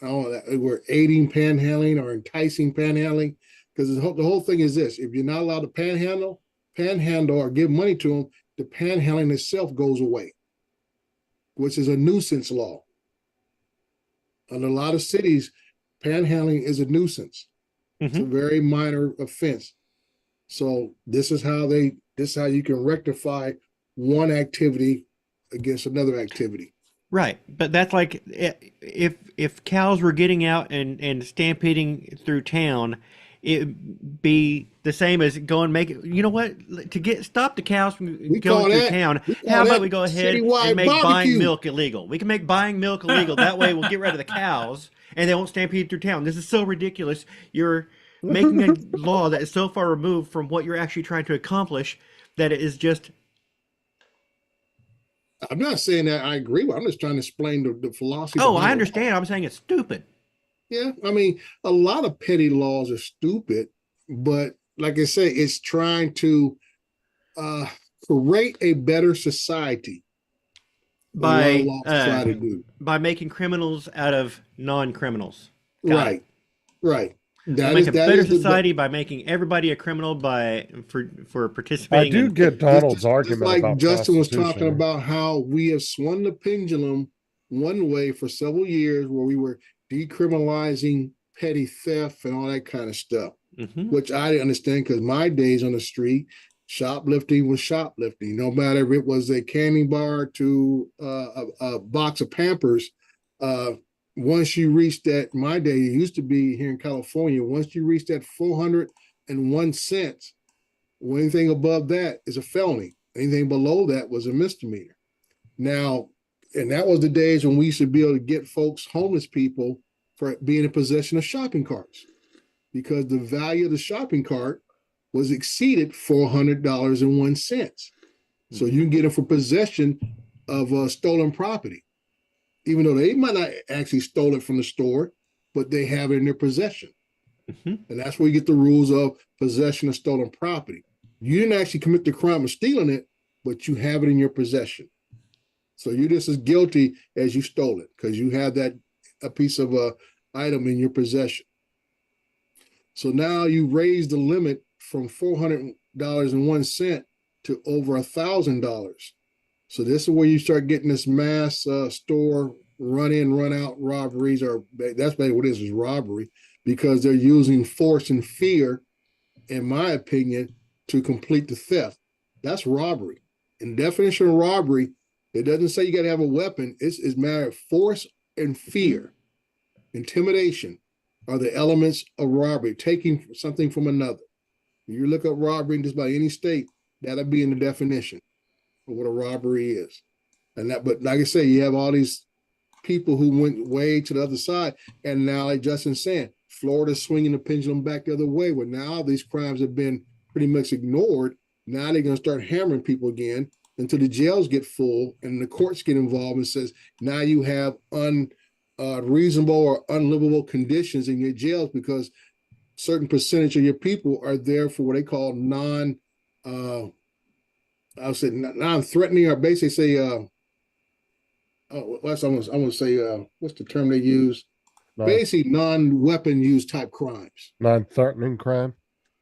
I don't know, we're aiding panhandling or enticing panhandling. Because the whole thing is this: if you're not allowed to panhandle or give money to them, the panhandling itself goes away, which is a nuisance law. In a lot of cities, panhandling is a nuisance. It's a very minor offense. So this is how you can rectify one activity against another activity. Right, but that's like if cows were getting out and stampeding through town, it'd be the same as go and make it. You know what? To stop the cows from going through town, how about we go ahead and make buying milk illegal? We can make buying milk illegal. That way, we'll get rid of the cows and they won't stampede through town. This is so ridiculous. You're making a law that is so far removed from what you're actually trying to accomplish that it is just. I'm not saying that I agree with. I'm just trying to explain the philosophy. Oh, I understand. I'm saying it's stupid. Yeah, I mean, a lot of petty laws are stupid, but like I say, it's trying to create a better society. By making criminals out of non-criminals. Right. Make a better society by making everybody a criminal for participating. I do get Donald's argument. Like about Justin was talking about how we have swung the pendulum one way for several years, where we were decriminalizing petty theft and all that kind of stuff, which I didn't understand, because my days on the street, shoplifting was shoplifting. No matter if it was a candy bar to a box of Pampers. Once you reach that, my day, it used to be here in California, once you reach that 401 cents, anything above that is a felony. Anything below that was a misdemeanor. Now, and that was the days when we used to be able to get folks, homeless people, for being in possession of shopping carts, because the value of the shopping cart was exceeded $400.01. So you can get it for possession of stolen property, even though they might not actually stole it from the store, but they have it in their possession. And that's where you get the rules of possession of stolen property. You didn't actually commit the crime of stealing it, but you have it in your possession. So you're just as guilty as you stole it, because you have a piece of a item in your possession. So now you raise the limit from $400.01 to over $1,000. So this is where you start getting this mass store run in, run out robberies, or that's basically what it is robbery, because they're using force and fear, in my opinion, to complete the theft. That's robbery. In definition of robbery, it doesn't say you got to have a weapon. It's matter of force and fear. Intimidation are the elements of robbery, taking something from another. You look up robbery in just about any state, that'll be in the definition of what a robbery is. But like I say, you have all these people who went way to the other side, and now, like Justin's saying, Florida's swinging the pendulum back the other way, where now these crimes have been pretty much ignored. Now they're going to start hammering people again until the jails get full and the courts get involved and says, now you have unreasonable or unlivable conditions in your jails, because certain percentage of your people are there for what they call non-threatening, or basically say, what's the term they use? Basically non-weapon use type crimes. Non-threatening crime?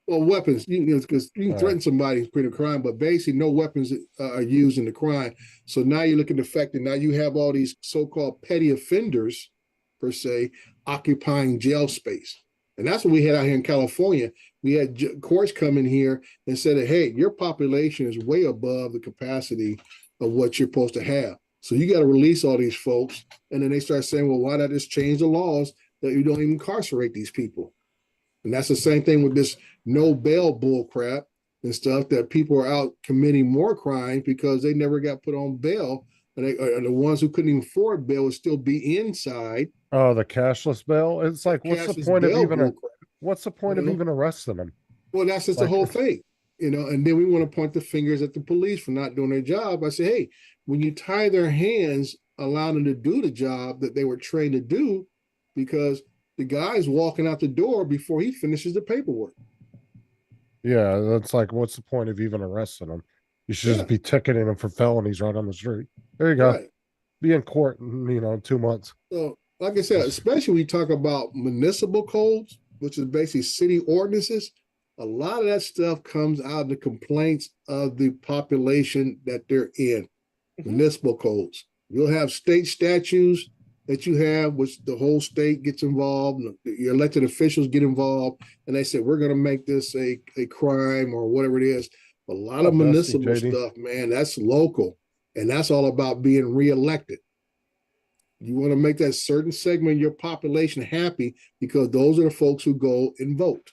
Well, weapons, because you can threaten somebody to commit a crime, but basically no weapons are used in the crime. So now you look at the fact that now you have all these so-called petty offenders, per se, occupying jail space. And that's what we had out here in California. We had courts come in here and said, hey, your population is way above the capacity of what you're supposed to have. So you got to release all these folks. And then they start saying, well, why not just change the laws that you don't even incarcerate these people? And that's the same thing with this no bail bull crap and stuff, that people are out committing more crimes because they never got put on bail. And the ones who couldn't even afford bail would still be inside. Oh, the cashless bail. It's like, what's the point of even arresting them? Well, that's just the whole thing, and then we want to point the fingers at the police for not doing their job. I say, hey, when you tie their hands, allow them to do the job that they were trained to do, because the guy's walking out the door before he finishes the paperwork. Yeah, that's like, what's the point of even arresting him? You should just be ticketing him for felonies right on the street. There you go. Right. Be in court in 2 months. So, like I said, especially when we talk about municipal codes, which is basically city ordinances, a lot of that stuff comes out of the complaints of the population that they're in. Municipal codes. You'll have state statutes that you have, which the whole state gets involved, your elected officials get involved, and they say, we're going to make this a crime or whatever it is. A lot of municipal stuff, man, that's local, and that's all about being reelected. You want to make that certain segment of your population happy because those are the folks who go and vote.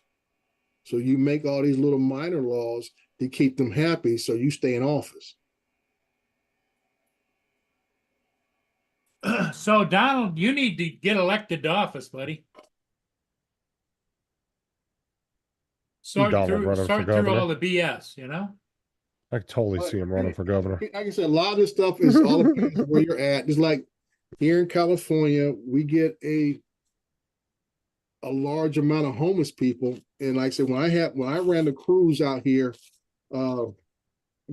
So you make all these little minor laws to keep them happy so you stay in office. So Donald, you need to get elected to office, buddy. Sort Donald running for through governor. all the BS, you know? I can totally see him running for governor. Like I said, a lot of this stuff is all about where you're at. It's like here in California, we get a large amount of homeless people. And like I said, when I ran the crews out here,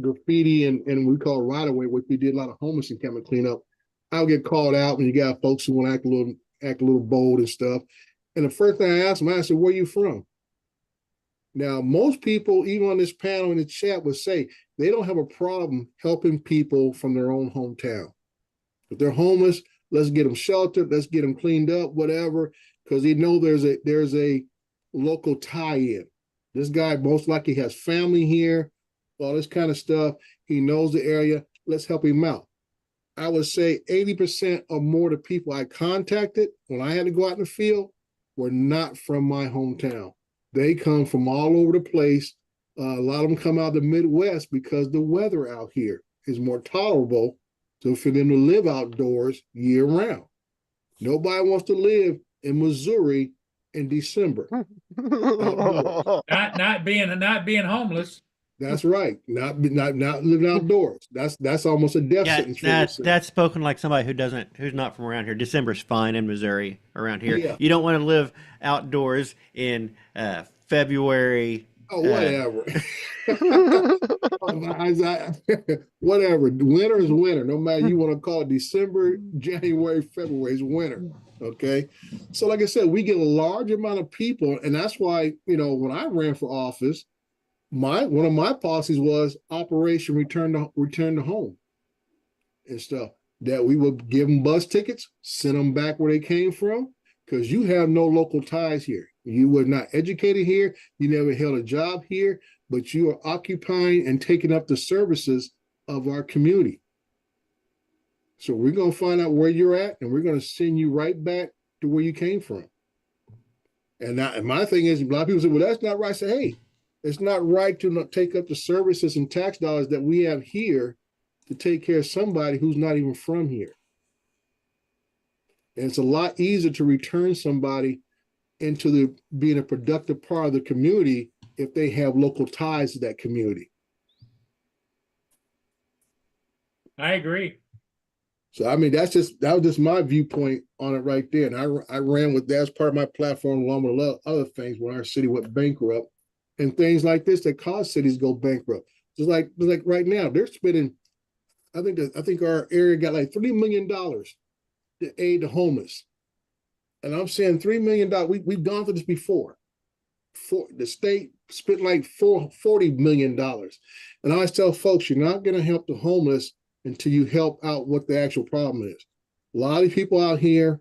graffiti and we call right away, which we did a lot of homeless encampment cleanup, I'll get called out when you got folks who want to act a little bold and stuff. And the first thing I asked them, I said, where are you from? Now, most people, even on this panel in the chat, would say they don't have a problem helping people from their own hometown. If they're homeless, let's get them sheltered, let's get them cleaned up, whatever, because they know there's a local tie-in. This guy most likely has family here, all this kind of stuff. He knows the area. Let's help him out. I would say 80% or more of the people I contacted when I had to go out in the field were not from my hometown. They come from all over the place. A lot of them come out of the Midwest because the weather out here is more tolerable for them to live outdoors year round. Nobody wants to live in Missouri in December. Not being homeless. That's right. Not living outdoors. That's almost a death sentence. That's spoken like somebody who's not from around here. December's fine in Missouri around here. Yeah. You don't want to live outdoors in February. Oh, whatever. Whatever. Winter is winter. No matter you want to call it December, January, February is winter. Okay. So like I said, we get a large amount of people, and that's why, when I ran for office, one of my policies was Operation Return to Home and stuff, that we would give them bus tickets, send them back where they came from, because you have no local ties here. You were not educated here. You never held a job here, but you are occupying and taking up the services of our community. So we're going to find out where you're at, and we're going to send you right back to where you came from. And my thing is, a lot of people say, well, that's not right. I say, hey, it's not right to not take up the services and tax dollars that we have here to take care of somebody who's not even from here. And it's a lot easier to return somebody into being a productive part of the community if they have local ties to that community. I agree. So, I mean, that was just my viewpoint on it right there. And I ran with that as part of my platform, along with a lot of other things when our city went bankrupt and things like this that cause cities go bankrupt. Just like right now, they're spending, I think our area got like $3 million to aid the homeless. And I'm saying $3 million, we've gone through this before. The state spent like $40 million. And I always tell folks, you're not going to help the homeless until you help out what the actual problem is. A lot of people out here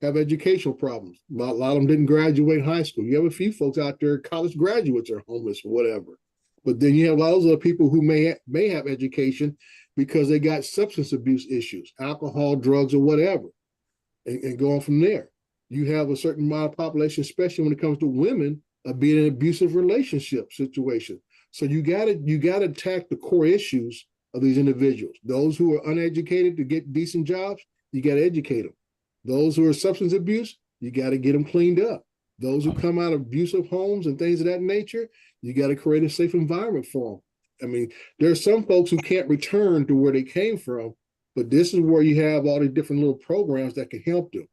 have educational problems. A lot of them didn't graduate high school. You have a few folks out there, college graduates are homeless or whatever. But then you have a lot of other people who may have education because they got substance abuse issues, alcohol, drugs, or whatever, and going from there. You have a certain amount of population, especially when it comes to women, being in an abusive relationship situation. So you gotta attack the core issues of these individuals. Those who are uneducated to get decent jobs, you gotta educate them. Those who are substance abuse, you gotta get them cleaned up. Those who come out of abusive homes and things of that nature, you gotta create a safe environment for them. I mean, there are some folks who can't return to where they came from, but this is where you have all the different little programs that can help them.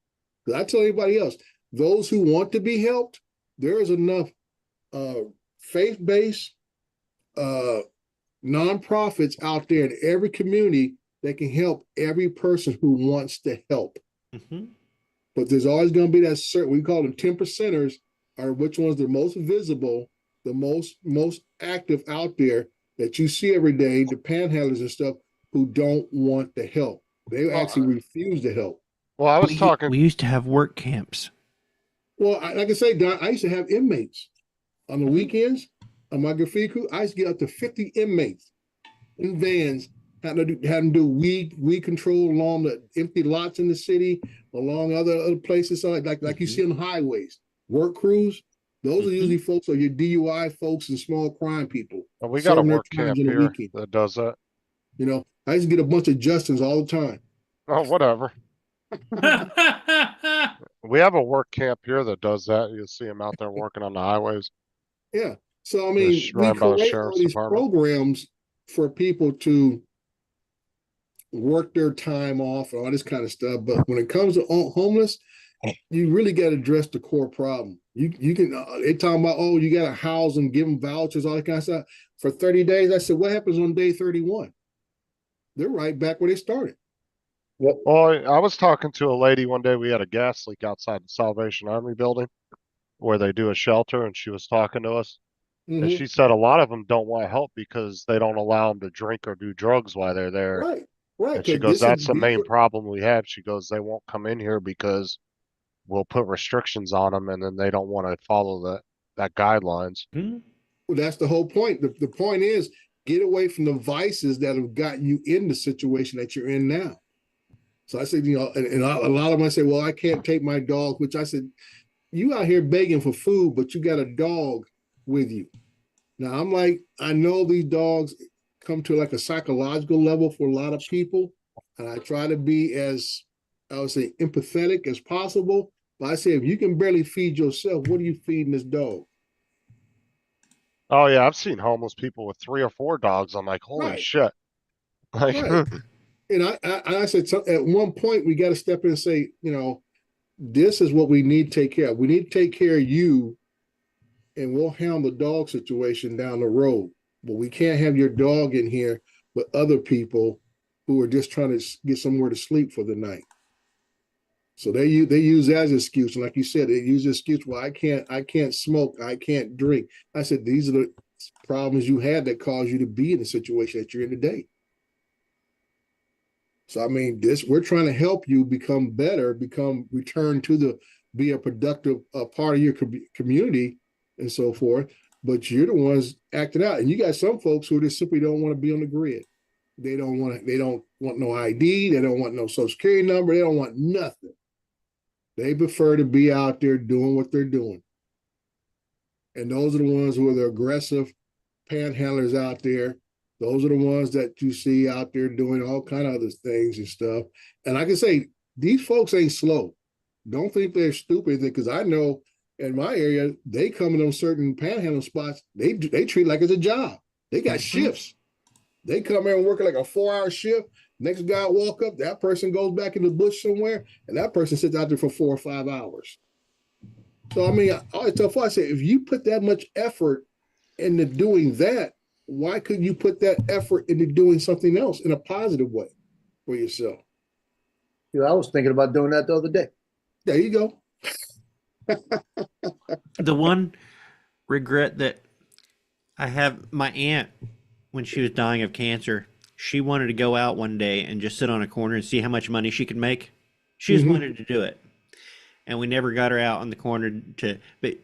Because I tell anybody else, those who want to be helped, there is enough faith-based nonprofits out there in every community that can help every person who wants to help. Mhm. But there's always going to be that certain, we call them 10%ers, are which ones are most visible, the most active out there that you see every day, the panhandlers and stuff, who don't want to help. They actually refuse to help. Well, I was talking. We used to have work camps. Well, like I say, Don, I used to have inmates on the weekends on my graffiti crew. I used to get up to 50 inmates in vans, had them do weed control along the empty lots in the city, along other places, so like you see on the highways. Work crews, those are usually folks are your DUI folks and small crime people. Well, we got a serving their work times camp on the here weekend. that does that. You know, I used to get a bunch of Justins all the time. Oh, whatever. We have a work camp here that does that. You'll see them out there working on the highways. Yeah. So I mean, we run by the create all sheriff's these department. programs for people to work their time off and all this kind of stuff. But when it comes to homeless, you really got to address the core problem. You can they talking about, oh, you got to house them, give them vouchers, all that kind of stuff for 30 days. I said, what happens on day 31? They're right back where they started. Well, I was talking to a lady one day. We had a gas leak outside the Salvation Army building where they do a shelter, and she was talking to us. And Mhm. she said a lot of them don't want help because they don't allow them to drink or do drugs while they're there. Right, right. And she 'cause goes, this is- that's the these main are- problem we have. She goes, they won't come in here because we'll put restrictions on them, and then they don't want to follow that guidelines. Hmm? Well, that's the whole point. The point is get away from the vices that have gotten you in the situation that you're in now. So I said, you know, and a lot of them I say, well, I can't take my dog, which I said, you out here begging for food, but you got a dog with you. Now I'm like, I know these dogs come to like a psychological level for a lot of people. And I try to be as, I would say, empathetic as possible. But I say, if you can barely feed yourself, what are you feeding this dog? Oh yeah, I've seen homeless people with 3 or 4 dogs. I'm like, holy Right. shit. Like, Right. And I said, so at one point, we got to step in and say, you know, this is what we need to take care of. We need to take care of you, and we'll handle the dog situation down the road. But we can't have your dog in here with other people who are just trying to get somewhere to sleep for the night. So they use that as an excuse. And like you said, they use the excuse, well, I can't smoke, I can't drink. I said, these are the problems you had that caused you to be in the situation that you're in today. So I mean, we're trying to help you become better, return to be a productive part of your community and so forth. But you're the ones acting out, and you got some folks who just simply don't want to be on the grid. They don't want no ID. They don't want no social security number. They don't want nothing. They prefer to be out there doing what they're doing. And those are the ones who are the aggressive panhandlers out there. Those are the ones that you see out there doing all kind of other things and stuff. And like I say, these folks ain't slow. Don't think they're stupid, because I know in my area, they come in on certain panhandle spots, they treat it like it's a job. They got shifts. They come in and work like a 4-hour shift. Next guy walk up, that person goes back in the bush somewhere, and that person sits out there for 4 or 5 hours. So I mean, I always tell folks, I say, if you put that much effort into doing that, why couldn't you put that effort into doing something else in a positive way for yourself? Yeah, I was thinking about doing that the other day. There you go. The one regret that I have, my aunt, when she was dying of cancer, she wanted to go out one day and just sit on a corner and see how much money she could make. She just wanted to do it. And we never got her out on the corner but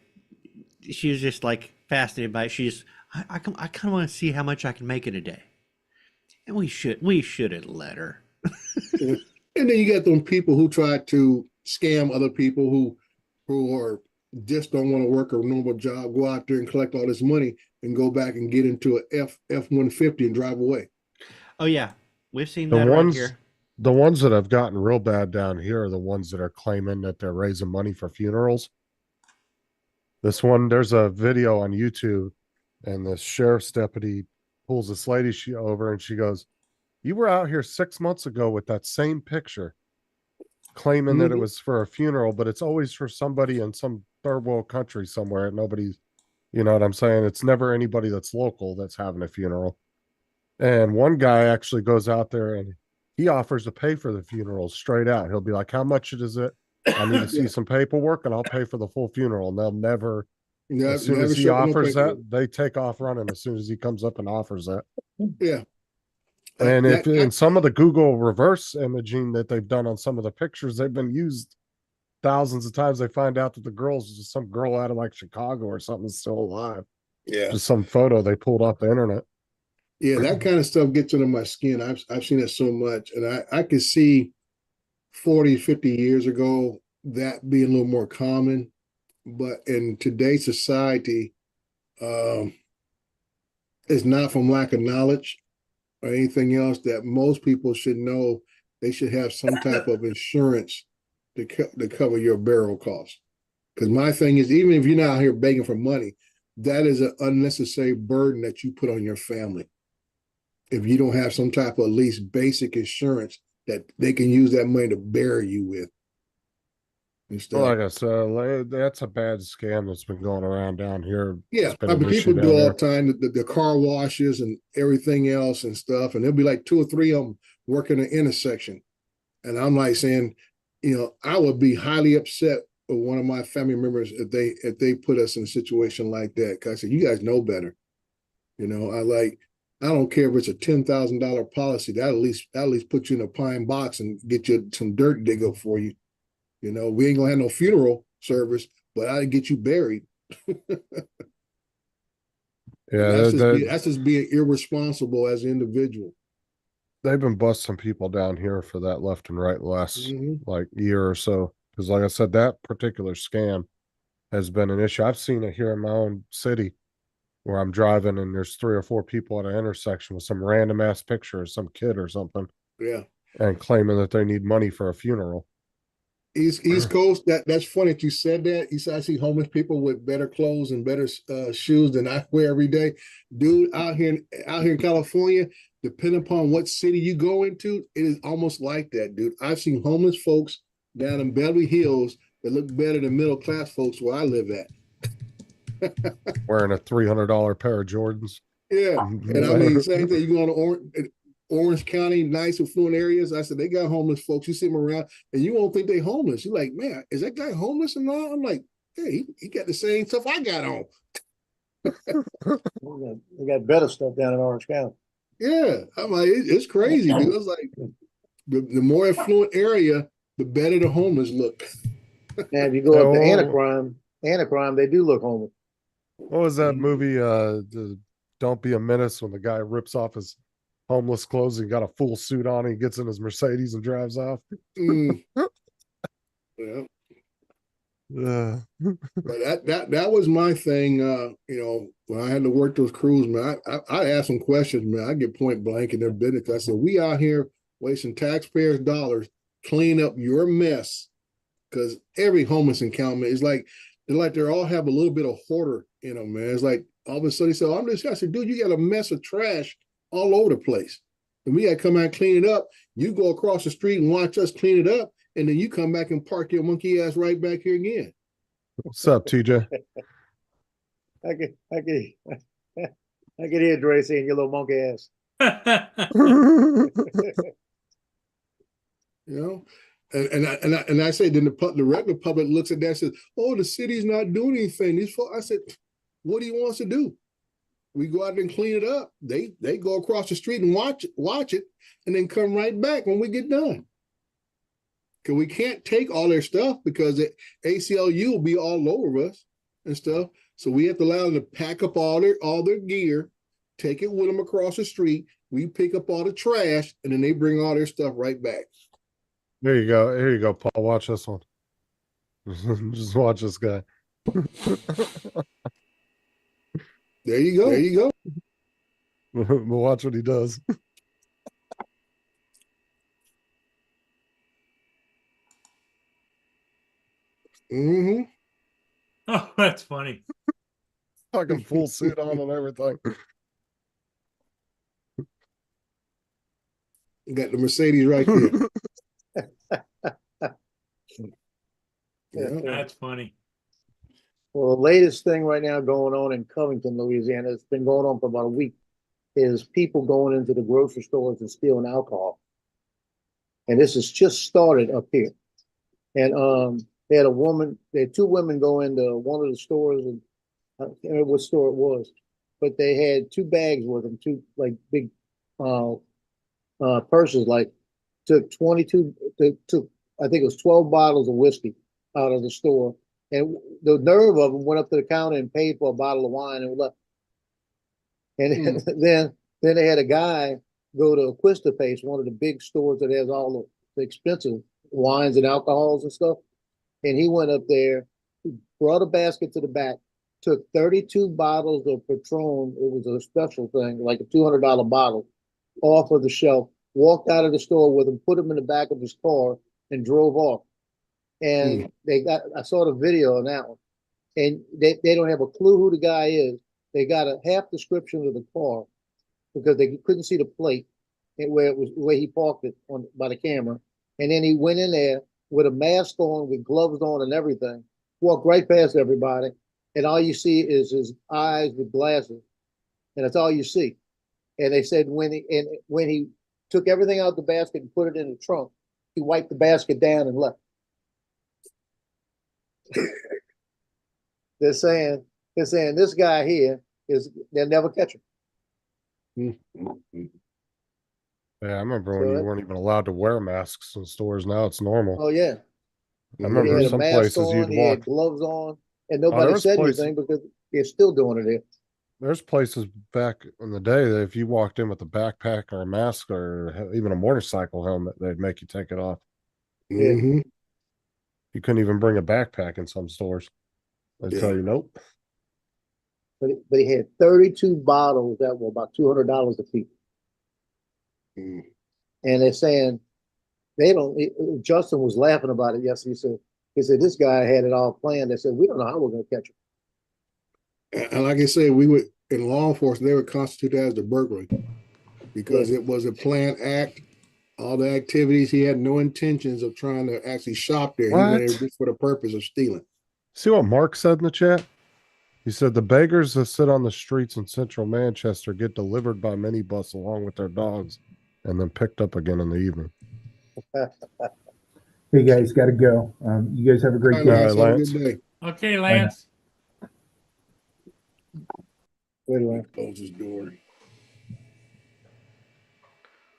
she was just like fascinated by it. She's, I kind of want to see how much I can make in a day. And we should have let her. And then you got them people who try to scam other people who are just don't want to work a normal job, go out there and collect all this money and go back and get into a F-150 and drive away. Oh yeah, we've seen The that around ones, here. the ones that have gotten real bad down here are the ones that are claiming that they're raising money for funerals. This one, there's a video on YouTube, and the sheriff's deputy pulls this lady over, and she goes, "You were out here 6 months ago with that same picture. claiming that it Mhm. was for a funeral, but it's always for somebody in some third world country somewhere. Nobody's, you know what I'm saying? It's never anybody that's local that's having a funeral. And one guy actually goes out there and he offers to pay for the funeral straight out. He'll be like, "How much is it? I need to see Yeah. some paperwork and I'll pay for the full funeral." And they'll never, as soon Never as he show up with no offers that, paperwork. they take off running as soon as he comes up and offers that. Yeah. And if That- in some of the Google reverse imaging that they've done on some of the pictures, they've been used thousands of times. They find out that the girl's just some girl out of like Chicago or something still alive. yeah. Just some photo they pulled off the internet. Yeah, that kind of stuff gets under my skin. I've seen it so much. And I could see 40, 50 years ago that being a little more common. But in today's society, it's not from lack of knowledge or anything else that most people should know they should have some type of insurance to cover your burial costs. Because my thing is, even if you're not out here begging for money, that is an unnecessary burden that you put on your family. If you don't have some type of at least basic insurance that they can use that money to bury you with. And stuff. Well, like I said, that's a bad scam that's been going around down here. Yeah, It's been I an mean, issue people do down all here. the time the car washes and everything else and stuff, and there'll be like 2 or 3 of them working an intersection, and I'm like saying, you know, I would be highly upset with one of my family members if they put us in a situation like that. Because I said, you guys know better, you know. I don't care if it's a $10,000 policy. That at least put you in a pine box and get you some dirt dig up for you. You know, we ain't gonna have no funeral service, but I'll get you buried. Yeah, That's just being irresponsible as an individual. they've been busting people down here for that left and right the last Mhm. like year or so. Because like I said, that particular scam has been an issue. I've seen it here in my own city where I'm driving and there's 3 or 4 people at an intersection with some random ass picture of some kid or something Yeah. and claiming that they need money for a funeral. East Coast, that's funny that you said that. You said I see homeless people with better clothes and better shoes than I wear every day. Dude, out here in California, depending upon what city you go into, it is almost like that, dude. I've seen homeless folks down in Beverly Hills that look better than middle class folks where I live at. Wearing a $300 pair of Jordans. Yeah, and I mean, same thing. You go to Orange County, nice affluent areas. I said they got homeless folks. You see them around, and you won't think they homeless. You're like, man, is that guy homeless or not? I'm like, hey, he got the same stuff I got on. They got better stuff down in Orange County. Yeah, I'm like, it's crazy, dude. It's like the more affluent area, the better the homeless look. And if you go up to Oh. Anachrome, they do look homeless. What was that movie? Don't Be a Menace, when the guy rips off his homeless clothes and got a full suit on, and he gets in his Mercedes and drives off. Mm. Yeah. But that was my thing. You know, when I had to work those crews, man, I asked some questions, man. I get point blank in their business. I said, we out here wasting taxpayers' dollars, clean up your mess, because every homeless encounter is like they all have a little bit of hoarder in them, man. It's like all of a sudden, so I said, dude, you got a mess of trash all over the place, and we got to come out and clean it up. You go across the street and watch us clean it up, and then you come back and park your monkey ass right back here again. What's up, TJ? I could hear Dre saying your little monkey ass. You know, and I say then the regular public looks at that and says, "Oh, the city's not doing anything." I said, "What do you want us to do?" We go out there and clean it up. They go across the street and watch it, and then come right back when we get done. Because we can't take all their stuff because the ACLU will be all over us and stuff. So we have to allow them to pack up all their gear, take it with them across the street. We pick up all the trash, and then they bring all their stuff right back. There you go. Here you go, Paul. Watch this one. Just watch this guy. There you go. There you go. We'll watch what he does. Mm-hmm. Oh, that's funny. Fucking full suit on and everything. You got the Mercedes right there. Yeah. That's funny. Well, the latest thing right now going on in Covington, Louisiana, it's been going on for about a week, is people going into the grocery stores and stealing alcohol. And this has just started up here. And they had two women go into one of the stores, and I can't remember what store it was, but they had 2 bags with them, 2 like big purses, like took 22, they took, I think it was 12 bottles of whiskey out of the store. And the nerve of them went up to the counter and paid for a bottle of wine and left. And then they had a guy go to Quista Pace, one of the big stores that has all the expensive wines and alcohols and stuff. And he went up there, brought a basket to the back, took 32 bottles of Patron. It was a special thing, like a $200 bottle, off of the shelf, walked out of the store with them, put them in the back of his car, and drove off. And I saw the video on that one. And they don't have a clue who the guy is. They got a half description of the car because they couldn't see the plate and where he parked it by the camera. And then he went in there with a mask on, with gloves on and everything, walked right past everybody. And all you see is his eyes with glasses. And that's all you see. And they said when he took everything out of the basket and put it in the trunk, he wiped the basket down and left. They're saying this guy here they'll never catch him. Yeah, I remember when you weren't even allowed to wear masks in stores. Now it's normal. Oh yeah. I remember He had a some mask places on, you'd he had walk. gloves on, and nobody there's said places- anything because they're still doing it here. There's places back in the day that if you walked in with a backpack or a mask or even a motorcycle helmet, they'd make you take it off. Mhm. You couldn't even bring a backpack in some stores. They'd tell you nope. But he had 32 bottles that were about $200 a piece. Mm. And they're saying Justin was laughing about it yesterday. He said this guy had it all planned. They said, we don't know how we're going to catch him. And like I said, we would in law enforcement, they would constitute that as a burglary because it was a planned act. All the activities, he had no intentions of trying to actually shop there. He went there just for the purpose of stealing. See what Mark said in the chat? He said the beggars that sit on the streets in central Manchester get delivered by minibus along with their dogs and then picked up again in the evening. Hey guys, got to go. You guys have a great All day. right, Lance, have a Lance. good day. Okay, Lance. Wait a minute. Close his door.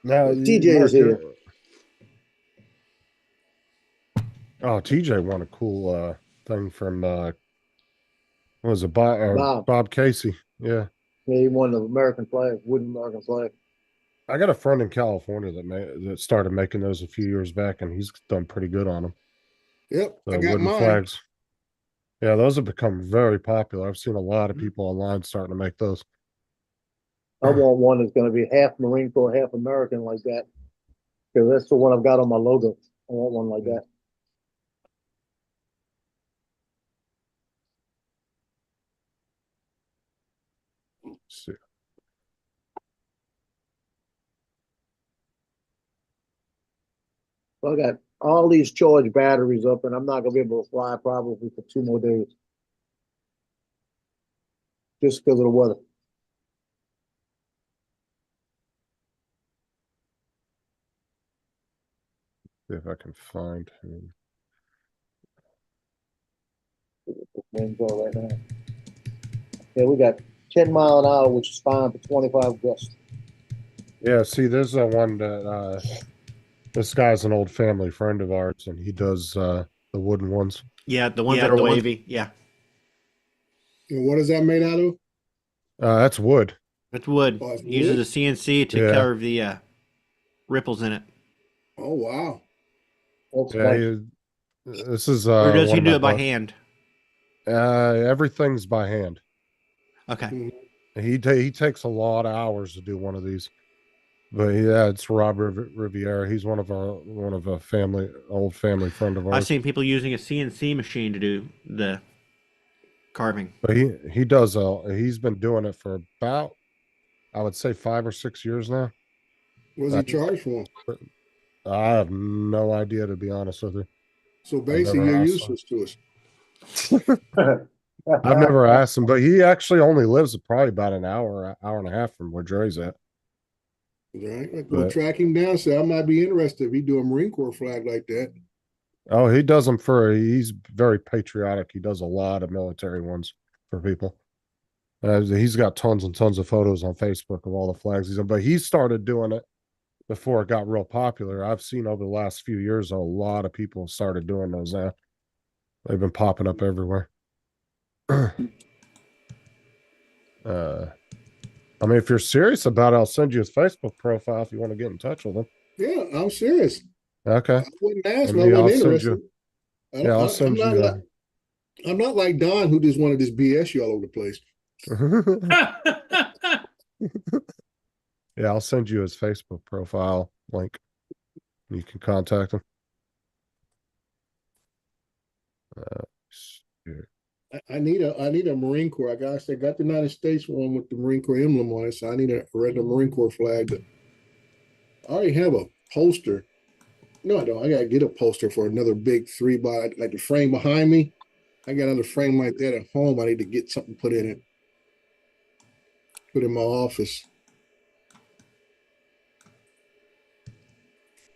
Now TJ is Mark, here. Oh, TJ won a cool thing from what was it? Bob Casey. Yeah. Yeah, he won the American flag, wooden American flag. I got a friend in California that started making those a few years back, and he's done pretty good on them. Yep, The I got wooden mine. flags. Yeah, those have become very popular. I've seen a lot of people online starting to make those. I want one that's going to be half Marine Corps, half American like that. Because that's the one I've got on my logo. I want one like that. Let's see. So I got all these charged batteries up, and I'm not going to be able to fly probably for 2 more days. Just because of the weather. See if I can find him. Winds are right now. Yeah, we got 10 mile an hour, which is fine for 25 gusts. Yeah, see, there's a one that this guy's an old family friend of ours, and he does the wooden ones. Yeah, the ones that are wavy. Yeah. And what is that made out of? That's wood. It's wood. Oh, it's Uses wood? a CNC to cover the ripples in it. Oh, wow. That's Yeah, nice. this is Or does one he of do my it by bud- hand? Everything's by hand. Okay. He takes a lot of hours to do one of these. But yeah, it's Rob Riviera. He's one of a old family friend of ours. I've seen people using a CNC machine to do the carving. But he does he's been doing it for about, I would say, 5 or 6 years now. What does he charge for? I have no idea, to be honest with you. So basically, never you're asked him. useless to us. I've never asked him, but he actually only lives probably about an hour and a half from where Dre's at. Right? I go But- track him down. Say I might be interested if he do a Marine Corps flag like that. Oh, he does them he's very patriotic. He does a lot of military ones for people. He's got tons and tons of photos on Facebook of all the flags he's on, but he started doing it before it got real popular. I've seen over the last few years, a lot of people started doing those now. They've been popping up everywhere. I mean, if you're serious about it, I'll send you his Facebook profile if you want to get in touch with him. Yeah, I'm serious. Okay. I wouldn't ask And him. I yeah, I'll wasn't send interested. you. Yeah, I'll send you. I'm not like Don, who just wanted this BS you all over the place. Yeah, I'll send you his Facebook profile link. You can contact him. Here. I need a Marine Corps. I got the United States one with the Marine Corps emblem on it, so I need a regular Marine Corps flag. I already have a poster. No, I don't. I gotta get a poster for another big 3x, like the frame behind me. I got another frame like that at home. I need to get something put in it. Put in my office.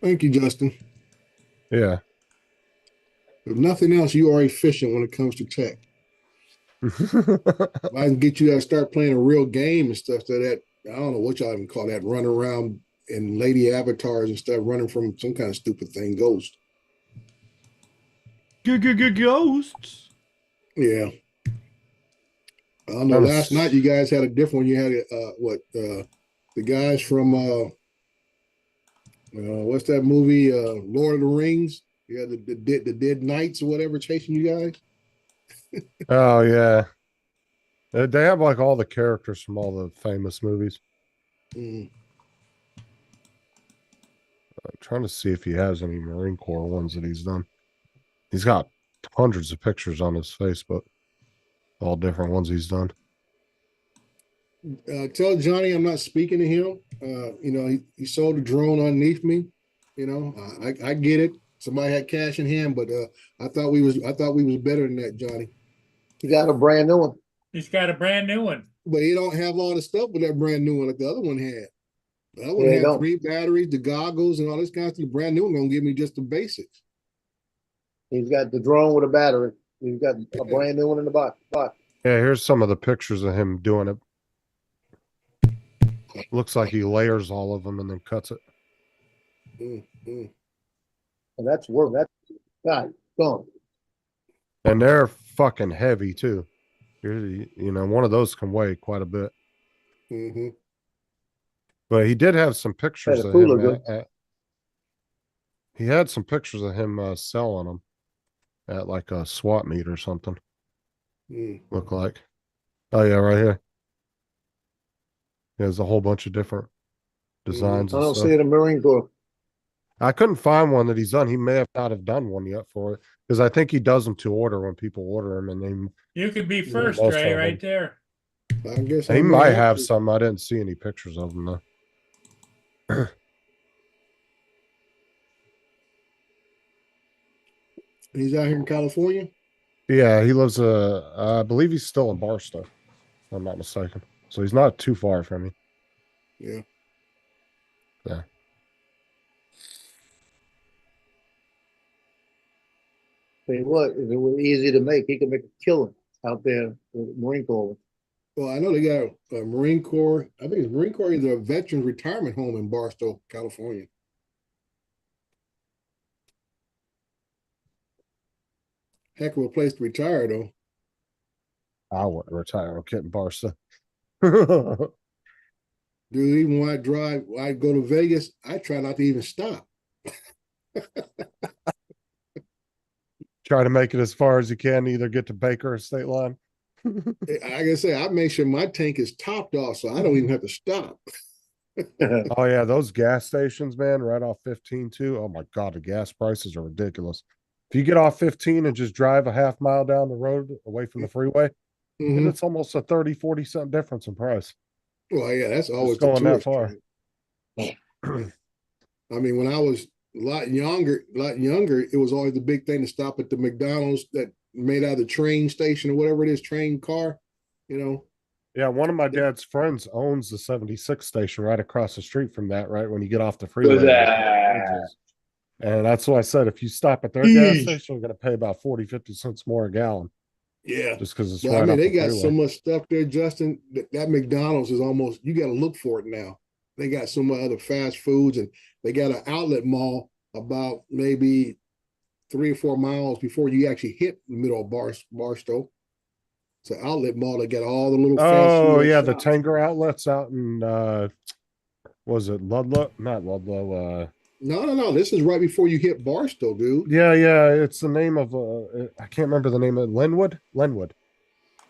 Thank you, Justin. Yeah. If nothing else, you are efficient when it comes to tech. If I can get you to start playing a real game and stuff, so that I don't know what y'all even call that, run around in lady avatars and stuff, running from some kind of stupid thing, ghost. Ghosts. Yeah. I don't know. Last night you guys had a different one. You had the guys from what's that movie? Lord of the Rings. You had the Dead Knights or whatever chasing you guys. Oh yeah. They have like all the characters from all the famous movies. Mm. I'm trying to see if he has any Marine Corps ones that he's done. He's got hundreds of pictures on his Facebook. All different ones he's done. Tell Johnny I'm not speaking to him. He sold a drone underneath me. I get it. Somebody had cash in hand, but I thought we was better than that, Johnny. You got a brand new one. He's got a brand new one. But he don't have all the stuff with that brand new one like the other one had. The other one Yeah, he had don't. 3 batteries, the goggles, and all this kind of stuff. The brand new one gonna give me just the basics. He's got the drone with a battery. He's got a brand new one in the box. Yeah, here's some of the pictures of him doing it. Looks like he layers all of them and then cuts it. And that's worth that. God, gone. And they're fucking heavy too. One of those can weigh quite a bit. Mm-hmm. But he did have some pictures the of cooler him. He had some pictures of him selling them at like a swap meet or something. Look like. Oh yeah, right here. There's a whole bunch of different designs. I and don't stuff. see it in Marine Corps. I couldn't find one that he's done. He may not have done one yet for it because I think he does them to order when people order them, and then You could be first, most Ray, of right them. there. I guess he might have some. I didn't see any pictures of them though. He's out here in California. Yeah, he lives. I believe he's still in Barstow, if I'm not mistaken. So he's not too far from me. Yeah. Yeah. Tell you what, if it was easy to make, he could make a killing out there with Marine Corps. Well, I know they got a Marine Corps. I think it's Marine Corps is a veterans retirement home in Barstow, California. Heck of a place to retire, though. I wouldn't retire on Kit Barstow. Dude, even when I go to Vegas, I try not to even stop. Try to make it as far as you can, either get to Baker or State Line. Like I say, I make sure my tank is topped off, so I don't even have to stop. Oh yeah, those gas stations, man, right off 15 too. Oh my God, the gas prices are ridiculous. If you get off 15 and just drive a half mile down the road away from the freeway, and it's almost a 30-40 cent difference in price. Well, yeah, that's always Just going that far. I mean, when I was lot younger, it was always the big thing to stop at the McDonald's that made out of the train station or whatever it is, train car, you know. Yeah, one of my dad's friends owns the 76 station right across the street from that, right when you get off the freeway. And that's why I said if you stop at their gas station, you're going to pay about 40, 50 cents more a gallon. Yeah. Just because it's But right I mean, off they the got freeway. so much stuff there, Justin. That McDonald's is almost, you got to look for it now. They got so much other fast foods, and they got an outlet mall about maybe 3 or 4 miles before you actually hit the middle of Barstow. It's an outlet mall that got all the little fast Oh, food yeah, the shops. Tanger outlets out in, was it Ludlow? Not Ludlow. No. This is right before you hit Barstow, dude. Yeah, it's the name of, I can't remember the name of it. Lenwood?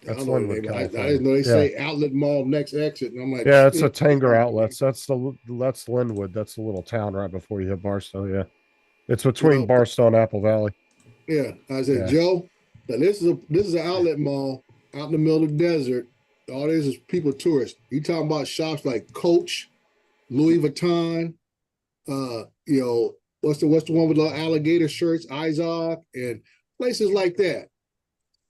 I That's don't know the Lenwood, name. I California. didn't know they Yeah. say outlet mall next exit, and I'm like, Yeah, it's a Tanger outlets. That's Linwood. That's the little town right before you hit Barstow. Yeah, it's between Well, Barstow and Apple Valley. Yeah, I said, Yeah. Joe, now this is an outlet mall out in the middle of the desert. All this is people tourists. You talking about shops like Coach, Louis Vuitton, you know, what's the one with the alligator shirts, Izod, and places like that.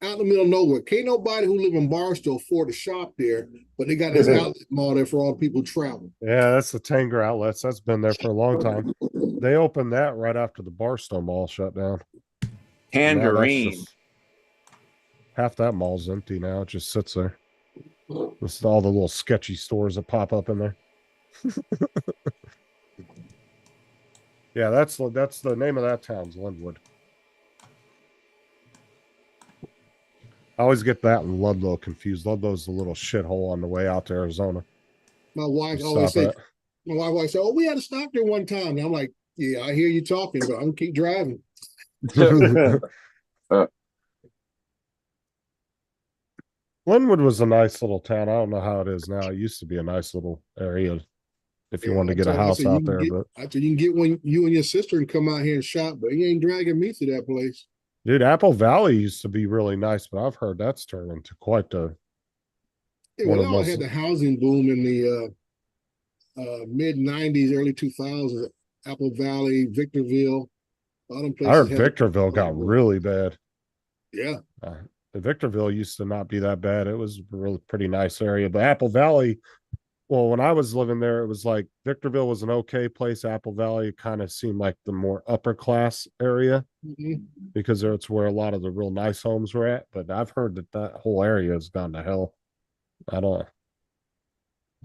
Out in the middle of nowhere. Can't nobody who live in Barstow afford to shop there, but they got this outlet mall there for all the people traveling. Yeah, that's the Tanger outlets. That's been there for a long time. They opened that right after the Barstow Mall shut down. And now that's Tangerine. just- half that mall's empty now. It just sits there. This is all the little sketchy stores that pop up in there. Yeah, that's the name of that town's Linwood. I always get that and Ludlow confused. Ludlow's the little shithole on the way out to Arizona. My wife You always stop said, at. my wife said, "Oh, we had to stop there one time." And I'm like, "Yeah, I hear you talking, but I'm gonna keep driving." Linwood was a nice little town. I don't know how it is now. It used to be a nice little area if you Yeah, wanted to get a I told him, I house said, you out can there. get- But I said, you can get one. You and your sister can come out here and shop, but you ain't dragging me to that place. dude, Apple Valley used to be really nice, but I've heard that's turned into quite the Yeah, one well, of they all the had most. the housing boom in the mid '90s, early 2000s. Apple Valley, Victorville, all them I places. heard had the Victorville got housing boom. really bad. Yeah, Victorville used to not be that bad. It was a really pretty nice area. But Apple Valley, well, when I was living there, it was like Victorville was an okay place. Apple Valley kind of seemed like the more upper class area Mhm. because it's where a lot of the real nice homes were at. But I've heard that whole area has gone to hell. I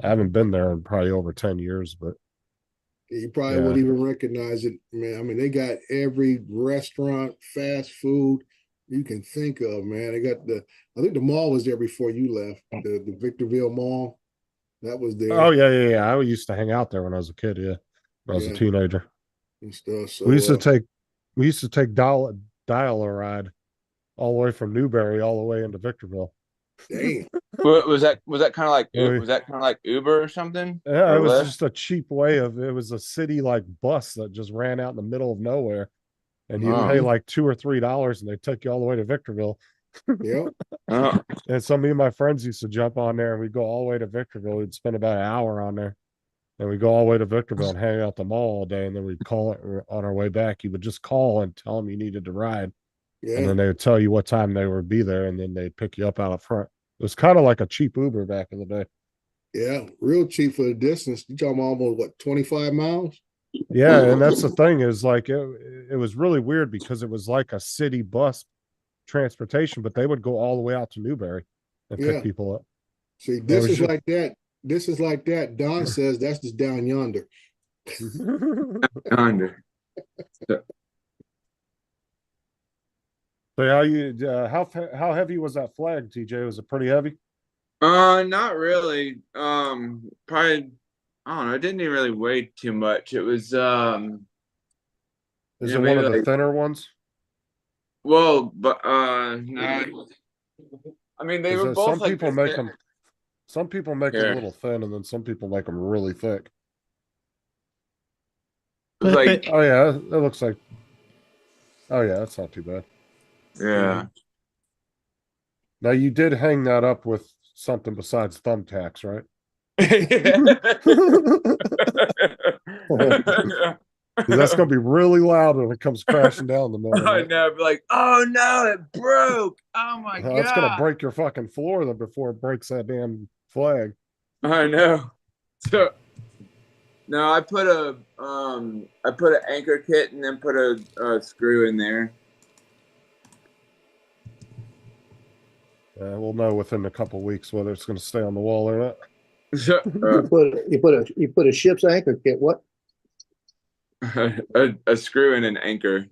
haven't been there in probably over 10 years, but you probably Yeah. wouldn't even recognize it, man. I mean, they got every restaurant, fast food you can think of, man. They got I think the mall was there before you left, the Victorville Mall. That was there. oh yeah. I used to hang out there when I was a kid, yeah. When I was a Yeah. teenager. And stuff. So We used to take dial a ride all the way from Newberry all the way into Victorville. damn. Was that kind of like Oh, was that kind of like Uber or something? Yeah, Or it was Lyft? just a cheap way it was a city like bus that just ran out in the middle of nowhere. And you Oh. pay like $2 or $3 and they took you all the way to Victorville. Yep. Oh. And some of my friends used to jump on there and we'd go all the way to Victorville. We'd spend about an hour on there. And we'd go all the way to Victorville and hang out at the mall all day. And then we'd call it on our way back. You would just call and tell them you needed to ride. And Yeah. then they would tell you what time they would be there. And then they'd pick you up out up front. It was kind of like a cheap Uber back in the day. Yeah. Real cheap for the distance. You talking almost what, 25 miles? Yeah. And that's the thing is like, it was really weird because it was like a city bus transportation, but they would go all the way out to Newberry and Yeah. pick people up. See, this was is ju- like that. This is like that. Don says that's just down yonder. Under. So how heavy was that flag, TJ? Was it pretty heavy? Not really. Probably. I don't know. It didn't even really weigh too much. It was Is Yeah, it one maybe of the like- thinner ones? well, but no. I mean, they 'Cause, were both some like people this make thick. them. Some people make them Here. a little thin, and then some people make them really thick. It was like Oh yeah, it looks like. Oh yeah, that's not too bad. yeah. Now you did hang that up with something besides thumbtacks, right? That's gonna be really loud when it comes crashing down in the middle. I Of it. know, be like, oh no, it broke. Oh my It's gonna god. break your fucking floor then before it breaks that damn flag. I know. So no, I put an anchor kit and then put a screw in there. We'll know within a couple weeks whether it's gonna stay on the wall or not. So, You put a ship's anchor kit, what? a screw and an anchor.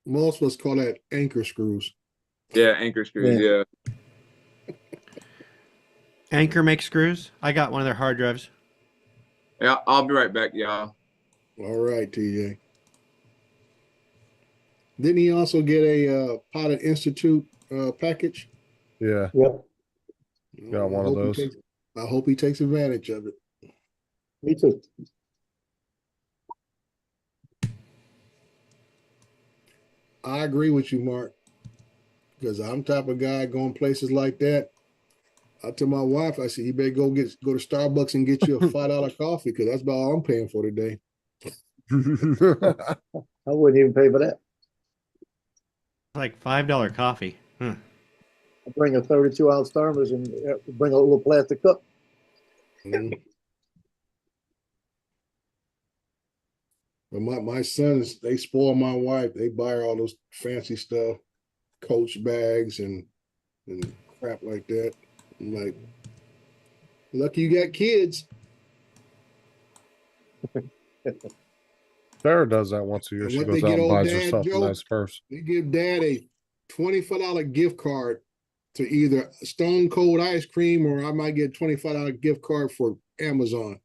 Most of us call that anchor screws. Yeah, anchor screws. Yeah. Anchor makes screws. I got one of their hard drives. Yeah, I'll be right back, y'all. All right, TJ. Didn't he also get a Pilot Institute package? Yeah, Yep, got one of those. I hope he takes advantage of it. me too. I agree with you, Mark, because I'm the type of guy going places like that. I tell my wife, I said, you better go to Starbucks and get you a $5 coffee, because that's about all I'm paying for today. I wouldn't even pay for that. Like $5 coffee. I bring a 32-ounce thermos and bring a little plastic cup. Mm. But my sons, they spoil my wife. They buy her all those fancy stuff, Coach bags and crap like that. I'm like, lucky you got kids. Sarah does that once a year. And She what goes they out get and old buys dad herself a joke? nice purse. They give dad a $25 gift card to either Stone Cold ice cream, or I might get a $25 gift card for Amazon.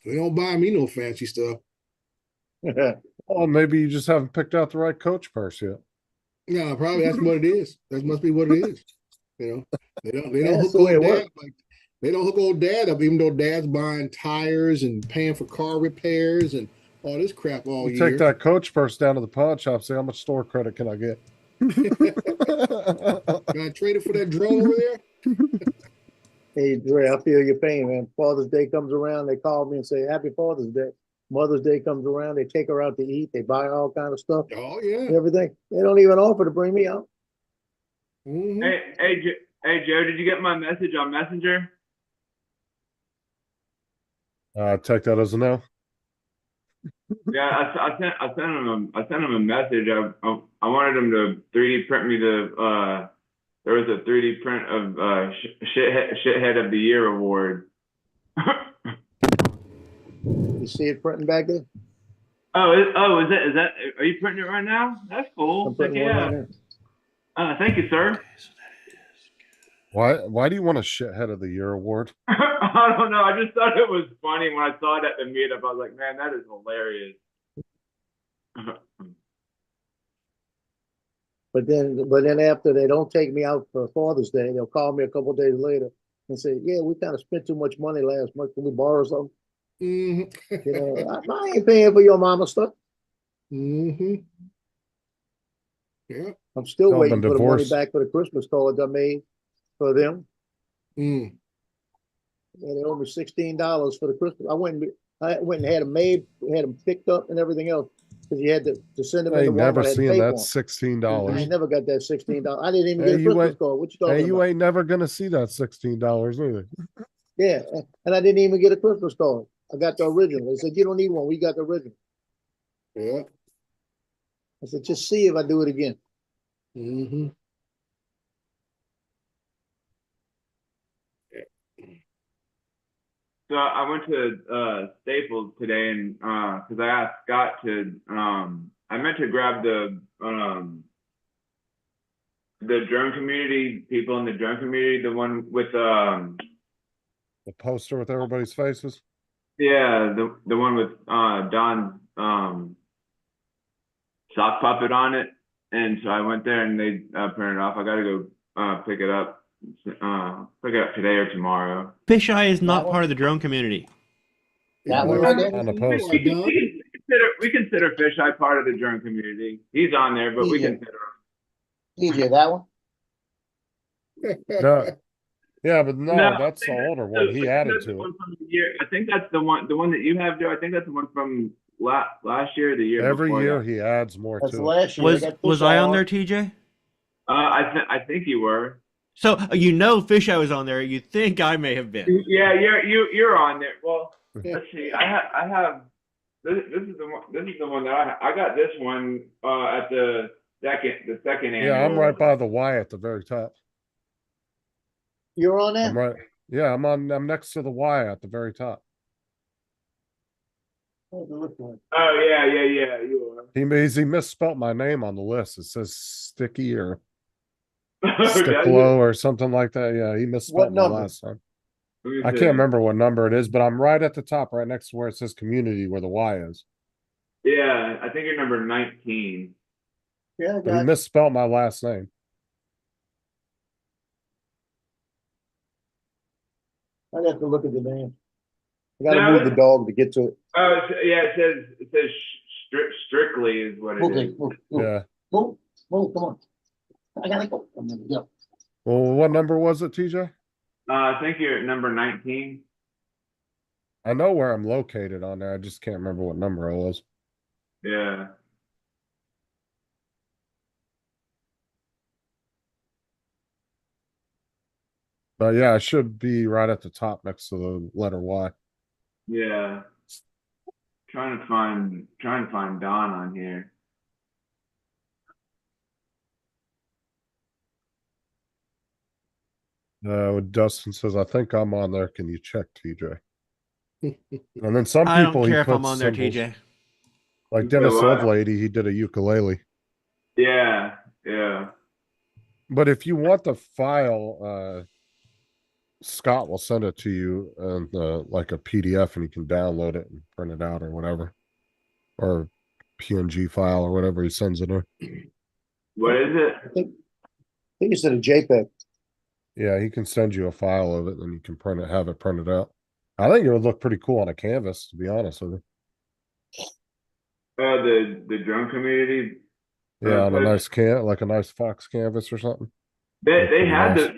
They don't buy me no fancy stuff. Oh, maybe you just haven't picked out the right Coach purse yet. No, probably that's what it is. That must be what it is. You know, they don't That's hook the way old it dad works. like they don't hook old dad up, even though dad's buying tires and paying for car repairs and all this crap all You year. take that Coach purse down to the pawn shop, say how much store credit can I get? Can I trade it for that drone over there? Hey, Dre, I feel your pain, man. Father's Day comes around, they call me and say, Happy Father's Day. Mother's Day comes around, they take her out to eat, they buy her all kind of stuff, Oh yeah. everything. They don't even offer to bring me out. Mhm. Hey, Joe, did you get my message on Messenger? Take that as a no. Yeah, I sent him a message. I wanted him to 3D print me there was a 3D print of shithead of the year award. You see it printing back there? Is that are you printing it right now? That's cool. I'm putting one on there. Thank you, sir. Why do you want a shithead of the year award? I don't know. I just thought it was funny when I saw it at the meetup. I was like, man, that is hilarious. But then after they don't take me out for Father's Day, they'll call me a couple days later and say, yeah, we kind of spent too much money last month. Can we borrow something? Mhm. You know, I ain't paying for your mama stuff. Mhm. Yeah. I'm still Y'all waiting been for the money divorced. back for the Christmas cards I made for them. Mm. Yeah, they owe me $16 for the Christmas. I went and had them made, had them picked up and everything else. Because you had to send them I into ain't never Walmart. I had to seen pay for that them. $16. I ain't never got that $16. I didn't even Hey, get a you Christmas ain't- card. What you talking Hey, you about? ain't never gonna see that $16 either. Yeah, and I didn't even get a Christmas card. I got the original. They said, you don't need one. We got the original. Yeah. I said, just see if I do it again. Mm-hmm. So I went to Staples today, and because I asked Scott to, I meant to grab the drone community, people in the drone community, the one with The poster with everybody's faces. yeah, the one with Don's sock puppet on it, and so I went there and they printed it off. I gotta go pick it up today or tomorrow. Fisheye is not That one? part of the drone community. That one right there? On the We poster. consider Fisheye part of the drone community. He's on there, but we Yeah. consider him. DJ, that one? No, Yeah, but no, No, that's the older one. He added that's the to it. one from the year. I think that's the one that you have, Joe. I think that's the one from last year or the year Every before year that. he adds more That's to it. last year. Was I on there, TJ? I think you were. So you know, Fisheye was on there. You think I may have been? Yeah, you're on there. Well, let's see. I have this is the one. This is the one that I got. This one at the second annual. Yeah, I'm right by the Y at the very top. You're on I'm there? right. Yeah, I'm next to the Y at the very top. Oh, it looks like- Oh yeah. You are. He misspelt my name on the list. It says Sticky or Does it? Sticklow or something like that. Yeah, he misspelled my number? last time. Let me I see. can't remember what number it is, but I'm right at the top, right next to where it says community, where the Y is. Yeah, I think you're number 19. Yeah, I But he got, misspelled my last name. I got to look at the name. I gotta No, move the dog to get to it. Oh, it says strictly is what it Okay, is. move, Yeah. move, come on. I gotta go. I'm gonna go. Well, what number was it, TJ? I think you're at number 19. I know where I'm located on there. I just can't remember what number it was. Yeah. But yeah, I should be right at the top next to the letter Y. Yeah. Trying to find Don on here. Dustin says, I think I'm on there. Can you check, TJ? And then some I people don't he care if I'm puts on there, symbols. TJ. Like You Dennis said what? Lovelady, he did a ukulele. Yeah. But if you want the file, Scott will send it to you and like a PDF, and you can download it and print it out or whatever, or PNG file or whatever he sends it in. What is it? I think you said a JPEG. Yeah, he can send you a file of it, and you can print it, have it printed out. I think it would look pretty cool on a canvas, to be honest with you. The drone community. Yeah, on a but nice like a nice Fox canvas or something. They Pretty had nice.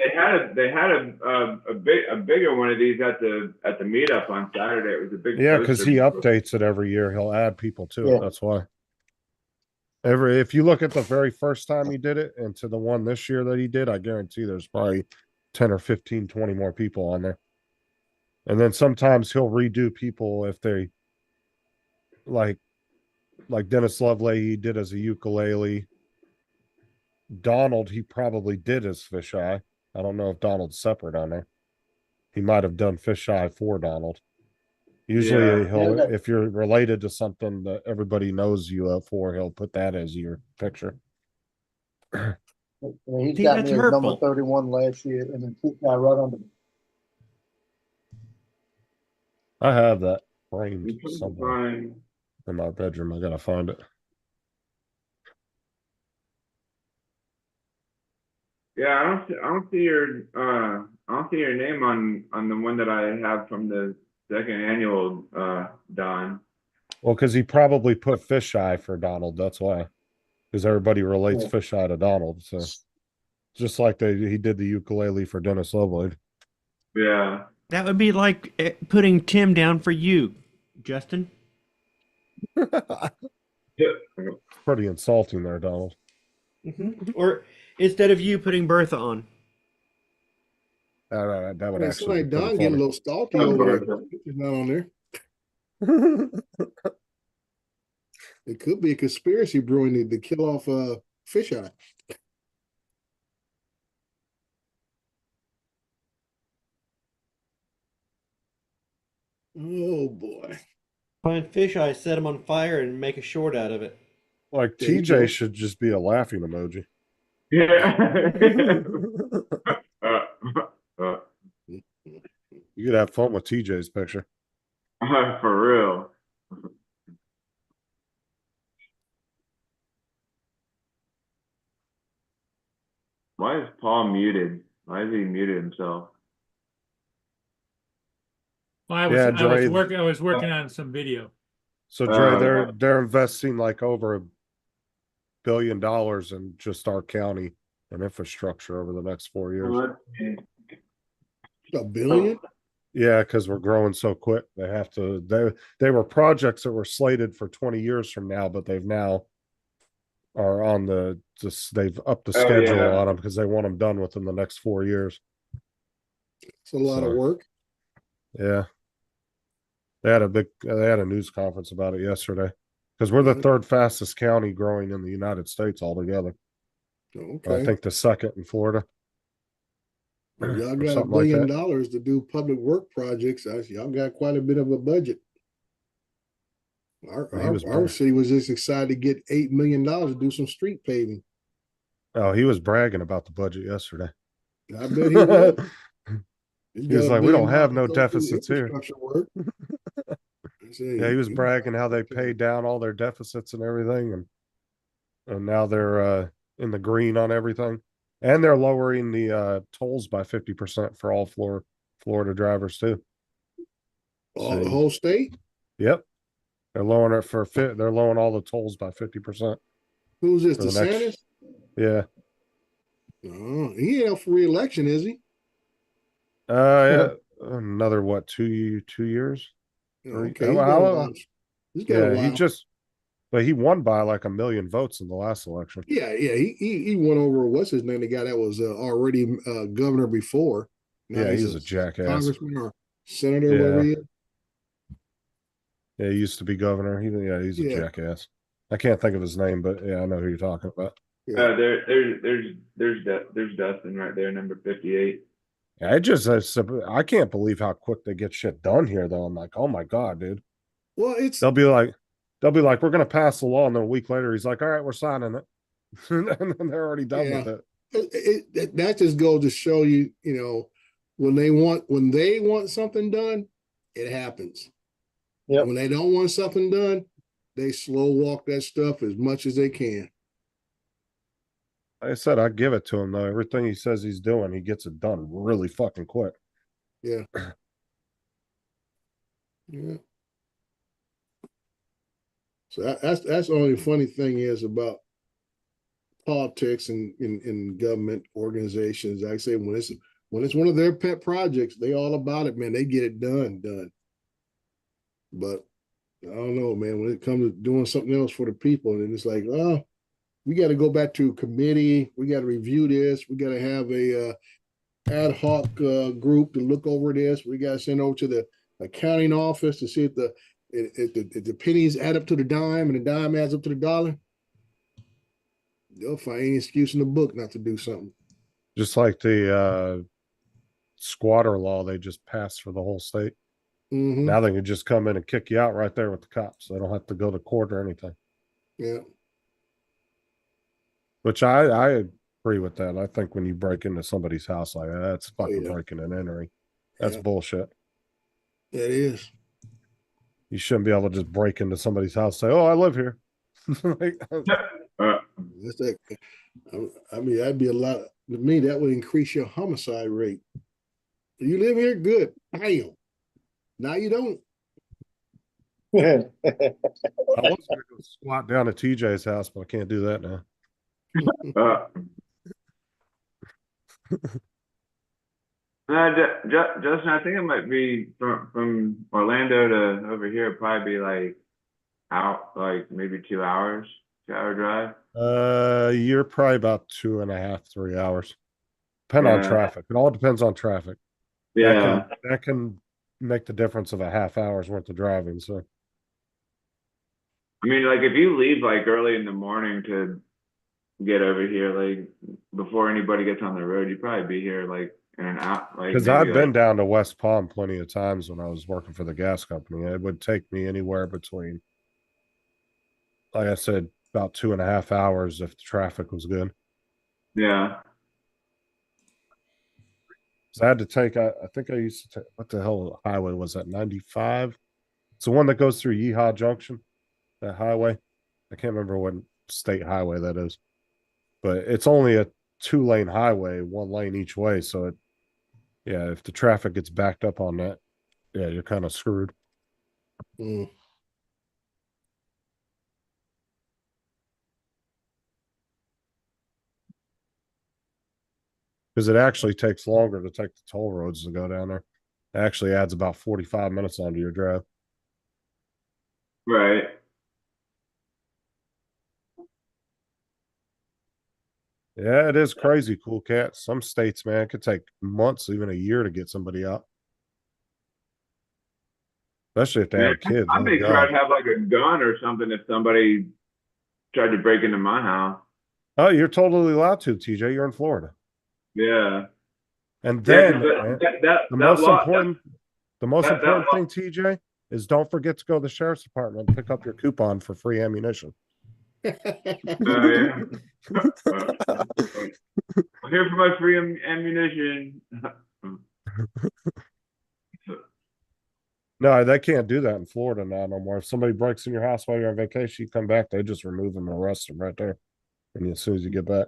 a bigger one of these at the meetup on Saturday. It was a big Yeah, because poster. he updates it every year. He'll add people to Yeah. it. That's why. If you look at the very first time he did it and to the one this year that he did, I guarantee there's probably 10 or 15, 20 more people on there. And then sometimes he'll redo people if they like Dennis Lovely, he did as a ukulele. Donald, he probably did as Fisheye. I don't know if Donald's separate on there. He might have done Fisheye for Donald. Usually Yeah. he'll, Yeah. if you're related to something that everybody knows you for, he'll put that as your picture. He's See, got that's me as hurtful. number 31 last year, and then two guy right under me. I have that I'm framed trying to somewhere find- in my bedroom. I gotta find it. Yeah, I don't see your name on the one that I have from the second annual Don. Well, because he probably put Fisheye for Donald. That's why. Because everybody relates Yeah. Fisheye to Donald. So just like he did the ukulele for Dennis Loveland. Yeah. That would be like putting Tim down for you, Justin. Pretty insulting there, Donald. Or instead of you putting Bertha on. That would It's actually like be Don pretty getting a funny. little stalky over there. He's not on there. It could be a conspiracy brewing to kill off Fisheye. Oh boy. Find Fisheye, set him on fire, and make a short out of it. Like There you TJ go. should just be a laughing emoji. Yeah. You could have fun with TJ's picture. For real. Why is Paul muted? Why is he muted himself? Well, I Yeah, Dre. was working on some video. So Dre, yeah. they're investing like over $1 billion in just our county and infrastructure over the next 4 years. Well, let's see. A billion? Yeah, because we're growing so quick. They have to. They were projects that were slated for 20 years from now, but they've now are on the just they've upped the Oh, schedule yeah. on them because they want them done within the next 4 years. It's a lot of So, work. Yeah, they had a news conference about it yesterday because we're the Mhm. third fastest county growing in the United States altogether. I Okay. think the second in Florida. Well, y'all or got something $1 like billion that. to do public work projects. Y'all got quite a bit of a budget. Our, Well, he our, was our city was just excited to get $8 million to do some street paving. Oh, he was bragging about the budget yesterday. I bet he was. He was like, "We don't have no deficits here." Infrastructure work. I say, Yeah, he was he- bragging how they paid down all their deficits and everything, and now they're in the green on everything, and they're lowering the tolls by 50% for all Florida drivers too. all the So, whole state. yep, they're lowering it for fit. They're lowering all the tolls by 50% Who's this? for the next. DeSantis? Yeah, Oh, he ain't up for re-election, is he? yeah, another what 2 years? Okay, he's got a Yeah, while. but he won by like 1 million votes in the last election. Yeah, he won over what's his name? The guy that was already governor before. Now Yeah, he's a jackass. congressman or senator, Yeah. whatever he is. Yeah, he used to be governor. He's a Yeah. jackass. I can't think of his name, but yeah, I know who you're talking about. Yeah. There's Dustin right there, number 58. I can't believe how quick they get shit done here, though. I'm like, oh my god, dude. Well, They'll be like, we're gonna pass the law, and then a week later, he's like, all right, we're signing it, and then they're already done with it. that just goes to show you, when they want something done, it happens. Yep. When they don't want something done, they slow walk that stuff as much as they can. Like I said, I give it to him though. Everything he says he's doing, he gets it done really fucking quick. Yeah. Yeah. So that's the only funny thing is about politics and in government organizations. Like I say, when it's one of their pet projects, they all about it, man. They get it done. But I don't know, man. When it comes to doing something else for the people, and it's like, oh, we got to go back to committee. We got to review this. We got to have a ad hoc group to look over this. We got to send over to the accounting office to see if the pennies add up to the dime and the dime adds up to the dollar. They'll find any excuse in the book not to do something. Just like the squatter law they just passed for the whole state. Mm-hmm. Now they can just come in and kick you out right there with the cops. They don't have to go to court or anything. Yeah. Which I agree with that. I think when you break into somebody's house like that, that's fucking yeah. breaking and entering. That's Yeah. bullshit. It is. You shouldn't be able to just break into somebody's house and say, "Oh, I live here." Like, That's that. I mean, that'd be a lot. To me, that would increase your homicide rate. You live here, good. Bam. Now you don't. I was gonna go squat down at TJ's house, but I can't do that now. Justin, I think it might be from Orlando to over here. It'd probably be like maybe 2 hours, 2 hour drive. You're probably about 2.5, 3 hours. Depending on Yeah. traffic. It all depends on traffic. Yeah. That can make the difference of a half hour's worth of driving. So I mean, like if you leave like early in the morning to get over here, like before anybody gets on the road, you'd probably be here like in an hour. Like because maybe, I've been down to West Palm plenty of times when I was working for the gas company. It would take me anywhere between, like I said, about 2.5 hours if the traffic was good. Yeah. So I had to take, I think I used to take, what the hell highway was that? 95? It's the one that goes through Yeehaw Junction, that highway. I can't remember what state highway that is, but it's only a 2-lane highway, 1 lane each way. So if the traffic gets backed up on that, yeah, you're kind of screwed. Mm. Because it actually takes longer to take the toll roads to go down there. It actually adds about 45 minutes onto your drive. Right. Yeah, it is crazy, Cool Cat. Some states, man, it could take months, even a year to get somebody out. Especially if they Man, have kids. I Oh, make sure God. I'd have like a gun or something if somebody tried to break into my house. Oh, you're totally allowed to, TJ. You're in Florida. Yeah. And Yeah, then 'cause man, that the that most law important the most that important law thing, TJ, is don't forget to go to the sheriff's department and pick up your coupon for free ammunition. yeah. I'm here for my free ammunition. No, they can't do that in Florida now no more. If somebody breaks in your house while you're on vacation, you come back, they just remove them and arrest them right there. And as soon as you get back.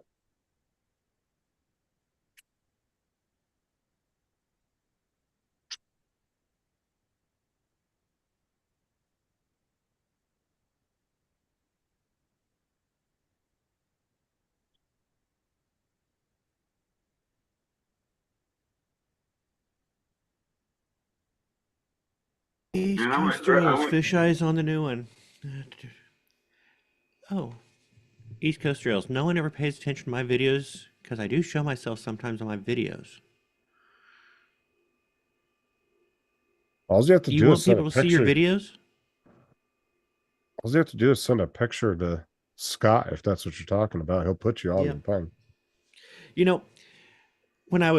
East Man, I went Coast through. I Trails, went. fish eyes on the new one. Oh, East Coast Trails. No one ever pays attention to my videos because I do show myself sometimes on my videos. All you have to Do you do is want send a people to see your picture. videos? All you have to do is send a picture to Scott if that's what you're talking about. He'll put you on Yeah. the thing. You know, when I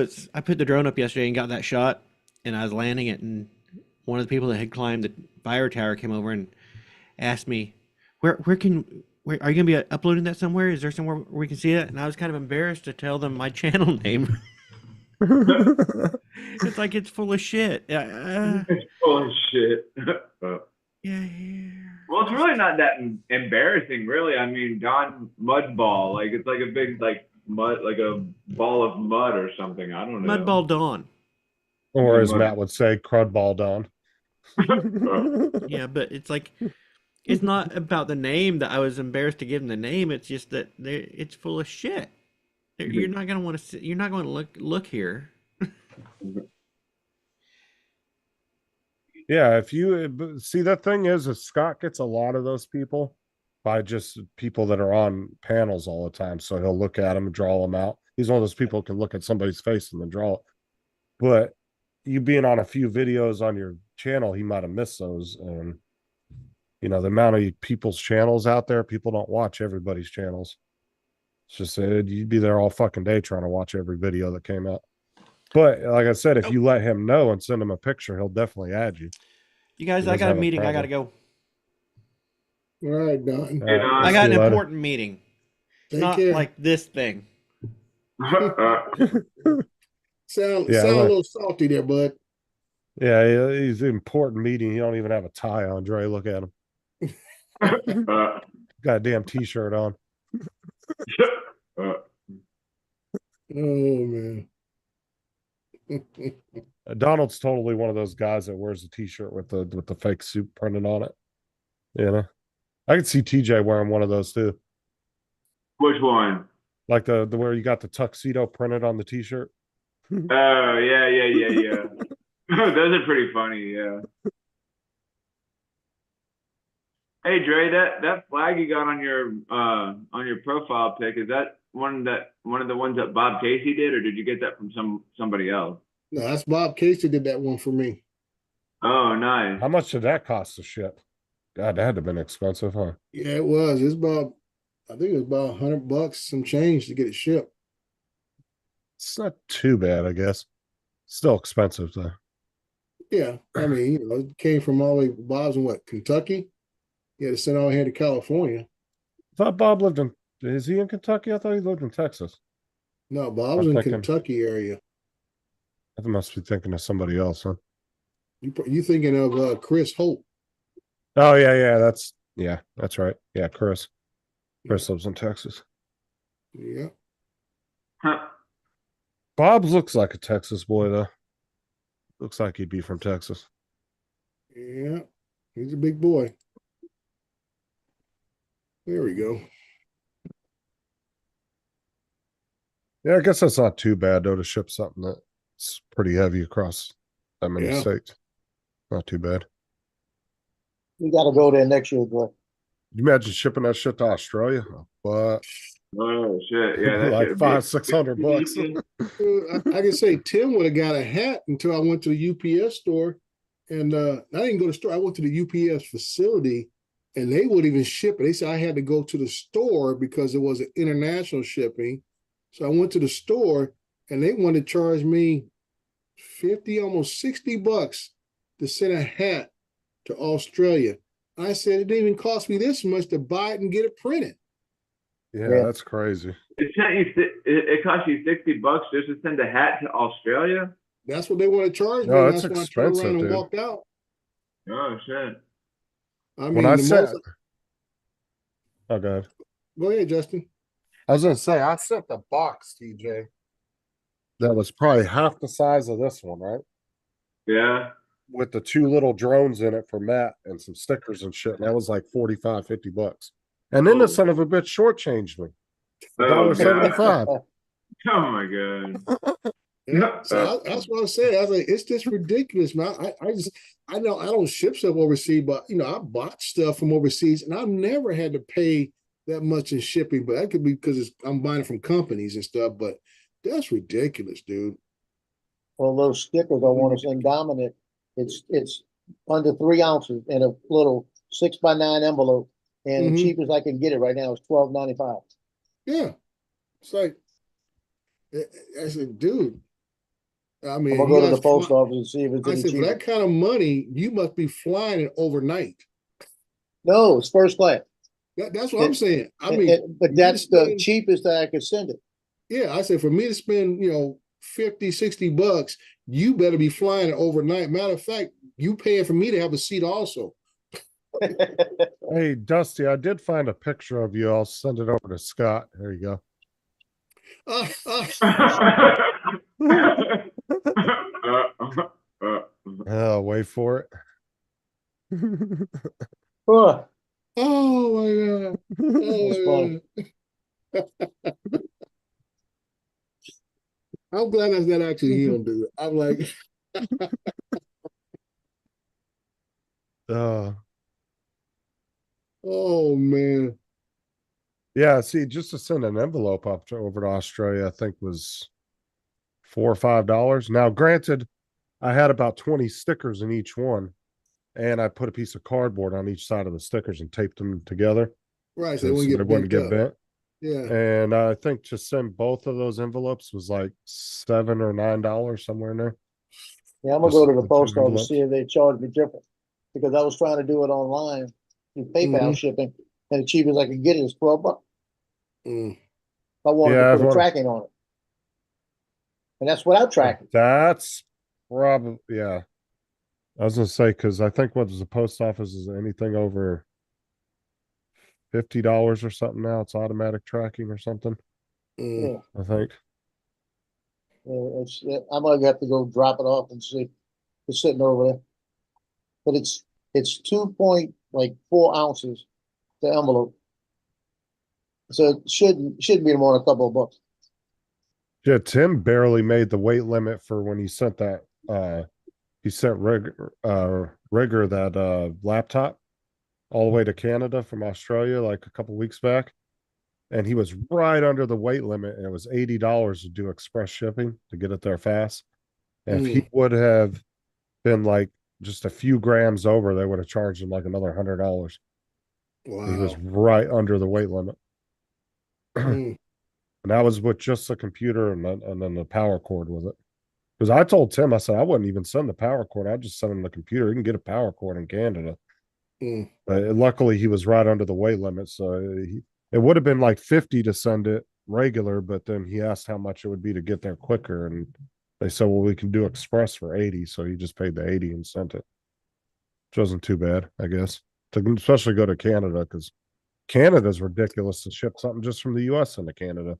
put the drone up yesterday and got that shot, and I was landing it, and one of the people that had climbed the fire tower came over and asked me, where are you gonna be uploading that somewhere? Is there somewhere where we can see it? And I was kind of embarrassed to tell them my channel name. It's like it's full of shit. It's full of shit. Yeah. Well, it's really not that embarrassing, really. I mean, Don Mudball, like it's like a big like mud, like a ball of mud or something. I don't know. Mudball Dawn. Or as Mud- Matt would say, crudball Don. Yeah, but it's like it's not about the name that I was embarrassed to give them the name. It's just that it's full of shit. You're not gonna want to. You're not going to look here. Yeah, if you see, that thing is Scott gets a lot of those people by just people that are on panels all the time. So he'll look at them and draw them out. He's one of those people who can look at somebody's face and then draw it. But you being on a few videos on your channel, he might have missed those. And you know, the amount of people's channels out there, people don't watch everybody's channels. It's just you'd be there all fucking day trying to watch every video that came out. But like I said, if you let him know and send him a picture, he'll definitely add you. You guys, He I doesn't got a have a meeting. I got to problem. go. All right, Don. Hey, Don. I got see an you later. important meeting. Take Not care. like this thing. Sound Yeah, a right. little salty there, bud. Yeah, he's an important meeting. He don't even have a tie on, Dre. Look at him. Got a damn t-shirt on. Oh man. Donald's totally one of those guys that wears a t-shirt with the fake suit printed on it. You know, I could see TJ wearing one of those too. Which one? Like the where you got the tuxedo printed on the t-shirt. Oh yeah. Those are pretty funny. Yeah. Hey Dre, that flag you got on your profile pic, is that one of the ones that Bob Casey did, or did you get that from somebody else? No, that's Bob Casey did that one for me. Oh, nice. How much did that cost to ship? God, that had to have been expensive, huh? Yeah, it was. It's about, I think it was about $100, some change to get it shipped. It's not too bad, I guess. Still expensive though. Yeah, I mean, you know, it came from all the way, Bob's in what, Kentucky? He had to send all the way here to California. I thought Bob lived in. Is he in Kentucky? I thought he lived in Texas. No, Bob's in thinking- Kentucky area. I must be thinking of somebody else, huh? You thinking of Chris Hope? Oh yeah, that's right. Yeah, Chris. Chris lives in Texas. Yeah. Huh. Bob looks like a Texas boy though. Looks like he'd be from Texas. Yeah, he's a big boy. There we go. Yeah, I guess that's not too bad though to ship something that's pretty heavy across that many Yeah. states. Not too bad. We gotta go there next year, bro. You imagine shipping that shit to Australia? But Oh shit! Yeah, that like should be $500-600. I can say Tim would have got a hat until I went to the UPS store, and I didn't go to the store. I went to the UPS facility, and they wouldn't even ship it. They said I had to go to the store because it was an international shipping. So I went to the store, and they wanted to charge me 50, almost $60 to send a hat to Australia. I said it didn't even cost me this much to buy it and get it printed. Yeah, that's crazy. It cost you $60 just to send a hat to Australia. That's what they want to charge me. No, and that's that's when I turned expensive, around and dude. walked out. Oh shit! I mean, When I the said, most. oh god, Go ahead, Justin. I was gonna say I sent the box, TJ. That was probably half the size of this one, right? Yeah. With the 2 little drones in it for Matt and some stickers and shit. And that was like $45-50. And then the son of a bitch shortchanged me. Oh, God. $1.75. Oh my god. Yeah, so that's what I'm saying. I was like, it's just ridiculous, man. I know I don't ship stuff overseas, but I bought stuff from overseas, and I've never had to pay that much in shipping. But that could be because I'm buying it from companies and stuff. But that's ridiculous, dude. Well, those stickers I want to send Dominic, it's under 3 ounces in a little 6x9 envelope, and the cheapest I can get it right now is $12.95. Yeah, it's like I said, dude. I mean, I'm gonna go to the post office and see if it's I any said, for cheaper. that kind of money, you must be flying it overnight. No, it's first class. That's what I'm saying. I mean, but that's the cheapest that I could send it. Yeah, I said for me to spend, $50-$60, you better be flying it overnight. Matter of fact, you paying for me to have a seat also. Hey, Dusty, I did find a picture of you. I'll send it over to Scott. There you go. Oh, wait for it. Oh, oh my god! Oh my god! I'm glad that's not actually him, dude. I'm like, oh man. Yeah, see, just to send an envelope over to Australia, I think was $4 or $5. Now, granted, I had about 20 stickers in each one, and I put a piece of cardboard on each side of the stickers and taped them together. Right, so they wouldn't get bent. Yeah. And I think to send both of those envelopes was like $7 or $9 somewhere in there. Yeah, I'm gonna go to the post office and see if they charge me different, because I was trying to do it online through PayPal shipping, and the cheapest I could get it is $12. I wanted to put a tracking on it, and that's without tracking. That's probably, yeah. I was gonna say, because I think what the post office is anything over $50 or something now. It's automatic tracking or something. Yeah. I think. I might have to go drop it off and see. It's sitting over there, but it's 2.4 ounces, the envelope. So it shouldn't be more than a couple of bucks. Yeah, Tim barely made the weight limit for when he sent that. He sent Rigger that laptop all the way to Canada from Australia like a couple weeks back, and he was right under the weight limit, and it was $80 to do express shipping to get it there fast. And if he would have been like just a few grams over, they would have charged him like another $100. Wow. He was right under the weight limit. And that was with just the computer and then the power cord with it. Because I told Tim, I said, I wouldn't even send the power cord. I'd just send him the computer. He can get a power cord in Canada. But luckily, he was right under the weight limit. So it would have been like 50 to send it regular, but then he asked how much it would be to get there quicker. And they said, well, we can do express for 80. So he just paid the 80 and sent it. Which wasn't too bad, I guess. To especially go to Canada, because Canada's ridiculous to ship something just from the US into Canada.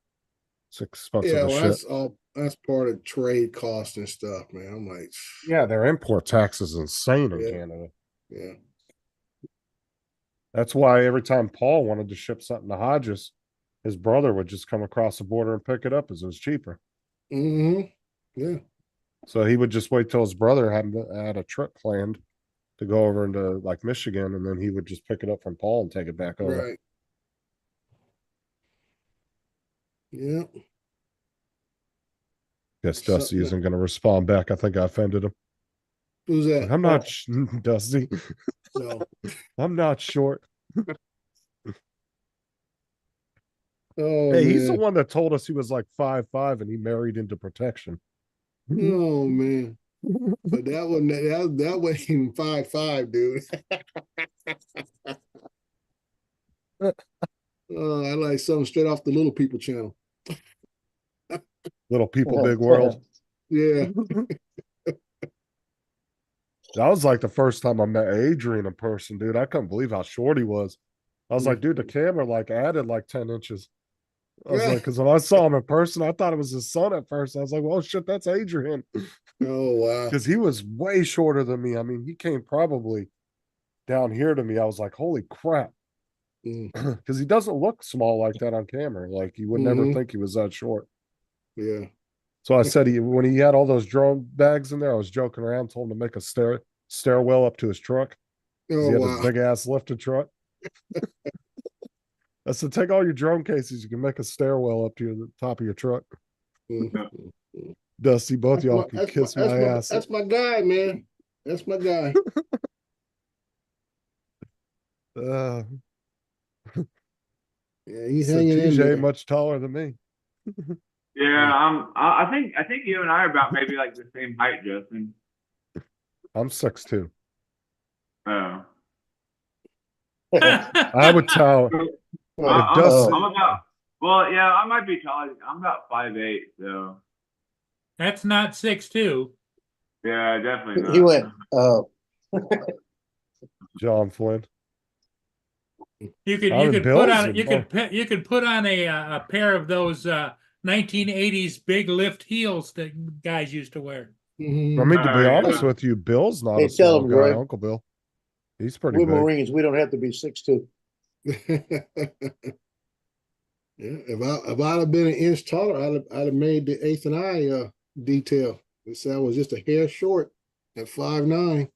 It's expensive Yeah, as well, shit. that's part of trade cost and stuff, man. I'm like, yeah, their import tax is insane in Canada. Yeah. That's why every time Paul wanted to ship something to Hodges, his brother would just come across the border and pick it up as it was cheaper. Mm-hmm. Yeah. So he would just wait till his brother had a trip planned to go over into like Michigan, and then he would just pick it up from Paul and take it back over. Right. Yeah. Guess So- Dusty isn't going to respond back. I think I offended him. Who's that? I'm not Dusty. No. I'm not short. Oh, Hey, he's the man. one that told us he was like 5'5" and he married into protection. Oh man. But that one that wasn't even 5'5", dude. Oh, I like something straight off the Little People channel. Little people, big world. Yeah. That was like the first time I met Adrian in person, dude. I couldn't believe how short he was. I was like, dude, the camera like added like 10 inches. I was like, because when I saw him in person, I thought it was his son at first. I was like, well, shit, that's Adrian. Oh wow. Because he was way shorter than me. I mean, he came probably down here to me. I was like, holy crap. Because he doesn't look small like that on camera. Like you would never think he was that short. Yeah. So I said when he had all those drone bags in there, I was joking around, told him to make a stairwell up to his truck. Oh He had wow. this big ass lifted truck. I said, take all your drone cases, you can make a stairwell up to the top of your truck. Dusty, both y'all can kiss my ass. That's my guy, man. That's my guy. Yeah, he's so hanging in TJ there. much taller than me. Yeah, I think you and I are about maybe like the same height, Justin. I'm 6'2". Oh. I would tell if Dusty. I'm about. Well, yeah, I might be taller. I'm about 5'8", so. That's not 6'2". Yeah, definitely not. He went, John Flynn. You could I'm in put Bills on and you could put on a pair of those 1980s big lift heels that guys used to wear. I mean, to be honest with you, Bill's not Hey, a small tell him, guy, Greg. Uncle Bill. He's pretty we're big. Marines. We don't have to be 6'2". Yeah, if I'd have been an inch taller, I'd have made the 8th and I detail. They said I was just a hair short at 5'9".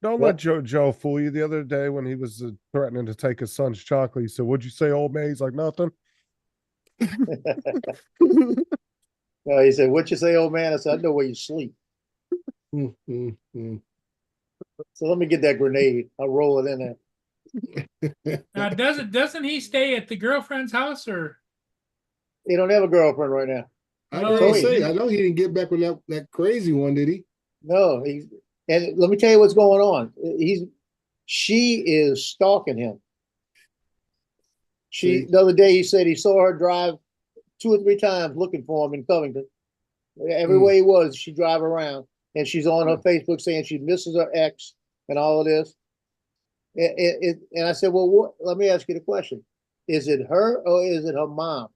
Don't let Joe fool you. The other day when he was threatening to take his son's chocolate, he said, "What'd you say, old man?" He's like, "Nothing." No, he said, "What you say, old man?" I said, "I know where you sleep." So let me get that grenade. I'll roll it in there. Now, doesn't he stay at the girlfriend's house, or He don't have a girlfriend right now. I was gonna say, I know he didn't get back with that crazy one, did he? No, and let me tell you what's going on. She is stalking him. The other day he said he saw her drive 2 or 3 times looking for him in Covington. Everywhere he was, she drive around, and she's on her Facebook saying she misses her ex and all of this. And I said, well, let me ask you the question. Is it her or is it her mom?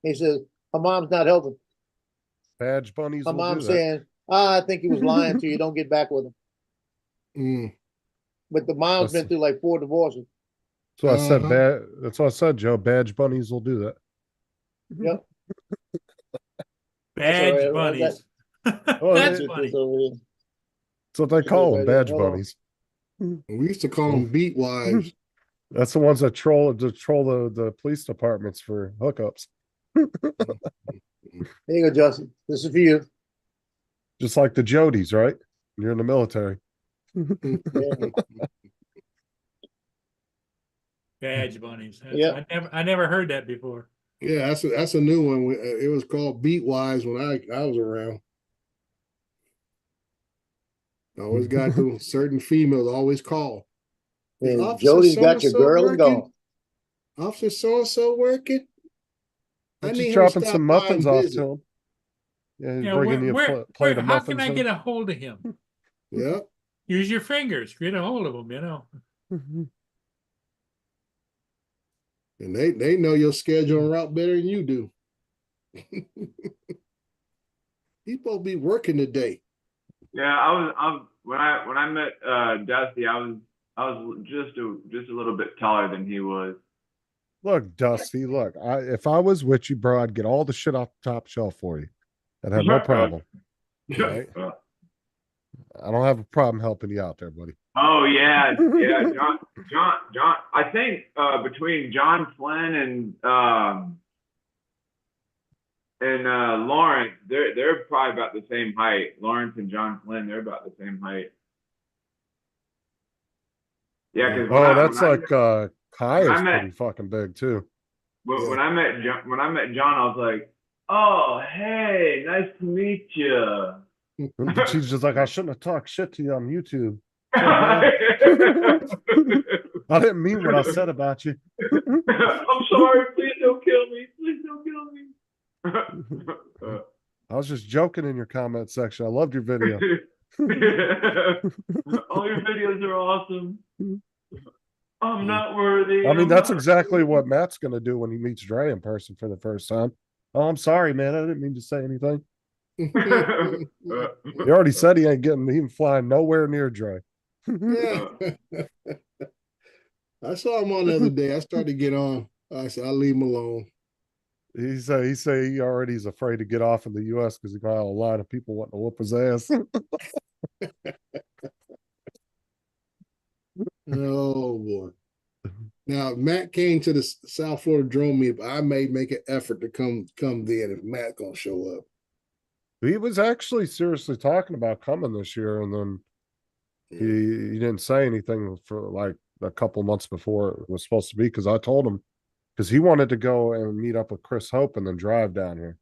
He says, her mom's not helping. Badge bunnies. Her mom's saying, I think he was lying to you. Don't get back with him. But the mom's been through like 4 divorces. So I said, that's what I said, Joe. Badge bunnies will do that. Yep. badge bunnies? That's funny. That's what they call them, badge bunnies. We used to call them beat wives. That's the ones that troll the police departments for hookups. Here you go, Justin. This is for you. Just like the Jodies, right? You're in the military. Badge bunnies. Yeah. I never heard that before. Yeah, that's a new one. It was called beat wives when I was around. I always got those certain females always call. Yeah, Jody's got your girl and gone. Officer so-and-so working. I need dropping some muffins off to him. Yeah, Yeah, bringing you a plate of how muffins. can I get a hold of him? Yeah. Use your fingers. Get a hold of him, you know. And they know your schedule and route better than you do. He's supposed to be working today. Yeah, I was when I met Dusty, I was just a little bit taller than he was. Look, Dusty, look, if I was with you, bro, I'd get all the shit off the top shelf for you. I'd have no problem. Right? I don't have a problem helping you out there, buddy. Oh yeah, yeah, John. I think between John Flynn and Lawrence, they're probably about the same height. Lawrence and John Flynn, they're about the same height. Yeah, because Kai is pretty fucking big too. When I met John, I was like, "Oh, hey, nice to meet you." She's just like, I shouldn't have talked shit to you on YouTube. I didn't mean what I said about you. I'm sorry. Please don't kill me. Please don't kill me. I was just joking in your comment section. I loved your video. All your videos are awesome. I'm not worthy. I mean, that's exactly what Matt's going to do when he meets Dre in person for the first time. Oh, I'm sorry, man. I didn't mean to say anything. He already said he ain't flying nowhere near Dre. Yeah. I saw him on the other day. I started to get on. I said, I'll leave him alone. He he already is afraid to get off in the US because he got a lot of people wanting to whoop his ass. Oh boy. Now, if Matt came to the South Florida drone meet, I may make an effort to come then if Matt gonna show up. He was actually seriously talking about coming this year, and then he didn't say anything for like a couple months before it was supposed to be, because I told him, because he wanted to go and meet up with Chris Hope and then drive down here.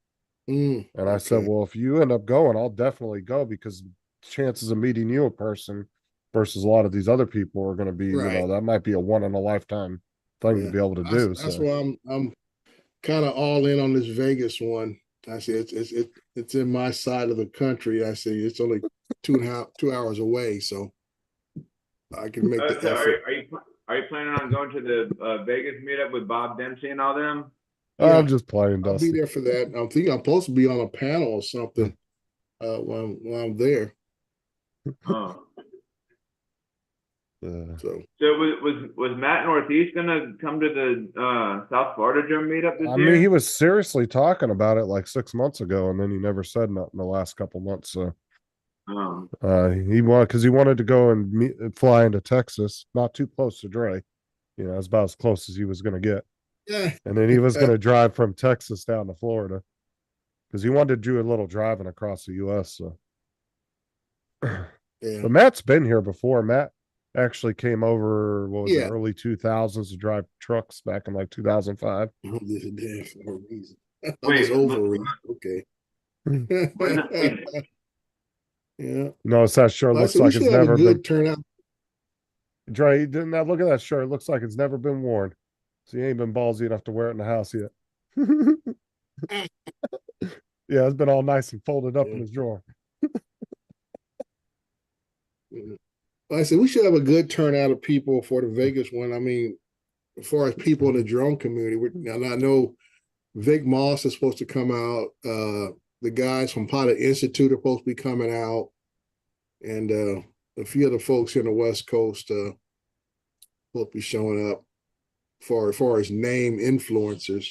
And I said, well, if you end up going, I'll definitely go, because chances of meeting you in person versus a lot of these other people are going to be, Right. you know, that might be a one in a lifetime thing to be able to do. That's why I'm kind of all in on this Vegas one. I say it's in my side of the country. I say it's only 2 hours away, so I can make the So effort. are you planning on going to the Vegas meetup with Bob Dempsey and all them? Yeah, I'm just playing, I'll Dusty. be there for that. I'm thinking I'm supposed to be on a panel or something when I'm there. Oh. So was Matt Northeast gonna come to the South Florida Drum meetup this I year? mean, he was seriously talking about it like 6 months ago, and then he never said nothing the last couple months. So he wanted to go and fly into Texas, not too close to Dre. You know, it's about as close as he was going to get. Yeah. And then he was going to drive from Texas down to Florida because he wanted to do a little driving across the U.S. So, but Matt's been here before. Matt actually came over, what was it, early 2000s to drive trucks back in like 2005. I'm just there for a reason. Wait, over a reason. Okay. Yeah. No, it's that shirt looks like it's never been turnout. Dre, didn't that look at that shirt? It looks like it's never been worn. So you ain't been ballsy enough to wear it in the house yet. Yeah, it's been all nice and folded up in his drawer. I said we should have a good turnout of people for the Vegas one. I mean, as far as people in the drone community, now I know Vic Moss is supposed to come out. The guys from Pilot Institute are supposed to be coming out, and a few other folks here on the West Coast will be showing up. As far as name influencers,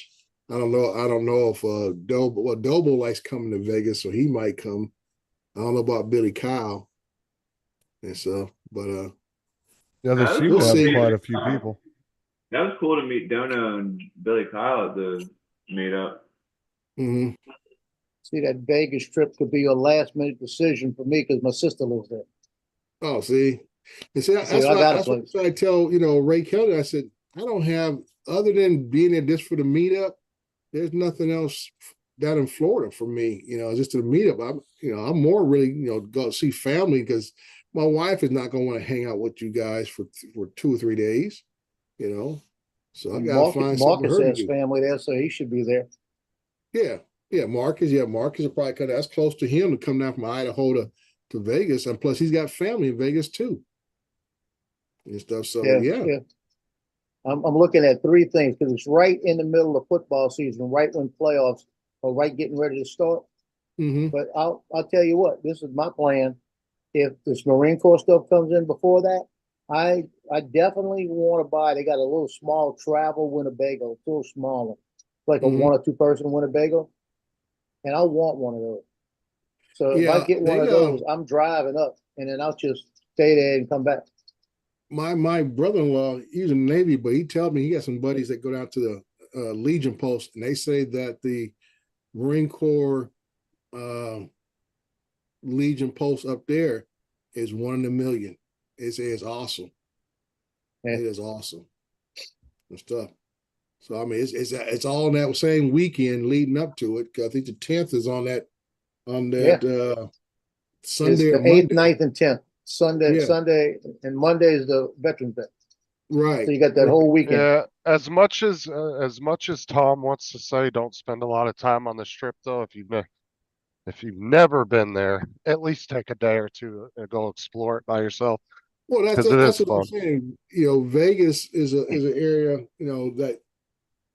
I don't know if Dobo likes coming to Vegas, so he might come. I don't know about Billy Kyle and stuff, but yeah, there seem to have quite a few people. That was cool to meet Dono and Billy Kyle at the meetup. Mm-hmm. See, that Vegas trip could be a last minute decision for me because my sister lives there. Oh, see, and see, that's what I tell Ray Kelly. I said I don't have, other than being there just for the meetup, there's nothing else down in Florida for me. Just to the meetup. I'm more really go see family because my wife is not going to want to hang out with you guys for 2 or 3 days. So I got to find something. Marcus has family there, so he should be there. Yeah, Marcus. Yeah, Marcus will probably come. That's close to him to come down from Idaho to Vegas, and plus he's got family in Vegas too, and stuff. So yeah. I'm looking at 3 things because it's right in the middle of football season, right when playoffs are right getting ready to start. Mm-hmm. But I'll tell you what, this is my plan. If this Marine Corps stuff comes in before that, I definitely want to buy. They got a little small travel Winnebago, it's a little smaller, like a Mhm. 1 or 2 person Winnebago, and I want one of those. So if I Yeah, get one they of those, I'm driving up, and then I'll just stay there and come back. my brother-in-law, he's in the Navy, but he told me he got some buddies that go down to the Legion Post, and they say that the Marine Corps Legion Post up there is 1 in a million. It's awesome. Yeah. It is awesome and stuff. So I mean, it's all on that same weekend leading up to it. 'Cause I think the 10th is on that It's Sunday or the 8th, Monday. 9th, and 10th. Yeah. Sunday, and Monday is the Veterans Day. Right. So you got that whole weekend. Yeah, as much as Tom wants to say, don't spend a lot of time on the strip though. If you've never been there, at least take a day or two and go explore it by yourself Well, because it is that's what I'm fun. saying. You know, Vegas is an area, you know, that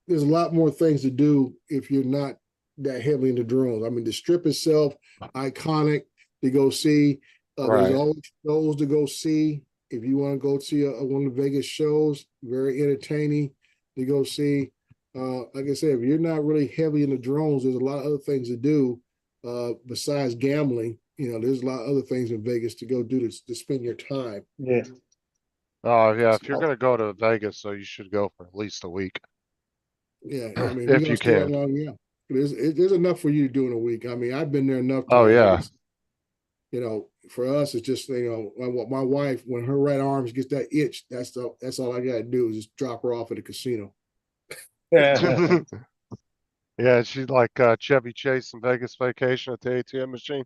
there's a lot more things to do if you're not that heavily into drones. I mean, the strip itself, iconic to go see. There's Right. always shows to go see. If you want to go see one of the Vegas shows, very entertaining to go see. Like I said, if you're not really heavy into drones, there's a lot of other things to do besides gambling. You know, there's a lot of other things in Vegas to go do to spend your time. Yeah. Oh yeah, if you're gonna go to Vegas, so you should go for at least a week Yeah, I mean, if you're if gonna you stay that can. long, yeah. There's enough for you to do in a week. I mean, I've been there enough Oh times. yeah. You know, for us, it's just, you know, my wife, when her right arms gets that itch, that's all I gotta do is just drop her off at the casino. Yeah, she's like Chevy Chase in Vegas Vacation at the ATM machine.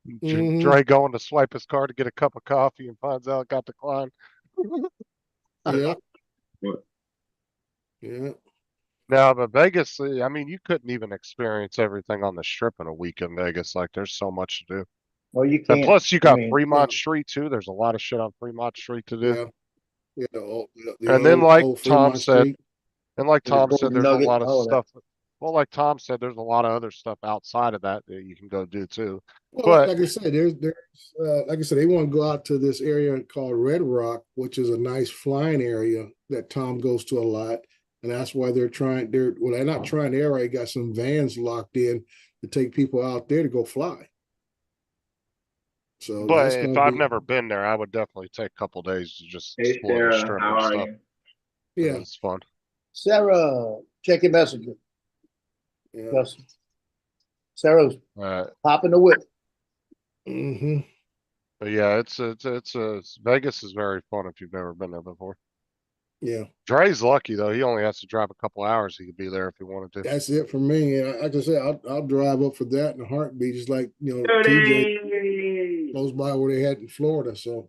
Mhm. Dre going to swipe his card to get a cup of coffee and finds out it got declined. Yeah, What? yeah. Now, but Vegas, I mean, you couldn't even experience everything on the strip in a week in Vegas. Like, there's so much to do. Well, you And can't. plus, you I got mean, Fremont Yeah. Street too. There's a lot of shit on Fremont Street to do. Yeah. Yeah, the And then, like old Tom Fremont said, Street. Golden there's a Nugget, lot of all of that. stuff. Well, like Tom said, there's a lot of other stuff outside of that that you can go do too. Well, But like I said, there's like I said, they want to go out to this area called Red Rock, which is a nice flying area that Tom goes to a lot, and that's why they're not trying. They already got some vans locked in to take people out there to go fly. So that's if going to I've be, never been there, I would definitely take a couple days to just Hey explore the Sarah, strip how and are stuff. you? yeah, It's fun. Sarah, check your messenger. yeah. Yes. Sarah's Uh, popping the whip. Mm-hmm. but yeah, it's Vegas is very fun if you've never been there before. Yeah, Dre's lucky though; he only has to drive a couple hours. He could be there if he wanted to. that's it for me. And like I said, I'll drive up for that in a heartbeat, just like, you know, TJ Cody! close by where they had in Florida. So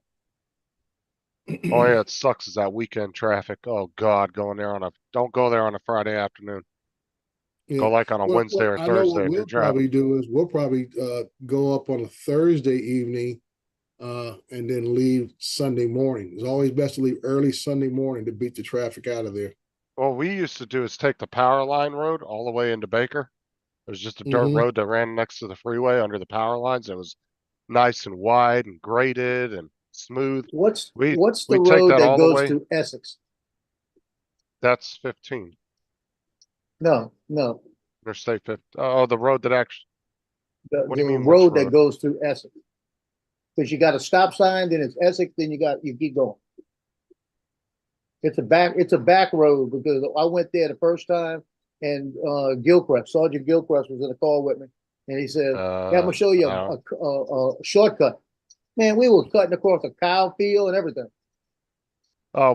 Oh yeah, it sucks is that weekend traffic. Oh God, don't go there on a Friday afternoon. yeah. Go like on a Wednesday or I know Thursday what if you're we'll probably driving. do is we'll probably go up on a Thursday evening and then leave Sunday morning. It's always best to leave early Sunday morning to beat the traffic out of there. What we used to do is take the power line road all the way into Baker. There's just a dirt Mm-hmm. road that ran next to the freeway under the power lines. It was nice and wide and graded and smooth. What's We the take road that that all the goes way. to Essex? That's 15. No. Interstate 50. Oh, the road that actually. What do you The mean, which road that road? goes through Essex. Because you got a stop sign, then it's Essex, then you keep going. It's a back road because I went there the first time, and Sergeant Gilchrist was in the car with me, and he said, "Yeah, I'm gonna show you I don't- a shortcut." Man, we were cutting across a cow field and everything.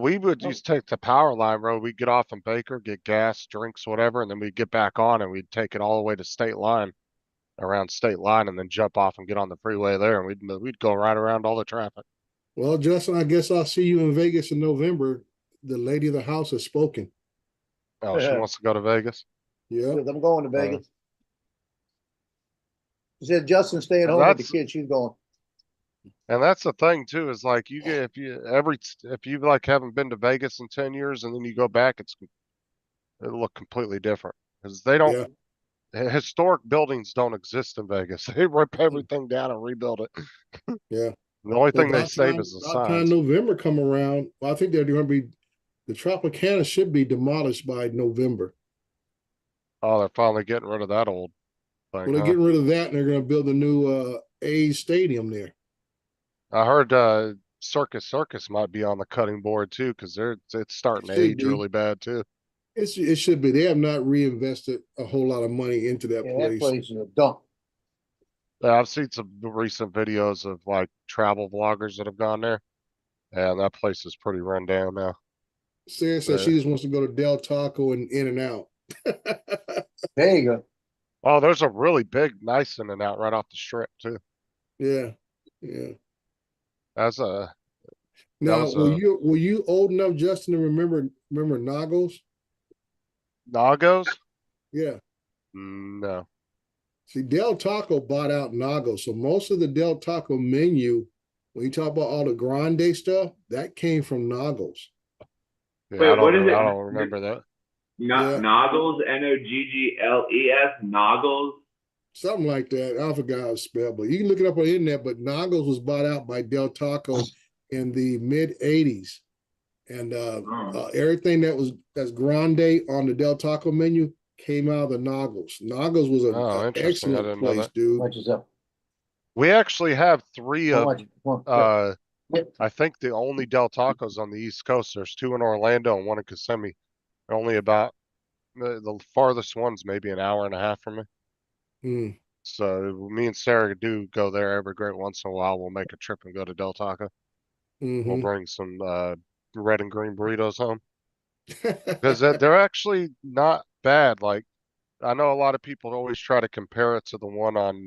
we would just take the power line road. We'd get off in Baker, get gas, drinks, whatever, and then we'd get back on and we'd take it all the way to State Line, around State Line, and then jump off and get on the freeway there, and we'd go right around all the traffic. Well, Justin, I guess I'll see you in Vegas in November. The lady of the house has spoken. Oh, she wants to go to Vegas. Yeah. Because I'm going to Vegas. She said Justin's staying And home with the that's- kids. She's going. And that's the thing too, is like you get if you like haven't been to Vegas in 10 years and then you go back, it'll look completely different because they don't historic buildings don't exist in Vegas. They rip everything down and rebuild it. Yeah. The only But thing they about save time, is the about time signs. November come around, well, I think they're going to be, the Tropicana should be demolished by November. Oh, they're finally getting rid of that old Well, thing, they're huh? getting rid of that and they're going to build a new A's stadium there. I heard Circus might be on the cutting board too, because it's starting to Should age be. really bad too. It should be. They have not reinvested a whole lot of money into that Yeah, place. that place is a dump. Yeah, I've seen some recent videos of like travel vloggers that have gone there, and that place is pretty run down now. Sarah said she just wants to go to Del Taco and In and Out. There you go. Oh, there's a really big, nice In and Out right off the strip too. Yeah, yeah. That's a Now, was were you old enough, Justin, to remember Nagos? Nagos? Yeah. No. See, Del Taco bought out Nagos, so most of the Del Taco menu, when you talk about all the grande stuff, that came from Nagos. Yeah, Wait, what is it? I don't remember that. Yeah. Noggles, Noggles, Noggles. Something like that. I forgot how to spell, but you can look it up on the internet. But Nagos was bought out by Del Taco in the mid '80s, and everything that's grande on the Del Taco menu came out of the Nagos. Nagos was Oh, an interesting. I excellent didn't know place, that. dude. Much is up. We actually have three How of much? I think the only Del Tacos on the East Coast. There's two in Orlando and one in Kissimmee. They're only about the farthest one's maybe an hour and a half from me. Mm. So me and Sarah do go there every great once in a while. We'll make a trip and go to Del Taco. Mm-hmm. We'll bring some red and green burritos home because they're actually not bad. Like I know a lot of people always try to compare it to the one on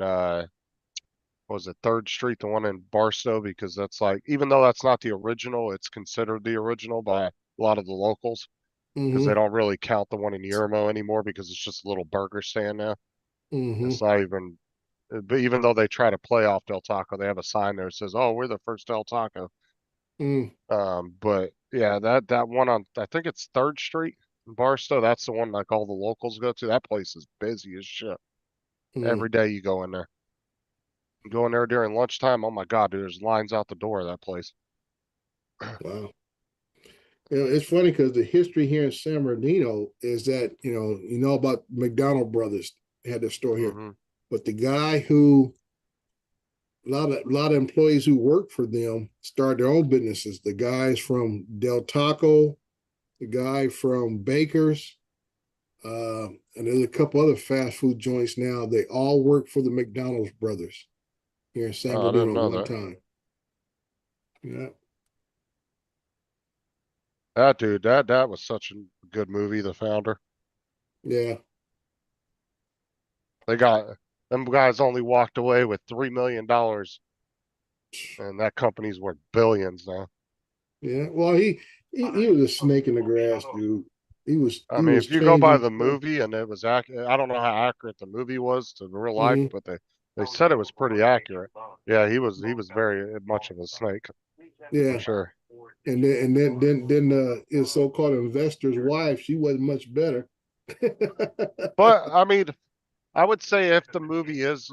what was it, 3rd Street, the one in Barstow, because that's like, even though that's not the original, it's considered the original by a lot of the locals because they Mm-hmm. don't really count the one in Yermo anymore because it's just a little burger stand now. Mm-hmm. It's not even, but even though they try to play off Del Taco, they have a sign there that says, "Oh, we're the first Del Taco." Mm. But yeah, that one on, I think it's 3rd Street in Barstow. That's the one like all the locals go to. That place is busy as shit. Mm. Every day you go in there. Go in there during lunchtime. Oh my God, dude, there's lines out the door of that place. Wow. It's funny because the history here in San Bernardino is that, you know about McDonald Brothers had their store here, Mhm. but the guy who, a lot of employees who worked for them started their own businesses. The guys from Del Taco, the guy from Baker's, and there's a couple other fast food joints now. They all work for the McDonald's brothers here in San Oh, I didn't Bernardino know one that. time. Yeah. That dude, that was such a good movie, The Founder. Yeah. They got them guys only walked away with $3 million, and that company's worth billions now. Yeah. Well, he was a snake in the grass, dude. He was if you go by changing the stuff. movie and it was accurate, I don't know how accurate the movie was to real life, Mhm. but they said it was pretty accurate. Yeah, he was very much of a snake, Yeah. for sure. And then his so-called investor's wife, she wasn't much better. But I mean, I would say if the movie is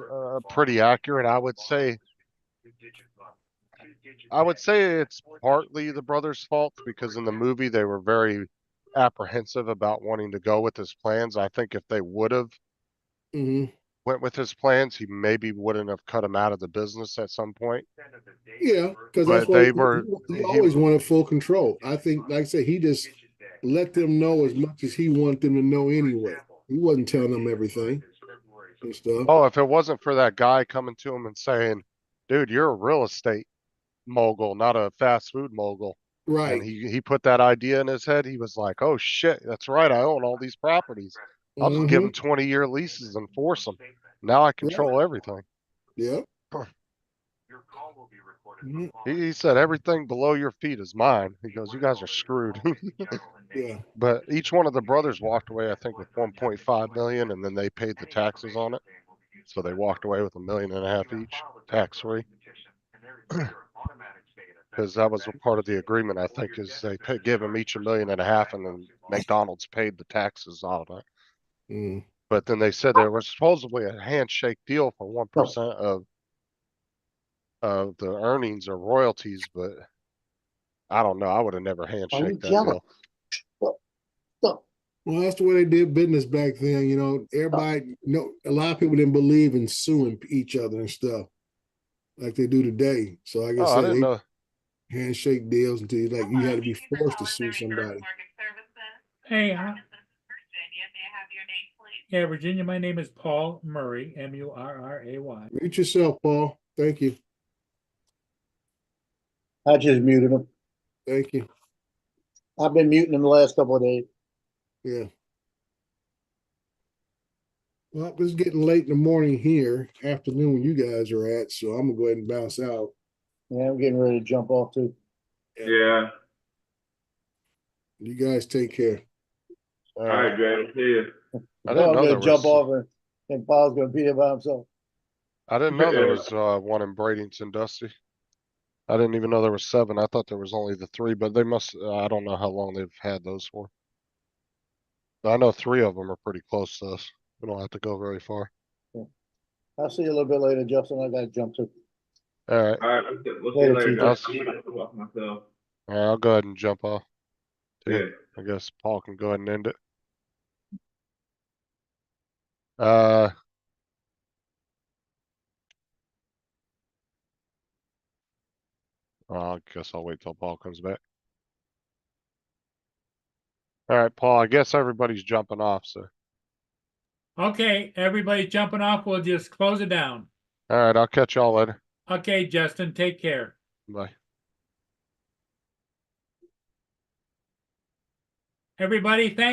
pretty accurate, I would say it's partly the brother's fault because in the movie they were very apprehensive about wanting to go with his plans. I think if they would have Mhm. went with his plans, he maybe wouldn't have cut him out of the business at some point. Yeah, because that's But why they were he always wanted full control. I think, like I said, he just let them know as much as he wanted them to know anyway. He wasn't telling them everything and stuff. Oh, if it wasn't for that guy coming to him and saying, "Dude, you're a real estate mogul, not a fast food mogul." Right. And he put that idea in his head. He was like, "Oh shit, that's right. I own all these properties. I'll just give them 20-year leases and force them. Now I control everything." Yeah. He said everything below your feet is mine. He goes, "You guys are screwed." Yeah. But each one of the brothers walked away, I think, with 1.5 million, and then they paid the taxes on it. So they walked away with $1.5 million each, tax free. Because that was a part of the agreement, I think, is they gave them each $1.5 million, and then McDonald's paid the taxes out of it. Mm. But then they said there was supposedly a handshake deal for 1% of the earnings or royalties, but I don't know. I would have never handshake that jealous? deal. Well, that's the way they did business back then. You know, everybody, a lot of people didn't believe in suing each other and stuff like they do today. So like I Oh, I said, didn't they know. handshake deals until you had to be forced to sue somebody. Hey, yeah, Virginia, my name is Paul Murray, Murray. Mute yourself, Paul. Thank you. I just muted him. Thank you. I've been muting him the last couple of days. Yeah. Well, it's getting late in the morning here, afternoon when you guys are at, so I'm gonna go ahead and bounce out. Yeah, I'm getting ready to jump off too. Yeah. You guys take care. All right, Dre. See you. I I'm didn't know there gonna jump was. off and Paul's gonna be here by himself. I didn't know there was one in Bradenton, Dusty. I didn't even know there was 7. I thought there was only the 3, but they must. I don't know how long they've had those for. But I know 3 of them are pretty close to us. We don't have to go very far. I'll see you a little bit later, Justin. I gotta jump to. All right. All right. We'll see you later. Later, Dustin. I'm gonna walk myself. All right, I'll go ahead and jump off. Yeah. I guess Paul can go ahead and end it. I guess I'll wait till Paul comes back. All right, Paul, I guess everybody's jumping off, so. Okay, everybody's jumping off. We'll just close it down. All right, I'll catch y'all later. Okay, Justin, take care. Bye. Everybody, thank